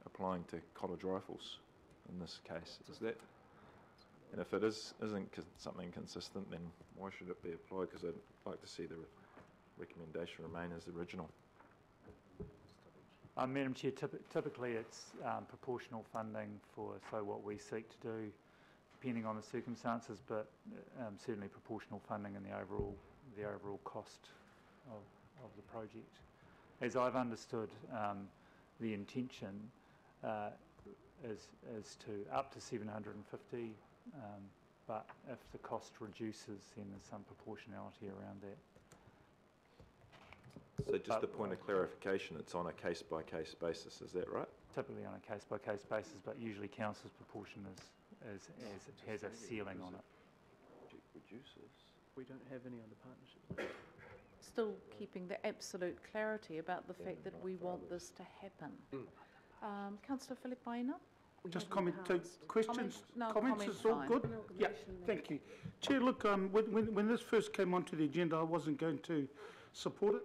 [SPEAKER 12] applying to College Rifles in this case? Is that? And if it isn't something consistent, then why should it be applied? Because I'd like to see the recommendation remain as original.
[SPEAKER 21] Madam Chair, typically it's proportional funding for what we seek to do, depending on the circumstances, but certainly proportional funding in the overall cost of the project. As I've understood, the intention is to up to 750, but if the cost reduces, then there's some proportionality around that.
[SPEAKER 12] So just a point of clarification, it's on a case-by-case basis, is that right?
[SPEAKER 21] Typically on a case-by-case basis, but usually council's proportion has a ceiling on it.
[SPEAKER 20] Reduces. We don't have any under partnerships.
[SPEAKER 2] Still keeping the absolute clarity about the fact that we want this to happen. Councillor Filipaina?
[SPEAKER 1] Just comment, questions, comments
[SPEAKER 2] comments
[SPEAKER 1] is all good? Yeah, thank you. Chair, look, when this first came onto the agenda, I wasn't going to support it.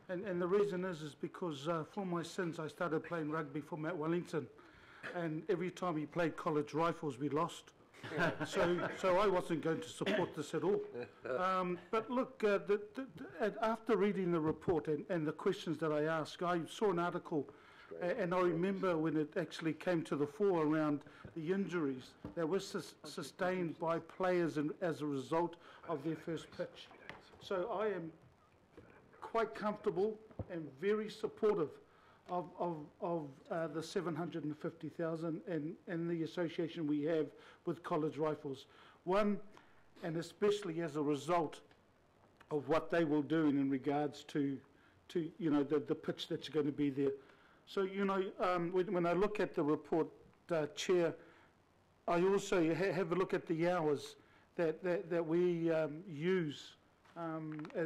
[SPEAKER 1] And the reason is because for my sins, I started playing rugby for Matt Wellington. And every time he played College Rifles, we lost. So I wasn't going to support this at all. But look, after reading the report and the questions that I asked, I saw an article, and I remember when it actually came to the fore around the injuries that were sustained by players as a result of their first pitch. So I am quite comfortable and very supportive of the 750,000 and the association we have with College Rifles. One, and especially as a result of what they will do in regards to you know, the pitch that's going to be there. So, you know, when I look at the report, Chair, I also have a look at the hours that we use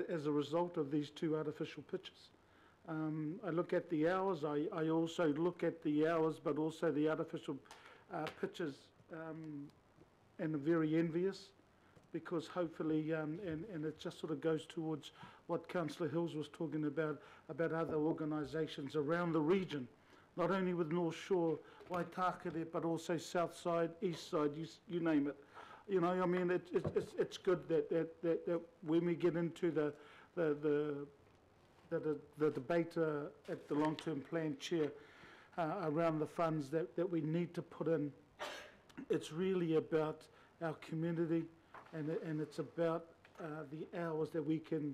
[SPEAKER 1] as a result of these two artificial pitches. I look at the hours, I also look at the hours, but also the artificial pitches, and I'm very envious, because hopefully, and it just sort of goes towards what Councillor Hills was talking about other organisations around the region, not only with North Shore, Waitakere, but also South Side, East Side, you name it. You know, I mean, it's good that when we get into the debate at the long-term plan, Chair, around the funds that we need to put in, it's really about our community, and it's about the hours that we can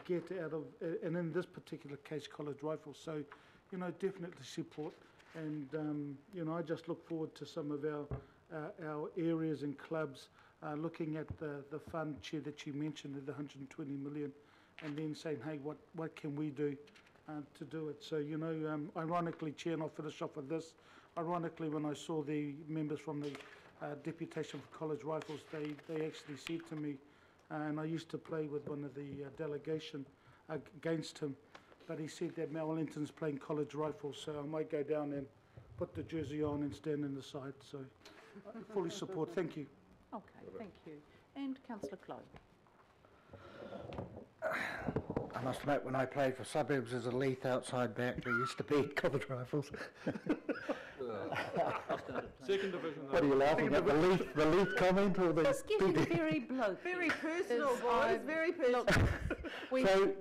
[SPEAKER 1] get out of, and in this particular case, College Rifles. So, you know, definitely support, and you know, I just look forward to some of our areas and clubs looking at the fund, Chair, that you mentioned, the 120 million, and then saying, hey, what can we do to do it? So, you know, ironically, Chair, and I'll finish off with this, ironically, when I saw the members from the deputation for College Rifles, they actually said to me, and I used to play with one of the delegation against him, but he said that Mount Wellington's playing College Rifles, so I might go down and put the jersey on and stand in the side. So I fully support. Thank you.
[SPEAKER 2] Okay, thank you. And Councillor Clow.
[SPEAKER 5] I must admit, when I played for Suburbs as a Leith outside back, there used to be College Rifles.
[SPEAKER 11] Second division.
[SPEAKER 5] What are you laughing at? The Leith comment or the...
[SPEAKER 2] Just getting very bloke.
[SPEAKER 3] Very personal, boys, very personal.
[SPEAKER 5] So,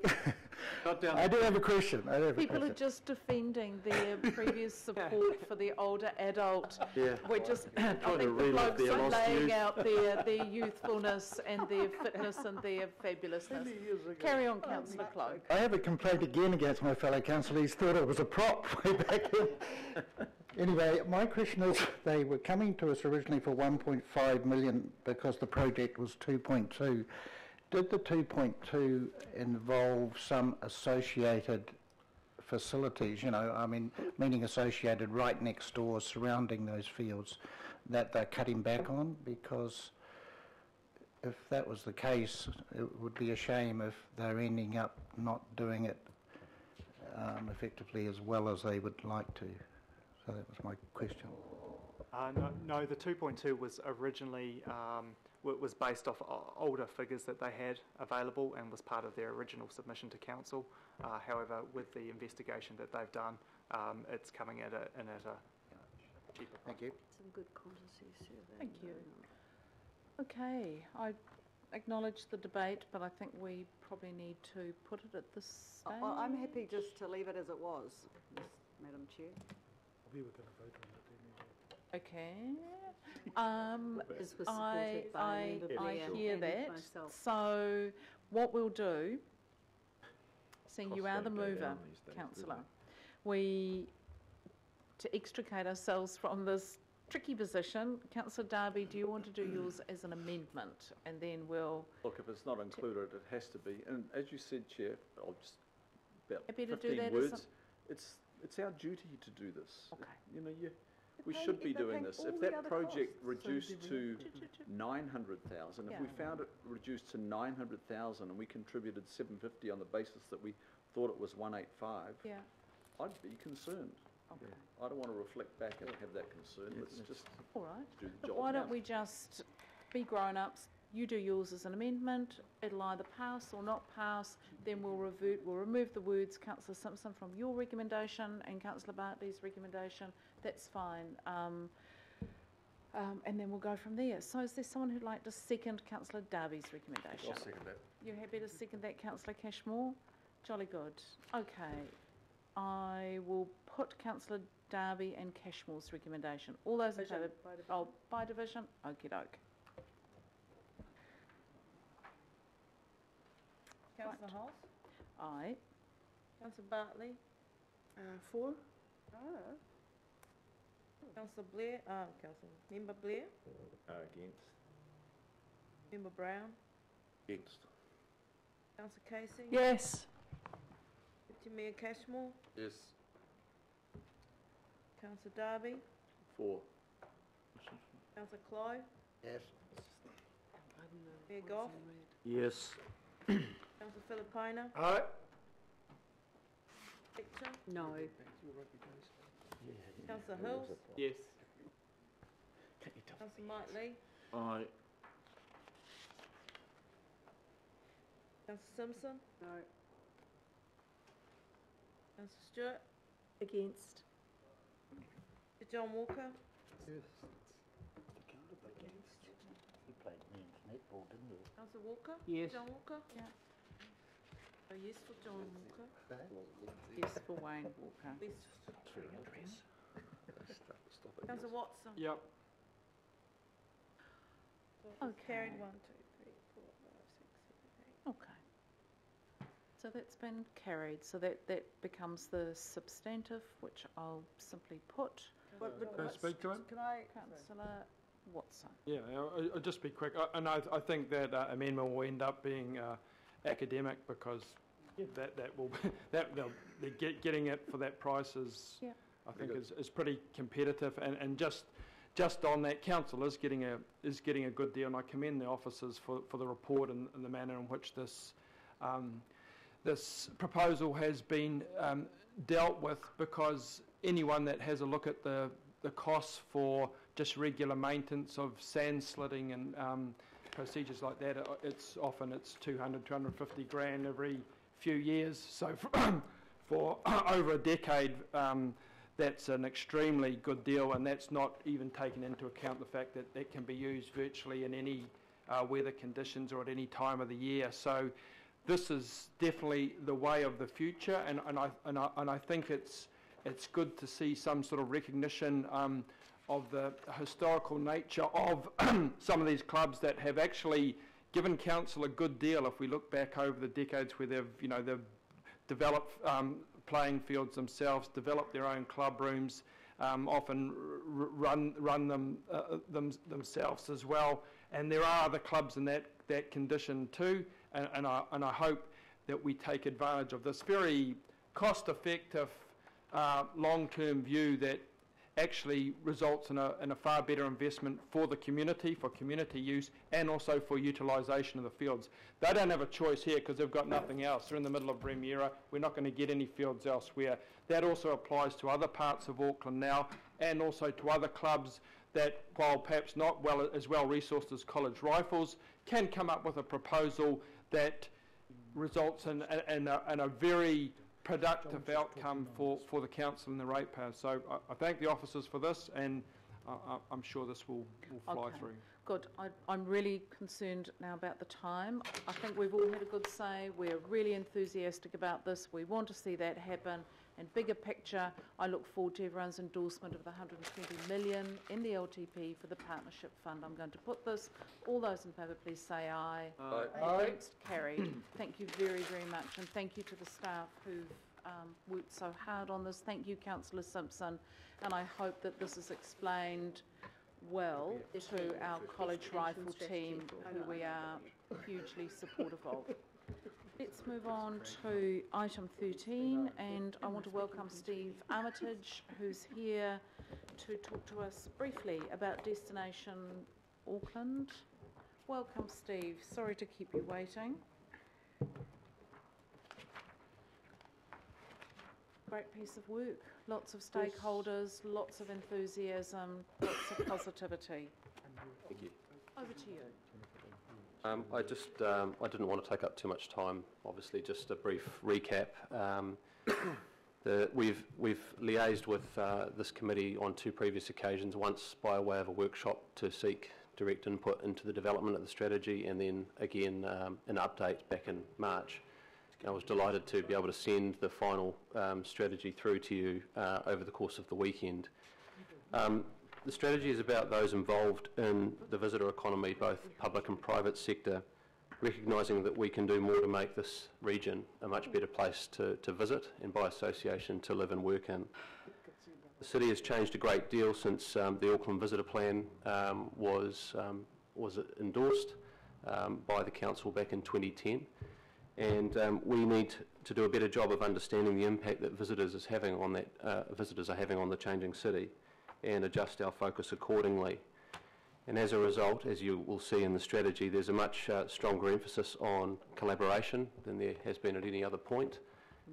[SPEAKER 5] I do have a question.
[SPEAKER 2] People are just defending their previous support for the older adult.
[SPEAKER 14] Yeah.
[SPEAKER 2] We're just, I think the blokes are laying out their youthfulness and their fitness and their fabulousness. Carry on, Councillor Clow.
[SPEAKER 5] I have a complaint again against my fellow councillors. Thought it was a prop way back in. Anyway, my question is, they were coming to us originally for 1.5 million because the project was 2.2. Did the 2.2 involve some associated facilities, meaning associated right next door surrounding those fields that they're cutting back on? Because if that was the case, it would be a shame if they're ending up not doing it effectively as well as they would like to. So that was my question.
[SPEAKER 18] No, the 2.2 was originally was based off older figures that they had available and was part of their original submission to council. However, with the investigation that they've done, it's coming in at a cheaper price.
[SPEAKER 5] Thank you.
[SPEAKER 13] Some good quantity survey.
[SPEAKER 2] Thank you. Okay, I acknowledge the debate, but I think we probably need to put it at this stage.
[SPEAKER 3] I'm happy just to leave it as it was, Madam Chair.
[SPEAKER 1] We were going to vote on it anyway.
[SPEAKER 2] Okay.
[SPEAKER 13] This was supported by a member
[SPEAKER 2] I
[SPEAKER 13] Blair
[SPEAKER 2] hear
[SPEAKER 13] and
[SPEAKER 2] that.
[SPEAKER 13] myself.
[SPEAKER 2] So what we'll do, seeing you
[SPEAKER 12] Costs
[SPEAKER 2] are the
[SPEAKER 12] don't go
[SPEAKER 2] mover,
[SPEAKER 12] down these days, do
[SPEAKER 2] councillor, to extricate ourselves from this tricky position, Councillor Darby, do you want to do yours as an amendment? And then we'll...
[SPEAKER 20] Look, if it's not included, it has to be. And as you said, Chair, I'll just about
[SPEAKER 2] Happy to do
[SPEAKER 20] 15
[SPEAKER 2] that as
[SPEAKER 20] words. It's our duty to do this.
[SPEAKER 2] Okay.
[SPEAKER 20] We should be doing this. If that project reduced to 900,000, if we found it reduced to 900,000 and we contributed 750 on the basis that we thought it was 185,
[SPEAKER 2] yeah,
[SPEAKER 20] I'd be concerned.
[SPEAKER 2] okay.
[SPEAKER 20] I don't want to reflect back and have that concern. Let's just
[SPEAKER 2] All right.
[SPEAKER 20] do the
[SPEAKER 2] But
[SPEAKER 20] job
[SPEAKER 2] why
[SPEAKER 20] now.
[SPEAKER 2] don't we just be grown-ups, you do yours as an amendment, it'll either pass or not pass, then we'll remove the words Councillor Simpson from your recommendation and Councillor Bartley's recommendation, that's fine. And then we'll go from there. So is there someone who'd like to second Councillor Darby's recommendation?
[SPEAKER 20] I'll second that.
[SPEAKER 2] You're happy to second that, Councillor Cashmore? Jolly good. Okay. I will put Councillor Darby and Cashmore's recommendation. All those in favour? Oh, by division? Okie doke.
[SPEAKER 4] Councillor Halls?
[SPEAKER 2] Aye.
[SPEAKER 4] Councillor Bartley? For? Councillor Blair, Member Blair?
[SPEAKER 12] Against.
[SPEAKER 4] Member Brown?
[SPEAKER 20] Against.
[SPEAKER 4] Councillor Casey?
[SPEAKER 7] Yes.
[SPEAKER 4] Deputy Mayor Cashmore?
[SPEAKER 20] Yes.
[SPEAKER 4] Councillor Darby?
[SPEAKER 20] For.
[SPEAKER 4] Councillor Clow?
[SPEAKER 5] Yes.
[SPEAKER 4] Mayor Goff?
[SPEAKER 6] Yes.
[SPEAKER 4] Councillor Filipina?
[SPEAKER 1] Aye.
[SPEAKER 4] Fletcher?
[SPEAKER 13] No.
[SPEAKER 4] Councillor Hills?
[SPEAKER 20] Yes.
[SPEAKER 4] Councillor Mike Lee?
[SPEAKER 20] Aye.
[SPEAKER 4] Councillor Simpson?
[SPEAKER 13] No.
[SPEAKER 4] Councillor Stewart?
[SPEAKER 13] Against.
[SPEAKER 4] Sir John Walker?
[SPEAKER 5] Yes. You played men's netball, didn't you?
[SPEAKER 4] Councillor Walker?
[SPEAKER 17] Yes.
[SPEAKER 4] John Walker?
[SPEAKER 2] Yeah.
[SPEAKER 4] Oh, yes for John Walker.
[SPEAKER 2] Yes for Wayne Walker.
[SPEAKER 4] Yes. Councillor Watson?
[SPEAKER 11] Yep.
[SPEAKER 2] Okay.
[SPEAKER 4] Carried 1, 2, 3, 4, 5, 6, 7, 8.
[SPEAKER 2] Okay. So that's been carried. So that becomes the substantive, which I'll simply put.
[SPEAKER 11] Can I speak to it?
[SPEAKER 4] Can I?
[SPEAKER 2] Councillor Watson.
[SPEAKER 11] Yeah, I'll just be quick. And I think that amendment will end up being academic because that will they're getting it for that price is I think is pretty competitive, and just on that, council is getting a good deal, and I commend the officers for the report and the manner in which this this proposal has been dealt with, because anyone that has a look at the costs for just regular maintenance of sand slitting and procedures like that, it's 200, 250 grand every few years. So for over a decade, that's an extremely good deal, and that's not even taken into account the fact that that can be used virtually in any weather conditions or at any time of the year. So this is definitely the way of the future, and I think it's good to see some sort of recognition of the historical nature of some of these clubs that have actually given council a good deal. If we look back over the decades where they've developed playing fields themselves, developed their own club rooms, often run them themselves as well. And there are other clubs in that condition too. And I hope that we take advantage of this very cost-effective, long-term view that actually results in a far better investment for the community, for community use, and also for utilisation of the fields. They don't have a choice here because they've got nothing else. They're in the middle of Remuera. We're not going to get any fields elsewhere. That also applies to other parts of Auckland now, and also to other clubs that, while perhaps not as well resourced as College Rifles, can come up with a proposal that results in a very productive outcome for the council and the ratepayers. So I thank the officers for this, and I'm sure this will fly through.
[SPEAKER 2] Good. I'm really concerned now about the time. I think we've all had a good say. We're really enthusiastic about this. We want to see that happen. And bigger picture, I look forward to everyone's endorsement of the 120 million in the LTP for the partnership fund. I'm going to put this. All those in favour, please say aye.
[SPEAKER 8] Aye.
[SPEAKER 2] Against, carried. Thank you very, very much, and thank you to the staff who've worked so hard on this. Thank you, Councillor Simpson, and I hope that this is explained well to our College Rifle team, who we are hugely supportive of. Let's move on to item 13, and I want to welcome Steve Armitage, who's here to talk to us briefly about Destination Auckland. Welcome, Steve. Sorry to keep you waiting. Great piece of work. Lots of stakeholders, lots of enthusiasm, lots of positivity.
[SPEAKER 10] Thank you.
[SPEAKER 2] Over to you.
[SPEAKER 10] I didn't want to take up too much time. Obviously, just a brief recap. We've liaised with this committee on 2 previous occasions, once by way of a workshop to seek direct input into the development of the strategy, and then again an update back in March. I was delighted to be able to send the final strategy through to you over the course of the weekend. The strategy is about those involved in the visitor economy, both public and private sector, recognising that we can do more to make this region a much better place to visit, and by association to live and work in. The city has changed a great deal since the Auckland Visitor Plan was endorsed by the council back in 2010, and we need to do a better job of understanding the impact that visitors are having on the changing city, and adjust our focus accordingly. And as a result, as you will see in the strategy, there's a much stronger emphasis on collaboration than there has been at any other point.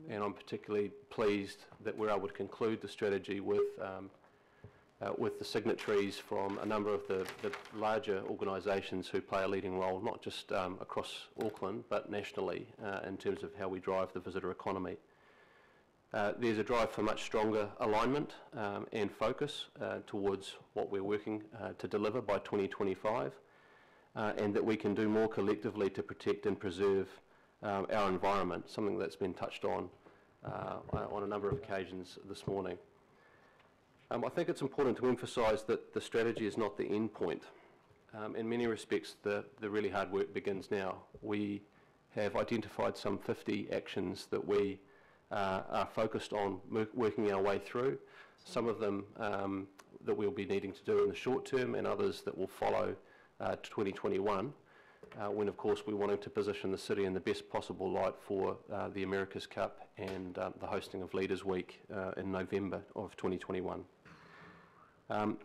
[SPEAKER 10] And I'm particularly pleased that we're able to conclude the strategy with the signatories from a number of the larger organisations who play a leading role, not just across Auckland, but nationally in terms of how we drive the visitor economy. There's a drive for much stronger alignment and focus towards what we're working to deliver by 2025, and that we can do more collectively to protect and preserve our environment, something that's been touched on a number of occasions this morning. I think it's important to emphasise that the strategy is not the end point. In many respects, the really hard work begins now. We have identified some 50 actions that we are focused on working our way through, some of them that we'll be needing to do in the short term, and others that will follow to 2021. when of course we're wanting to position the city in the best possible light for the America's Cup and the hosting of Leaders Week in November of 2021.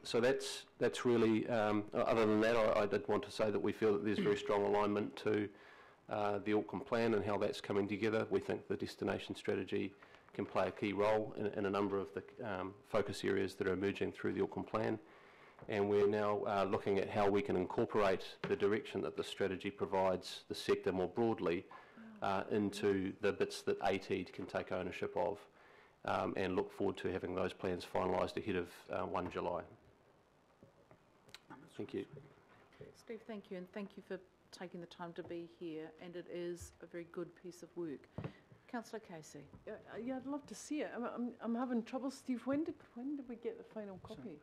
[SPEAKER 10] So that's really, other than that, I did want to say that we feel that there's very strong alignment to the Auckland Plan and how that's coming together. We think the destination strategy can play a key role in a number of the focus areas that are emerging through the Auckland Plan. And we're now looking at how we can incorporate the direction that the strategy provides the sector more broadly into the bits that ATEED can take ownership of, and look forward to having those plans finalised ahead of 1 July. Thank you.
[SPEAKER 2] Steve, thank you, and thank you for taking the time to be here, and it is a very good piece of work. Councillor Casey.
[SPEAKER 7] Yeah, I'd love to see it. I'm having trouble, Steve. When did we get the final copy?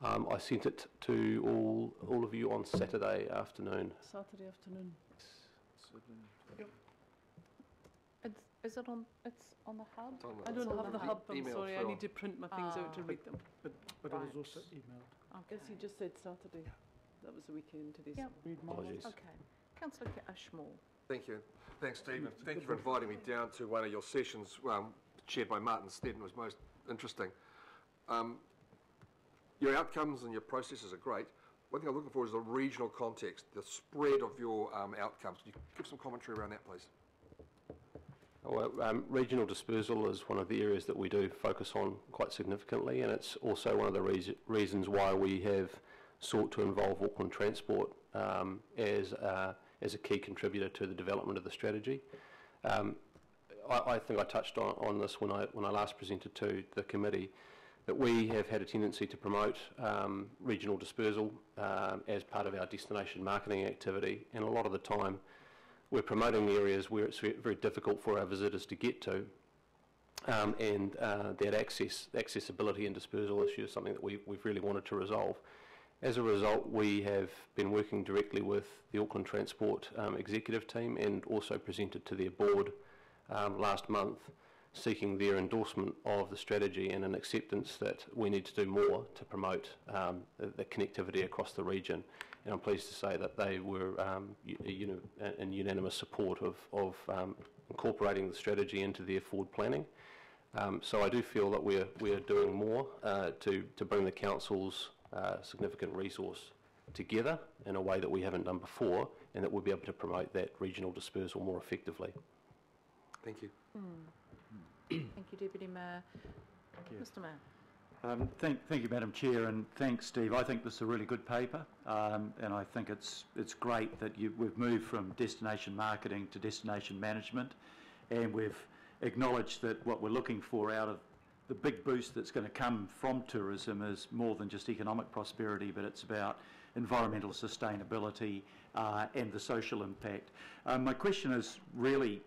[SPEAKER 10] I sent it to all of you on Saturday afternoon.
[SPEAKER 7] Saturday afternoon.
[SPEAKER 2] Yep. Is it on? It's on the hub.
[SPEAKER 7] I don't have the hub. I'm sorry. I
[SPEAKER 8] through
[SPEAKER 7] need to print my things out to read them.
[SPEAKER 1] But it was also emailed.
[SPEAKER 7] Yes, you just said Saturday. That was the weekend today.
[SPEAKER 2] Yep.
[SPEAKER 10] Apologies.
[SPEAKER 2] Okay. Councillor Ashmore.
[SPEAKER 8] Thank you. Thanks, Steve. Thank you for inviting me down to one of your sessions, chaired by Martin Stead. It was most interesting. Your outcomes and your processes are great. One thing I'm looking for is the regional context, the spread of your outcomes. Can you give some commentary around that, please?
[SPEAKER 10] Well, regional dispersal is one of the areas that we do focus on quite significantly, and it's also one of the reasons why we have sought to involve Auckland Transport as a key contributor to the development of the strategy. I think I touched on this when I last presented to the committee, that we have had a tendency to promote regional dispersal as part of our destination marketing activity, and a lot of the time we're promoting areas where it's very difficult for our visitors to get to, and that accessibility and dispersal issue is something that we've really wanted to resolve. As a result, we have been working directly with the Auckland Transport executive team and also presented to their board last month, seeking their endorsement of the strategy and an acceptance that we need to do more to promote the connectivity across the region. And I'm pleased to say that they were in unanimous support of incorporating the strategy into their forward planning. So I do feel that we are doing more to bring the council's significant resource together in a way that we haven't done before, and that we'll be able to promote that regional dispersal more effectively.
[SPEAKER 8] Thank you.
[SPEAKER 2] Thank you, Deputy Mayor. Mr. Mayor.
[SPEAKER 16] Thank you, Madam Chair, and thanks, Steve. I think this is a really good paper, and I think it's great that we've moved from destination marketing to destination management, and we've acknowledged that what we're looking for out of the big boost that's going to come from tourism is more than just economic prosperity, but it's about environmental sustainability and the social impact. My question is really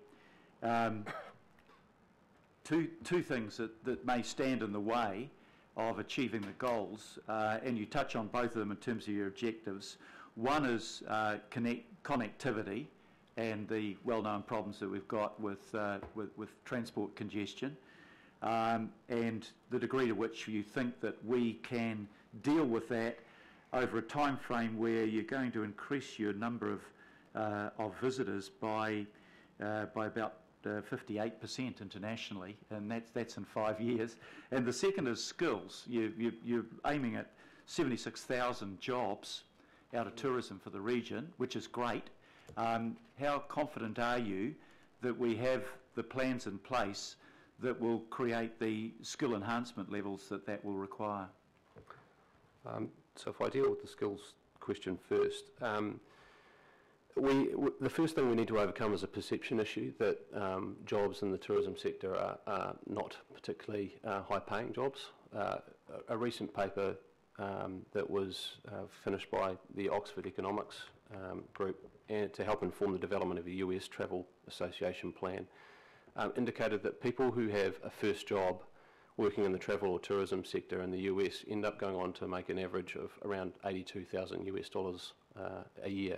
[SPEAKER 16] two things that may stand in the way of achieving the goals, and you touch on both of them in terms of your objectives. One is connectivity and the well-known problems that we've got with transport congestion, and the degree to which you think that we can deal with that over a time frame where you're going to increase your number of visitors by about 58% internationally, and that's in 5 years. And the second is skills. You're aiming at 76,000 jobs out of tourism for the region, which is great. How confident are you that we have the plans in place that will create the skill enhancement levels that will require?
[SPEAKER 10] So if I deal with the skills question first, the first thing we need to overcome is a perception issue that jobs in the tourism sector are not particularly high-paying jobs. A recent paper that was finished by the Oxford Economics group and to help inform the development of the US Travel Association plan indicated that people who have a first job working in the travel or tourism sector in the US end up going on to make an average of around $82,000 a year,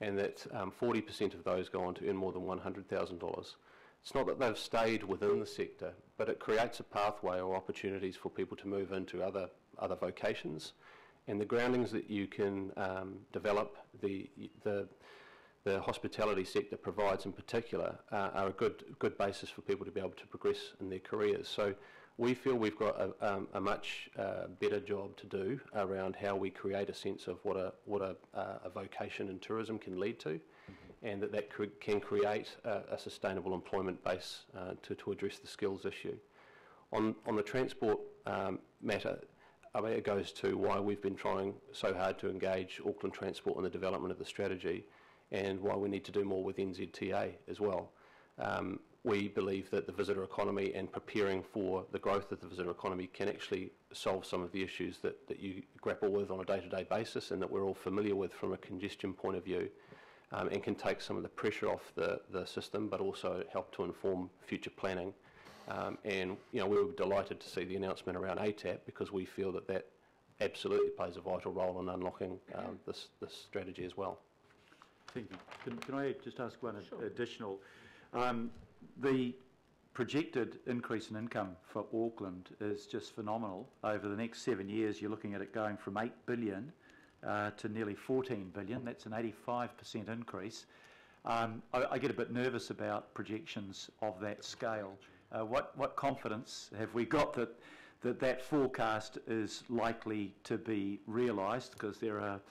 [SPEAKER 10] and that 40% of those go on to earn more than $100,000. It's not that they've stayed within the sector, but it creates a pathway or opportunities for people to move into other vocations, and the groundings that you can develop, the the hospitality sector provides in particular are a good basis for people to be able to progress in their careers. So we feel we've got a much better job to do around how we create a sense of what a vocation in tourism can lead to, and that can create a sustainable employment base to address the skills issue. On the transport matter, I mean, it goes to why we've been trying so hard to engage Auckland Transport in the development of the strategy, and why we need to do more with NZTA as well. We believe that the visitor economy and preparing for the growth of the visitor economy can actually solve some of the issues that you grapple with on a day-to-day basis, and that we're all familiar with from a congestion point of view, and can take some of the pressure off the system, but also help to inform future planning. And we were delighted to see the announcement around ATAP, because we feel that absolutely plays a vital role in unlocking this strategy as well.
[SPEAKER 16] Thank you. Can I just ask one additional? The projected increase in income for Auckland is just phenomenal. Over the next 7 years, you're looking at it going from 8 billion to nearly 14 billion. That's an 85% increase. I get a bit nervous about projections of that scale. What confidence have we got that forecast is likely to be realised? Because there are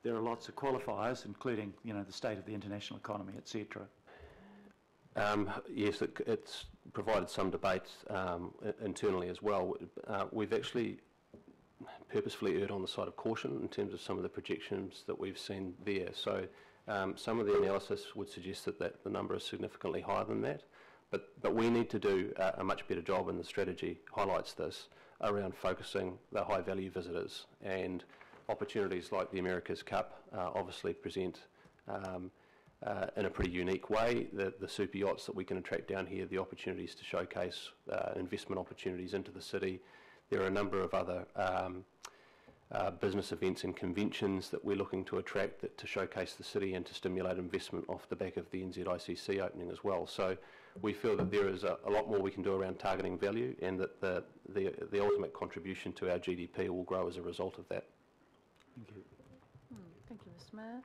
[SPEAKER 16] lots of qualifiers, including the state of the international economy, etc.
[SPEAKER 10] Yes, it's provided some debate internally as well. We've actually purposefully erred on the side of caution in terms of some of the projections that we've seen there. So some of the analysis would suggest that the number is significantly higher than that. But we need to do a much better job, and the strategy highlights this, around focusing the high value visitors, and opportunities like the America's Cup obviously present in a pretty unique way the super yachts that we can attract down here, the opportunities to showcase investment opportunities into the city. There are a number of other business events and conventions that we're looking to attract to showcase the city and to stimulate investment off the back of the NZICC opening as well. So we feel that there is a lot more we can do around targeting value, and that the ultimate contribution to our GDP will grow as a result of that.
[SPEAKER 16] Thank you.
[SPEAKER 2] Thank you, Mr Mayor.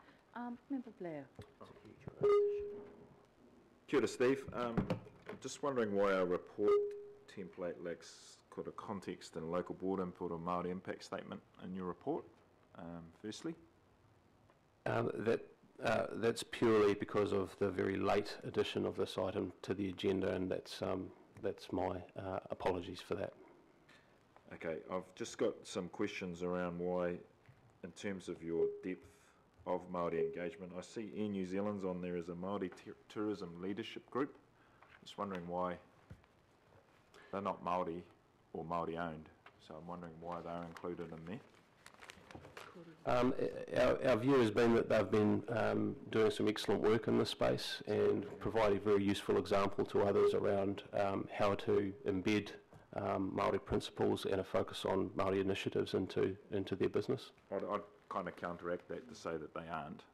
[SPEAKER 2] Member Blair.
[SPEAKER 12] Kia ora, Steve. Just wondering why our report template lacks a context and local board input or Māori impact statement in your report, firstly.
[SPEAKER 10] That's purely because of the very late addition of this item to the agenda, and that's my apologies for that.
[SPEAKER 12] Okay, I've just got some questions around why, in terms of your depth of Māori engagement. I see Air New Zealand's on there as a Māori tourism leadership group. Just wondering why they're not Māori or Māori owned, so I'm wondering why they're included in there.
[SPEAKER 10] Our view has been that they've been doing some excellent work in this space, and providing a very useful example to others around how to embed Māori principles and a focus on Māori initiatives into their business.
[SPEAKER 12] I'd kind of counteract that to say that they aren't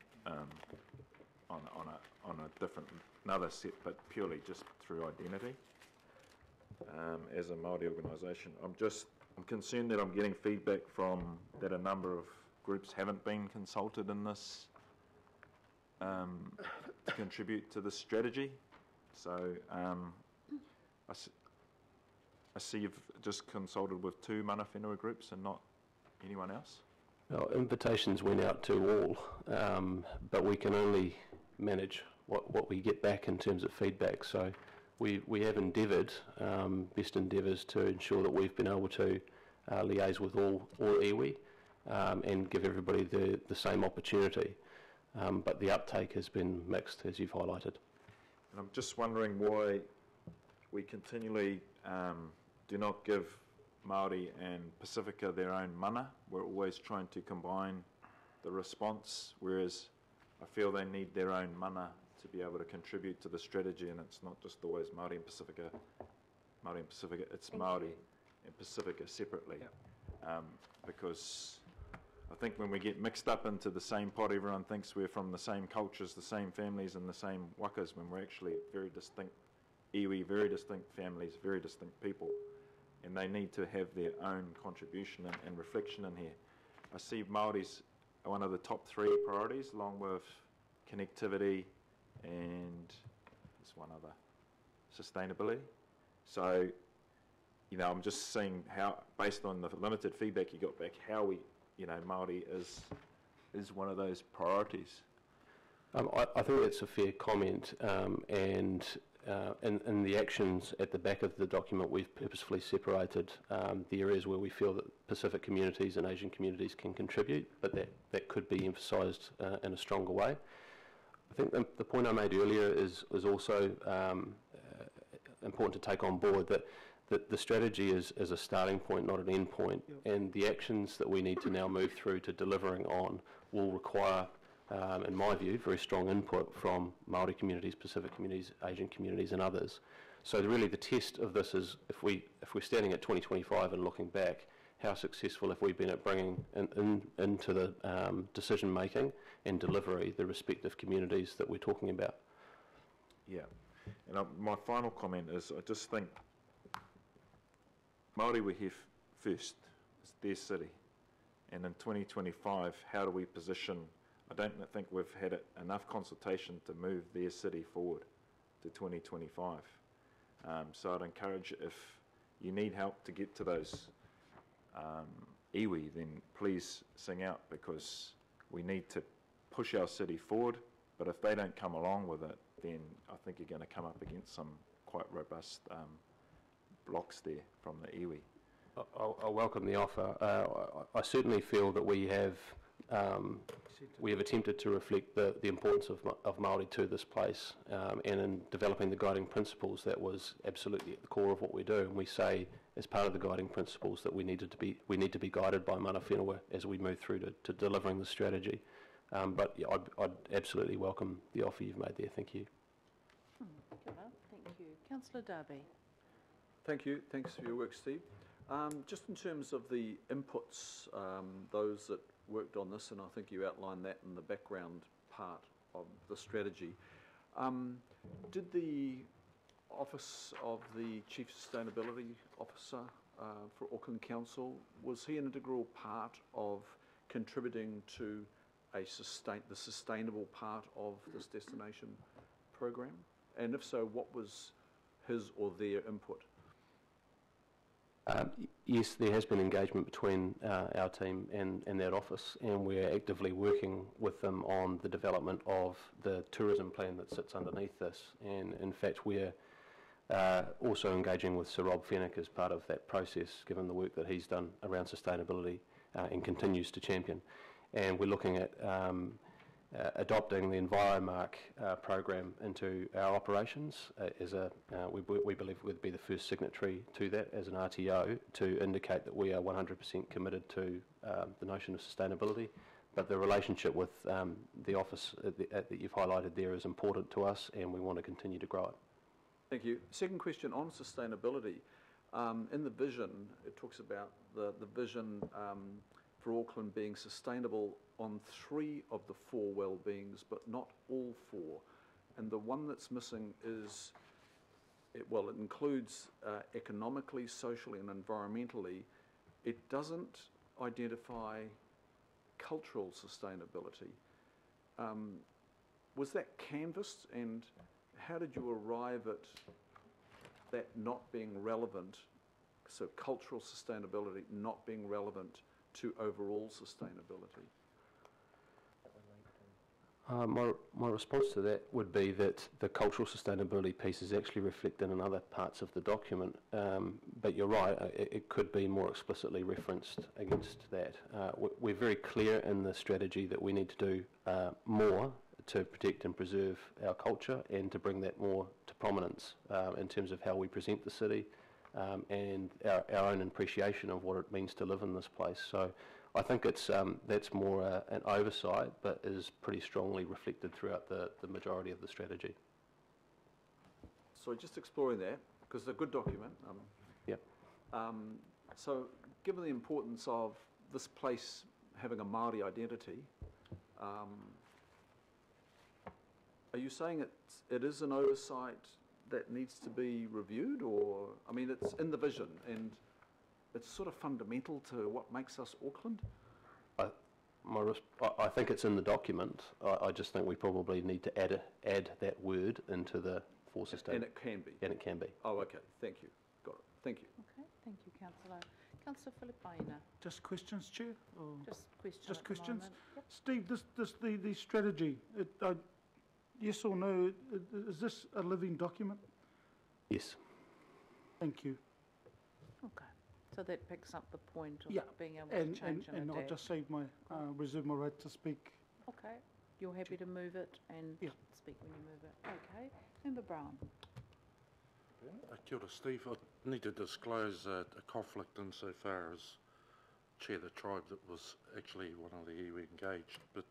[SPEAKER 12] on a different, another set, but purely just through identity. As a Māori organisation, I'm concerned that I'm getting feedback from that a number of groups haven't been consulted in this to contribute to this strategy. So I see you've just consulted with 2 mana whenua groups and not anyone else.
[SPEAKER 10] Well, invitations went out to all, but we can only manage what we get back in terms of feedback. So we have endeavoured, best endeavours, to ensure that we've been able to liaise with all iwi and give everybody the same opportunity. But the uptake has been mixed, as you've highlighted.
[SPEAKER 12] And I'm just wondering why we continually do not give Māori and Pacifica their own mana. We're always trying to combine the response, whereas I feel they need their own mana to be able to contribute to the strategy, and it's not just always Māori and Pacifica, it's Māori and Pacifica separately. Because I think when we get mixed up into the same pot, everyone thinks we're from the same cultures, the same families and the same wakas, when we're actually very distinct iwi, very distinct families, very distinct people. And they need to have their own contribution and reflection in here. I see Māori's one of the top 3 priorities, along with connectivity, and there's one other, sustainability. So, you know, I'm just seeing how, based on the limited feedback you got back, how we, you know, Māori is one of those priorities.
[SPEAKER 10] I think that's a fair comment, and in the actions at the back of the document, we've purposefully separated the areas where we feel that Pacific communities and Asian communities can contribute, but that could be emphasised in a stronger way. I think the point I made earlier is also important to take on board, that the strategy is a starting point, not an end point, and the actions that we need to now move through to delivering on will require, in my view, very strong input from Māori communities, Pacific communities, Asian communities and others. So really the test of this is, if we're standing at 2025 and looking back, how successful have we been at bringing into the decision making and delivery the respective communities that we're talking about?
[SPEAKER 12] Yeah, and my final comment is, I just think Māori were here first, it's their city, and in 2025, how do we position, I don't think we've had enough consultation to move their city forward to 2025. So I'd encourage, if you need help to get to those iwi, then please sing out, because we need to push our city forward, but if they don't come along with it, then I think you're going to come up against some quite robust blocks there from the iwi.
[SPEAKER 10] I welcome the offer. I certainly feel that we have attempted to reflect the importance of Māori to this place, and in developing the guiding principles, that was absolutely at the core of what we do. And we say, as part of the guiding principles, that we need to be guided by mana whenua as we move through to delivering the strategy. But yeah, I'd absolutely welcome the offer you've made there. Thank you.
[SPEAKER 2] Thank you. Councillor Darby.
[SPEAKER 20] Thank you. Thanks for your work, Steve. Just in terms of the inputs, those that worked on this, and I think you outlined that in the background part of the strategy, did the Office of the Chief Sustainability Officer for Auckland Council, was he an integral part of contributing to the sustainable part of this destination program? And if so, what was his or their input?
[SPEAKER 10] Yes, there has been engagement between our team and that office, and we're actively working with them on the development of the tourism plan that sits underneath this. And in fact, we're also engaging with Sir Rob Fenwick as part of that process, given the work that he's done around sustainability and continues to champion. And we're looking at adopting the EnviroMark program into our operations as we believe we'd be the first signatory to that as an RTO, to indicate that we are 100% committed to the notion of sustainability. But the relationship with the office that you've highlighted there is important to us, and we want to continue to grow it.
[SPEAKER 20] Thank you. Second question on sustainability. In the vision, it talks about the vision for Auckland being sustainable on 3 of the 4 well-beings, but not all 4. And the one that's missing is, it includes economically, socially and environmentally. It doesn't identify cultural sustainability. Was that canvassed, and how did you arrive at that not being relevant, so cultural sustainability not being relevant to overall sustainability?
[SPEAKER 10] My response to that would be that the cultural sustainability piece is actually reflected in other parts of the document, but you're right, it could be more explicitly referenced against that. We're very clear in the strategy that we need to do more to protect and preserve our culture, and to bring that more to prominence in terms of how we present the city, and our own appreciation of what it means to live in this place. So I think that's more an oversight, but is pretty strongly reflected throughout the majority of the strategy.
[SPEAKER 20] So just exploring that, because it's a good document. So given the importance of this place having a Māori identity, are you saying it is an oversight that needs to be reviewed? Or, I mean, it's in the vision and it's sort of fundamental to what makes us Auckland?
[SPEAKER 10] I think it's in the document. I just think we probably need to add that word into the forces statement.
[SPEAKER 20] And it can be?
[SPEAKER 10] And it can be.
[SPEAKER 20] Oh, okay, thank you. Got it, thank you.
[SPEAKER 2] Okay, thank you, councillor. Councillor Philippaina.
[SPEAKER 1] Just questions, Chair? Or
[SPEAKER 2] Just questions.
[SPEAKER 1] just
[SPEAKER 2] at the
[SPEAKER 1] questions?
[SPEAKER 2] moment. Yep.
[SPEAKER 1] Steve, the strategy, yes or no, is this a living document?
[SPEAKER 10] Yes.
[SPEAKER 1] Thank you.
[SPEAKER 2] Okay, so that picks up the point of
[SPEAKER 1] Yeah,
[SPEAKER 2] being able
[SPEAKER 1] and,
[SPEAKER 2] to change
[SPEAKER 1] and I'll
[SPEAKER 2] adapt.
[SPEAKER 1] just save my, reserve my right to speak.
[SPEAKER 2] Okay, you're happy to move it and speak when you move it. Okay, Member Brown.
[SPEAKER 15] Kia ora, Steve. I need to disclose a conflict insofar as chair the tribe that was actually one of the iwi engaged, but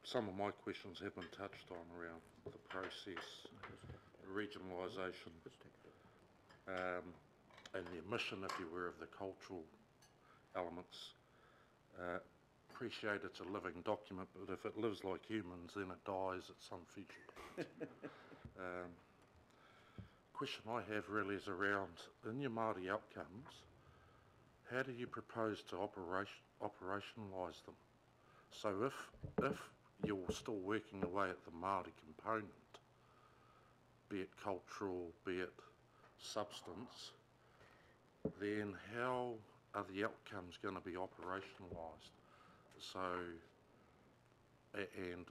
[SPEAKER 15] some of my questions have been touched on around the process, regionalisation, and the omission, if you were, of the cultural elements. Appreciate it's a living document, but if it lives like humans, then it dies at some future point. Question I have really is around, in your Māori outcomes, how do you propose to operationalise them? So if you're still working away at the Māori component, be it cultural, be it substance, then how are the outcomes going to be operationalised? So, and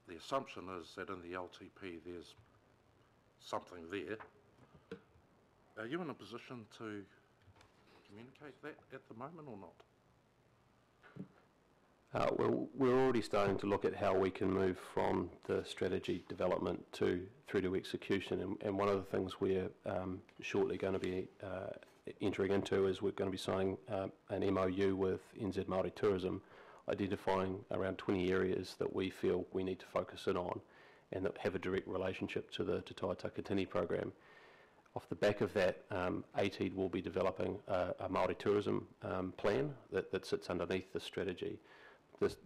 [SPEAKER 15] the assumption is that in the LTP there's something there. Are you in a position to communicate that at the moment or not?
[SPEAKER 10] Well, we're already starting to look at how we can move from the strategy development through to execution, and one of the things we're shortly going to be entering into is we're going to be signing an MOU with NZ Māori Tourism, identifying around 20 areas that we feel we need to focus in on and that have a direct relationship to the Te Toa Takitini program. Off the back of that, ATEED will be developing a Māori tourism plan that sits underneath the strategy.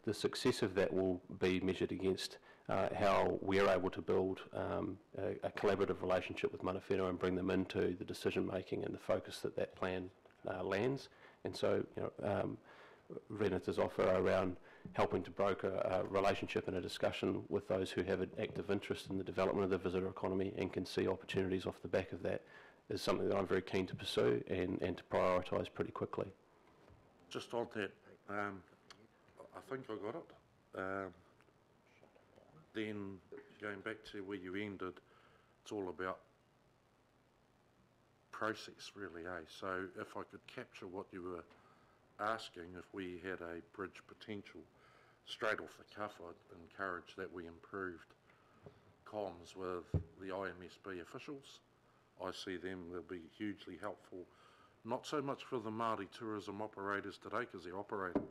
[SPEAKER 10] The success of that will be measured against how we're able to build a collaborative relationship with mana whenua and bring them into the decision making and the focus that plan lands. And so, Renata's offer around helping to broker a relationship and a discussion with those who have an active interest in the development of the visitor economy and can see opportunities off the back of that is something that I'm very keen to pursue and to prioritise pretty quickly.
[SPEAKER 15] Just on that, I think I got it. Then going back to where you ended, it's all about process really, eh? So if I could capture what you were asking, if we had a bridge potential, straight off the cuff I'd encourage that we improved comms with the IMSB officials. I see them, they'll be hugely helpful, not so much for the Māori tourism operators today, because they're operating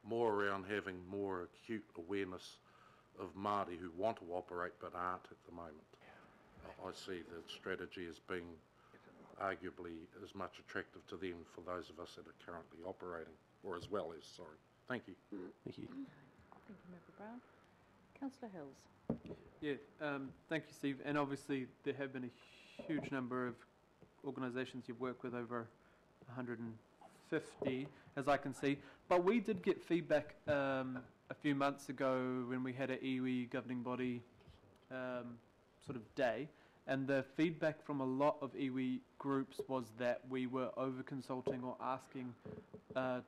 [SPEAKER 15] more around having more acute awareness of Māori who want to operate but aren't at the moment. I see the strategy as being arguably as much attractive to them for those of us that are currently operating, or as well as, sorry. Thank you.
[SPEAKER 10] Thank you.
[SPEAKER 2] Thank you, Member Brown. Councillor Hills.
[SPEAKER 22] Yeah, thank you, Steve. And obviously there have been a huge number of organisations you've worked with, over 150, as I can see. But we did get feedback a few months ago when we had an iwi governing body sort of day, and the feedback from a lot of iwi groups was that we were over-consulting or asking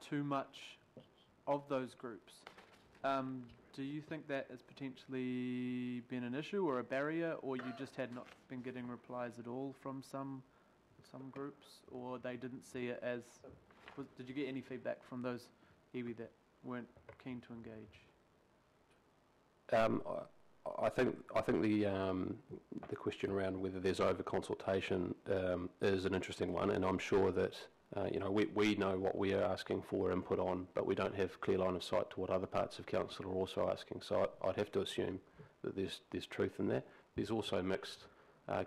[SPEAKER 22] too much of those groups. Do you think that has potentially been an issue or a barrier, or you just had not been getting replies at all from some groups, or they didn't see it as... did you get any feedback from those iwi that weren't keen to engage?
[SPEAKER 10] I think the question around whether there's over consultation is an interesting one, and I'm sure that we know what we are asking for input on, but we don't have clear line of sight to what other parts of council are also asking. So I'd have to assume that there's truth in there. There's also mixed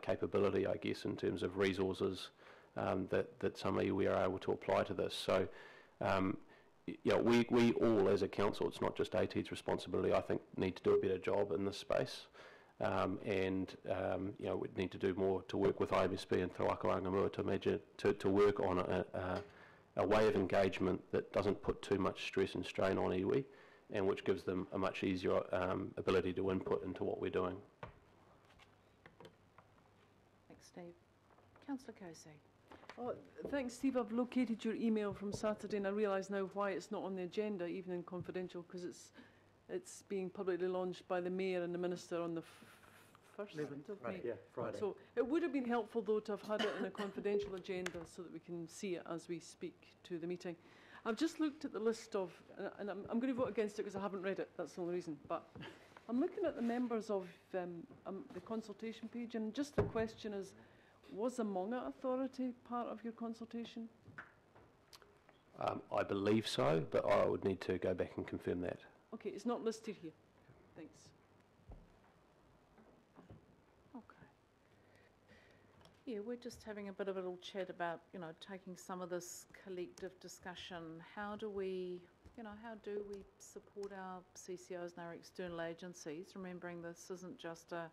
[SPEAKER 10] capability, I guess, in terms of resources that some iwi are able to apply to this. So. We all as a council, it's not just ATEED's responsibility, I think, need to do a better job in this space. We need to do more to work with IMSB and Te Waka Rangamua to work on a way of engagement that doesn't put too much stress and strain on iwi, and which gives them a much easier ability to input into what we're doing.
[SPEAKER 2] Thanks, Steve. Councillor Casey.
[SPEAKER 7] Oh, thanks, Steve. I've located your email from Saturday, and I realise now why it's not on the agenda, even in confidential, because it's being publicly launched by the Mayor and the Minister on the 1st of May.
[SPEAKER 16] Yeah, Friday.
[SPEAKER 7] So it would have been helpful, though, to have had it in a confidential agenda so that we can see it as we speak to the meeting. I've just looked at the list of, and I'm going to vote against it because I haven't read it, that's the only reason, but I'm looking at the members of the consultation page, and just the question is, was the Maunga Authority part of your consultation?
[SPEAKER 10] I believe so, but I would need to go back and confirm that.
[SPEAKER 7] Okay, it's not listed here. Thanks.
[SPEAKER 2] Okay. Yeah, we're just having a bit of a little chat about, you know, taking some of this collective discussion. How do we support our CCOs and our external agencies, remembering this isn't just a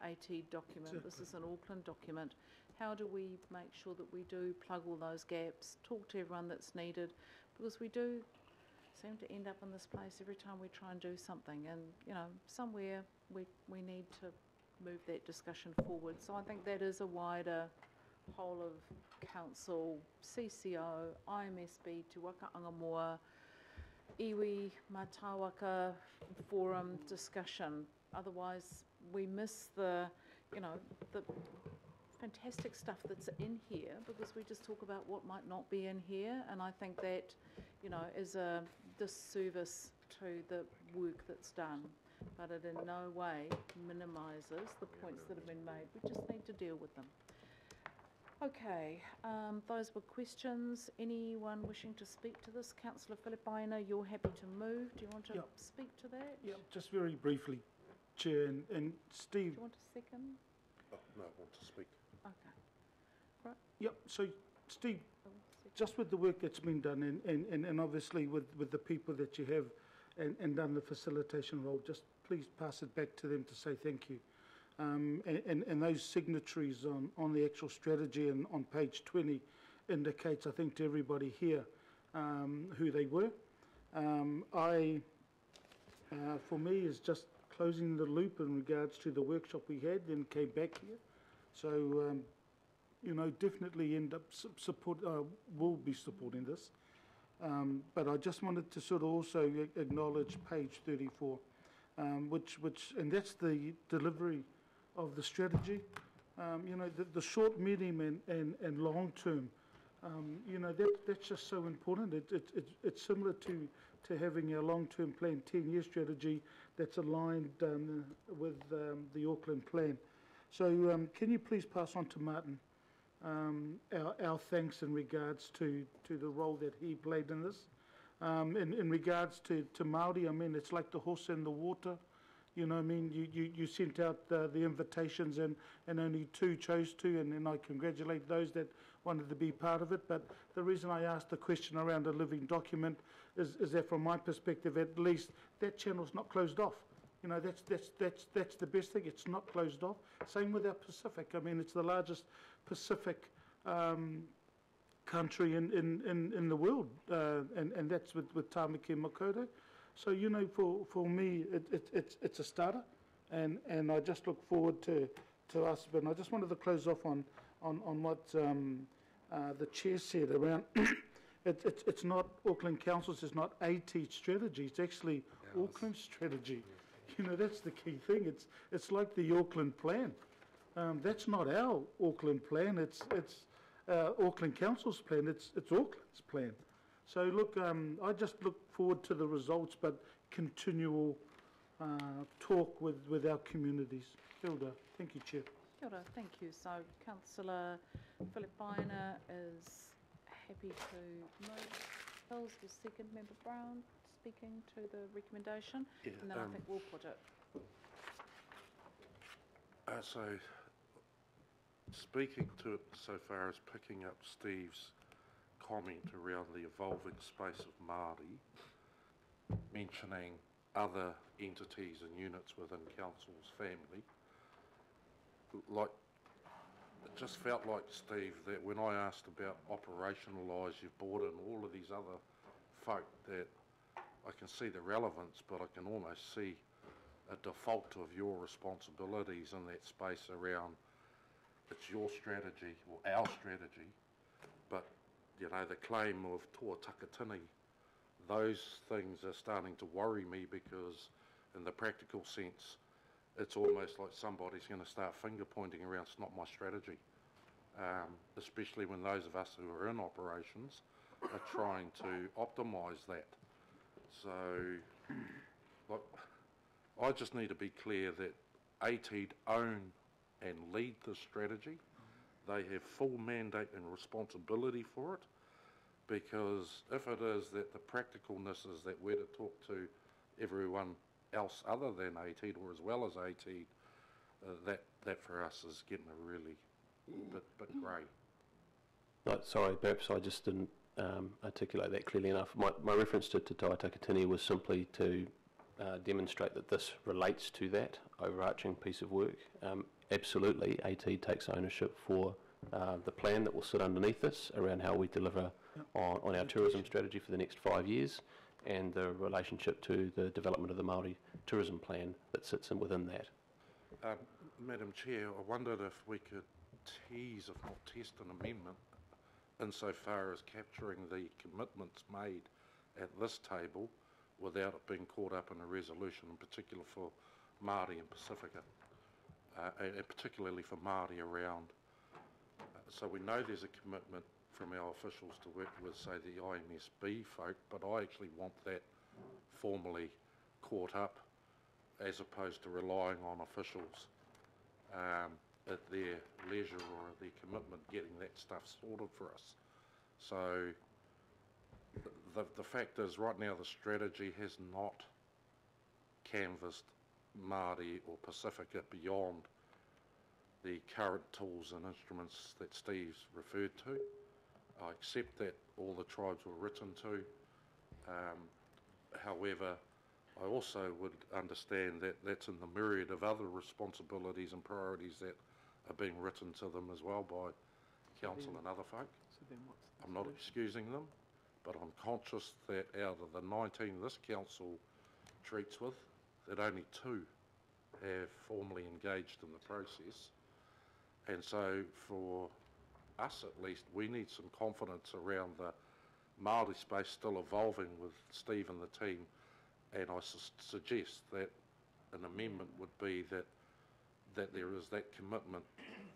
[SPEAKER 2] AT document, this is an Auckland document. How do we make sure that we do plug all those gaps, talk to everyone that's needed, because we do seem to end up in this place every time we try and do something, and you know, somewhere we need to move that discussion forward. So I think that is a wider whole of council, CCO, IMSB, Te Waka Angamoa, iwi, Mātāwaka forum discussion. Otherwise we miss the fantastic stuff that's in here, because we just talk about what might not be in here, and I think that, you know, is a disservice to the work that's done, but it in no way minimises the points that have been made. We just need to deal with them. Okay, those were questions. Anyone wishing to speak to this? Councillor Filipaina, you're happy to move. Do you want to speak to that?
[SPEAKER 1] Yeah, just very briefly, Chair, and Steve.
[SPEAKER 2] Do you want a second?
[SPEAKER 15] Oh, no, I want to speak.
[SPEAKER 2] Okay. Right.
[SPEAKER 1] Yep, so Steve, just with the work that's been done and obviously with the people that you have and done the facilitation role, just please pass it back to them to say thank you. And those signatories on the actual strategy and on page 20 indicates, I think, to everybody here who they were. For me, is just closing the loop in regards to the workshop we had, then came back here. So, you know, definitely end up will be supporting this. But I just wanted to sort of also acknowledge page 34, which and that's the delivery of the strategy. You know, the short, medium and long term, you know, that's just so important. It's similar to having a long-term plan, 10-year strategy that's aligned with the Auckland plan. So can you please pass on to Martin our thanks in regards to the role that he played in this. In regards to Māori, I mean, it's like the horse in the water. You know, I mean, you sent out the invitations and only 2 chose to, and I congratulate those that wanted to be part of it. But the reason I asked the question around a living document is that from my perspective, at least, that channel's not closed off. You know, that's the best thing. It's not closed off. Same with our Pacific. I mean, it's the largest Pacific country in the world, and that's with Tāmaki and Makaurau. So, you know, for me, it's a starter, and I just look forward to us. But I just wanted to close off on what the chair said around. It's not Auckland Council's. It's not AT strategy. It's actually Auckland strategy. You know, that's the key thing. It's like the Auckland plan. That's not our Auckland plan. It's Auckland Council's plan. It's Auckland's plan. So look, I just look forward to the results, but continual talk with our communities. Kia ora. Thank you, Chair.
[SPEAKER 2] Kia ora, thank you. So Councillor Filipaina is happy to move. Hills, the second, Member Brown speaking to the recommendation, and then I think we'll put it.
[SPEAKER 15] So, speaking to it so far as picking up Steve's comment around the evolving space of Māori, mentioning other entities and units within Council's family, like it just felt like, Steve, that when I asked about operationalise, you've brought in all of these other folk that I can see the relevance, but I can almost see a default of your responsibilities in that space around it's your strategy or our strategy, but you know, the claim of Toa Takatini, those things are starting to worry me because in the practical sense, it's almost like somebody's going to start finger pointing around, it's not my strategy, especially when those of us who are in operations are trying to optimise that. So, look, I just need to be clear that ATEED own and lead the strategy. They have full mandate and responsibility for it, because if it is that the practicalness is that we're to talk to everyone else other than ATEED or as well as ATEED, that for us is getting a really bit grey.
[SPEAKER 10] No, sorry, perhaps I just didn't articulate that clearly enough. My reference to Te Toa Takatini was simply to demonstrate that this relates to that overarching piece of work. Absolutely, ATEED takes ownership for the plan that will sit underneath this around how we deliver on our tourism strategy for the next 5 years, and the relationship to the development of the Māori tourism plan that sits in within that.
[SPEAKER 15] Madam Chair, I wondered if we could tease, if not test, an amendment insofar as capturing the commitments made at this table without it being caught up in a resolution, in particular for Māori and Pacifica, and particularly for Māori around. So we know there's a commitment from our officials to work with, say, the IMSB folk, but I actually want that formally caught up as opposed to relying on officials at their leisure or at their commitment getting that stuff sorted for us. So the fact is, right now the strategy has not canvassed Māori or Pacifica beyond the current tools and instruments that Steve's referred to. I accept that all the tribes were written to. However, I also would understand that that's in the myriad of other responsibilities and priorities that are being written to them as well by council and other folk. I'm not excusing them, but I'm conscious that out of the 19 this council treats with, that only 2 have formally engaged in the process. And so for us at least, we need some confidence around the Māori space still evolving with Steve and the team, and I suggest that an amendment would be that there is that commitment,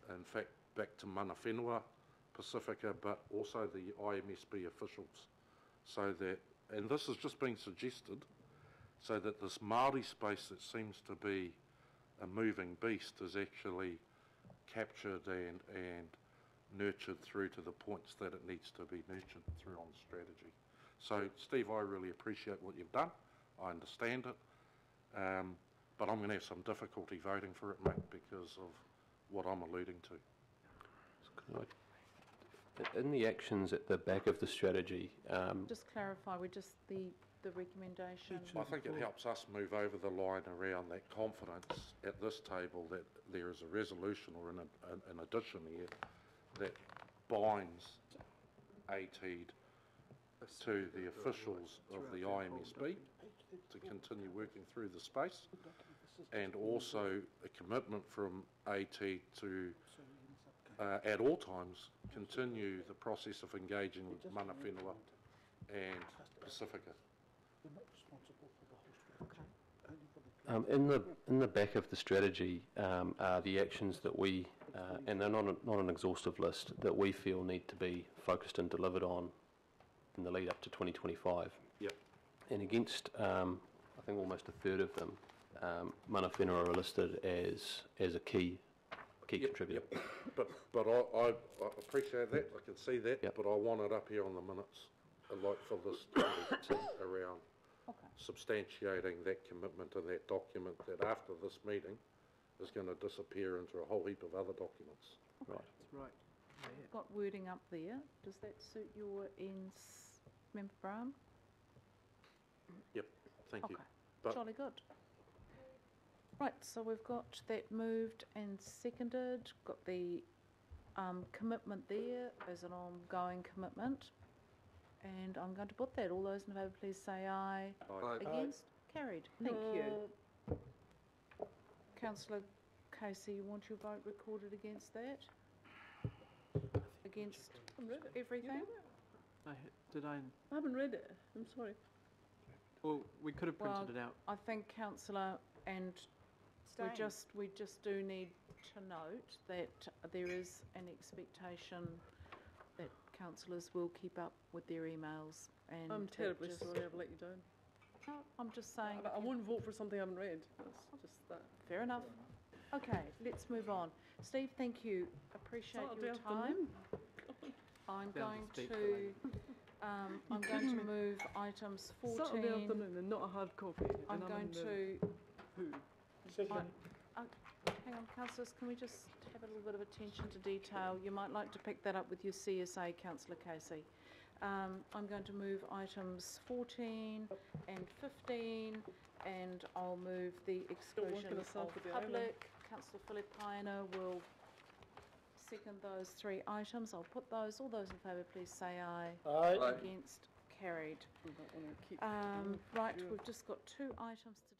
[SPEAKER 15] in fact, back to Mana Whenua, Pacifica, but also the IMSB officials, so that, and this is just being suggested, so that this Māori space that seems to be a moving beast is actually captured and nurtured through to the points that it needs to be nurtured through on strategy. So, Steve, I really appreciate what you've done. I understand it. But I'm going to have some difficulty voting for it, mate, because of what I'm alluding to.
[SPEAKER 10] In the actions at the back of the strategy...
[SPEAKER 2] just clarify, we just, the recommendation...
[SPEAKER 15] I think it helps us move over the line around that confidence at this table that there is a resolution or an addition here that binds ATEED to the officials of the IMSB to continue working through the space, and also a commitment from ATEED to at all times continue the process of engaging with Mana Whenua and Pacifica.
[SPEAKER 10] In the back of the strategy are the actions that we, and they're not an exhaustive list, that we feel need to be focused and delivered on in the lead up to 2025.
[SPEAKER 15] Yep.
[SPEAKER 10] And against, I think almost a third of them, Mana Whenua are listed as a key contributor.
[SPEAKER 15] Yep. But I appreciate that, I can see that, but I want it up here on the minutes, like for this around substantiating that commitment to that document that after this meeting is going to disappear into a whole heap of other documents.
[SPEAKER 10] Right.
[SPEAKER 22] That's right.
[SPEAKER 2] Got wording up there. Does that suit your ends, Member Brown?
[SPEAKER 15] Yep, thank you.
[SPEAKER 2] Jolly good. Right, so we've got that moved and seconded, got the commitment there as an ongoing commitment. And I'm going to put that. All those in favour, please say aye.
[SPEAKER 8] Aye.
[SPEAKER 2] Against? Carried. Thank you. Councillor Casey, you want your vote recorded against that? Against everything?
[SPEAKER 22] Did I?
[SPEAKER 7] I haven't read it. I'm sorry.
[SPEAKER 22] Well, we could have printed
[SPEAKER 2] Well,
[SPEAKER 22] it out.
[SPEAKER 2] I think, councillor, and we just do need to note that there is an expectation that councillors will keep up with their emails, and
[SPEAKER 7] I'm terribly
[SPEAKER 2] just-
[SPEAKER 7] sorry I've let you down.
[SPEAKER 2] No, I'm just saying.
[SPEAKER 7] I won't vote for something I haven't read. That's just that.
[SPEAKER 2] Fair enough. Okay, let's move on. Steve, thank you. Appreciate
[SPEAKER 7] Saturday
[SPEAKER 2] your
[SPEAKER 7] afternoon.
[SPEAKER 2] time. I'm
[SPEAKER 22] Down
[SPEAKER 2] going
[SPEAKER 22] to speak.
[SPEAKER 2] I'm going to move items 14.
[SPEAKER 7] Saturday afternoon and not a hard copy.
[SPEAKER 2] I'm
[SPEAKER 7] and
[SPEAKER 2] going
[SPEAKER 7] in the
[SPEAKER 2] to.
[SPEAKER 7] poo.
[SPEAKER 2] Hang on, councillors, can we just have a little bit of attention to detail? You might like to pick that up with your CSA, councillor Casey. I'm going to move items 14 and 15, and I'll move the exclusion
[SPEAKER 7] gonna
[SPEAKER 2] of
[SPEAKER 7] start with the island.
[SPEAKER 2] public. Councillor Philip Piner will second those 3 items. I'll put those. All those in favour, please say aye.
[SPEAKER 1] Aye.
[SPEAKER 2] Against? Carried.
[SPEAKER 7] I don't want to keep
[SPEAKER 2] Right, we've just got 2 items to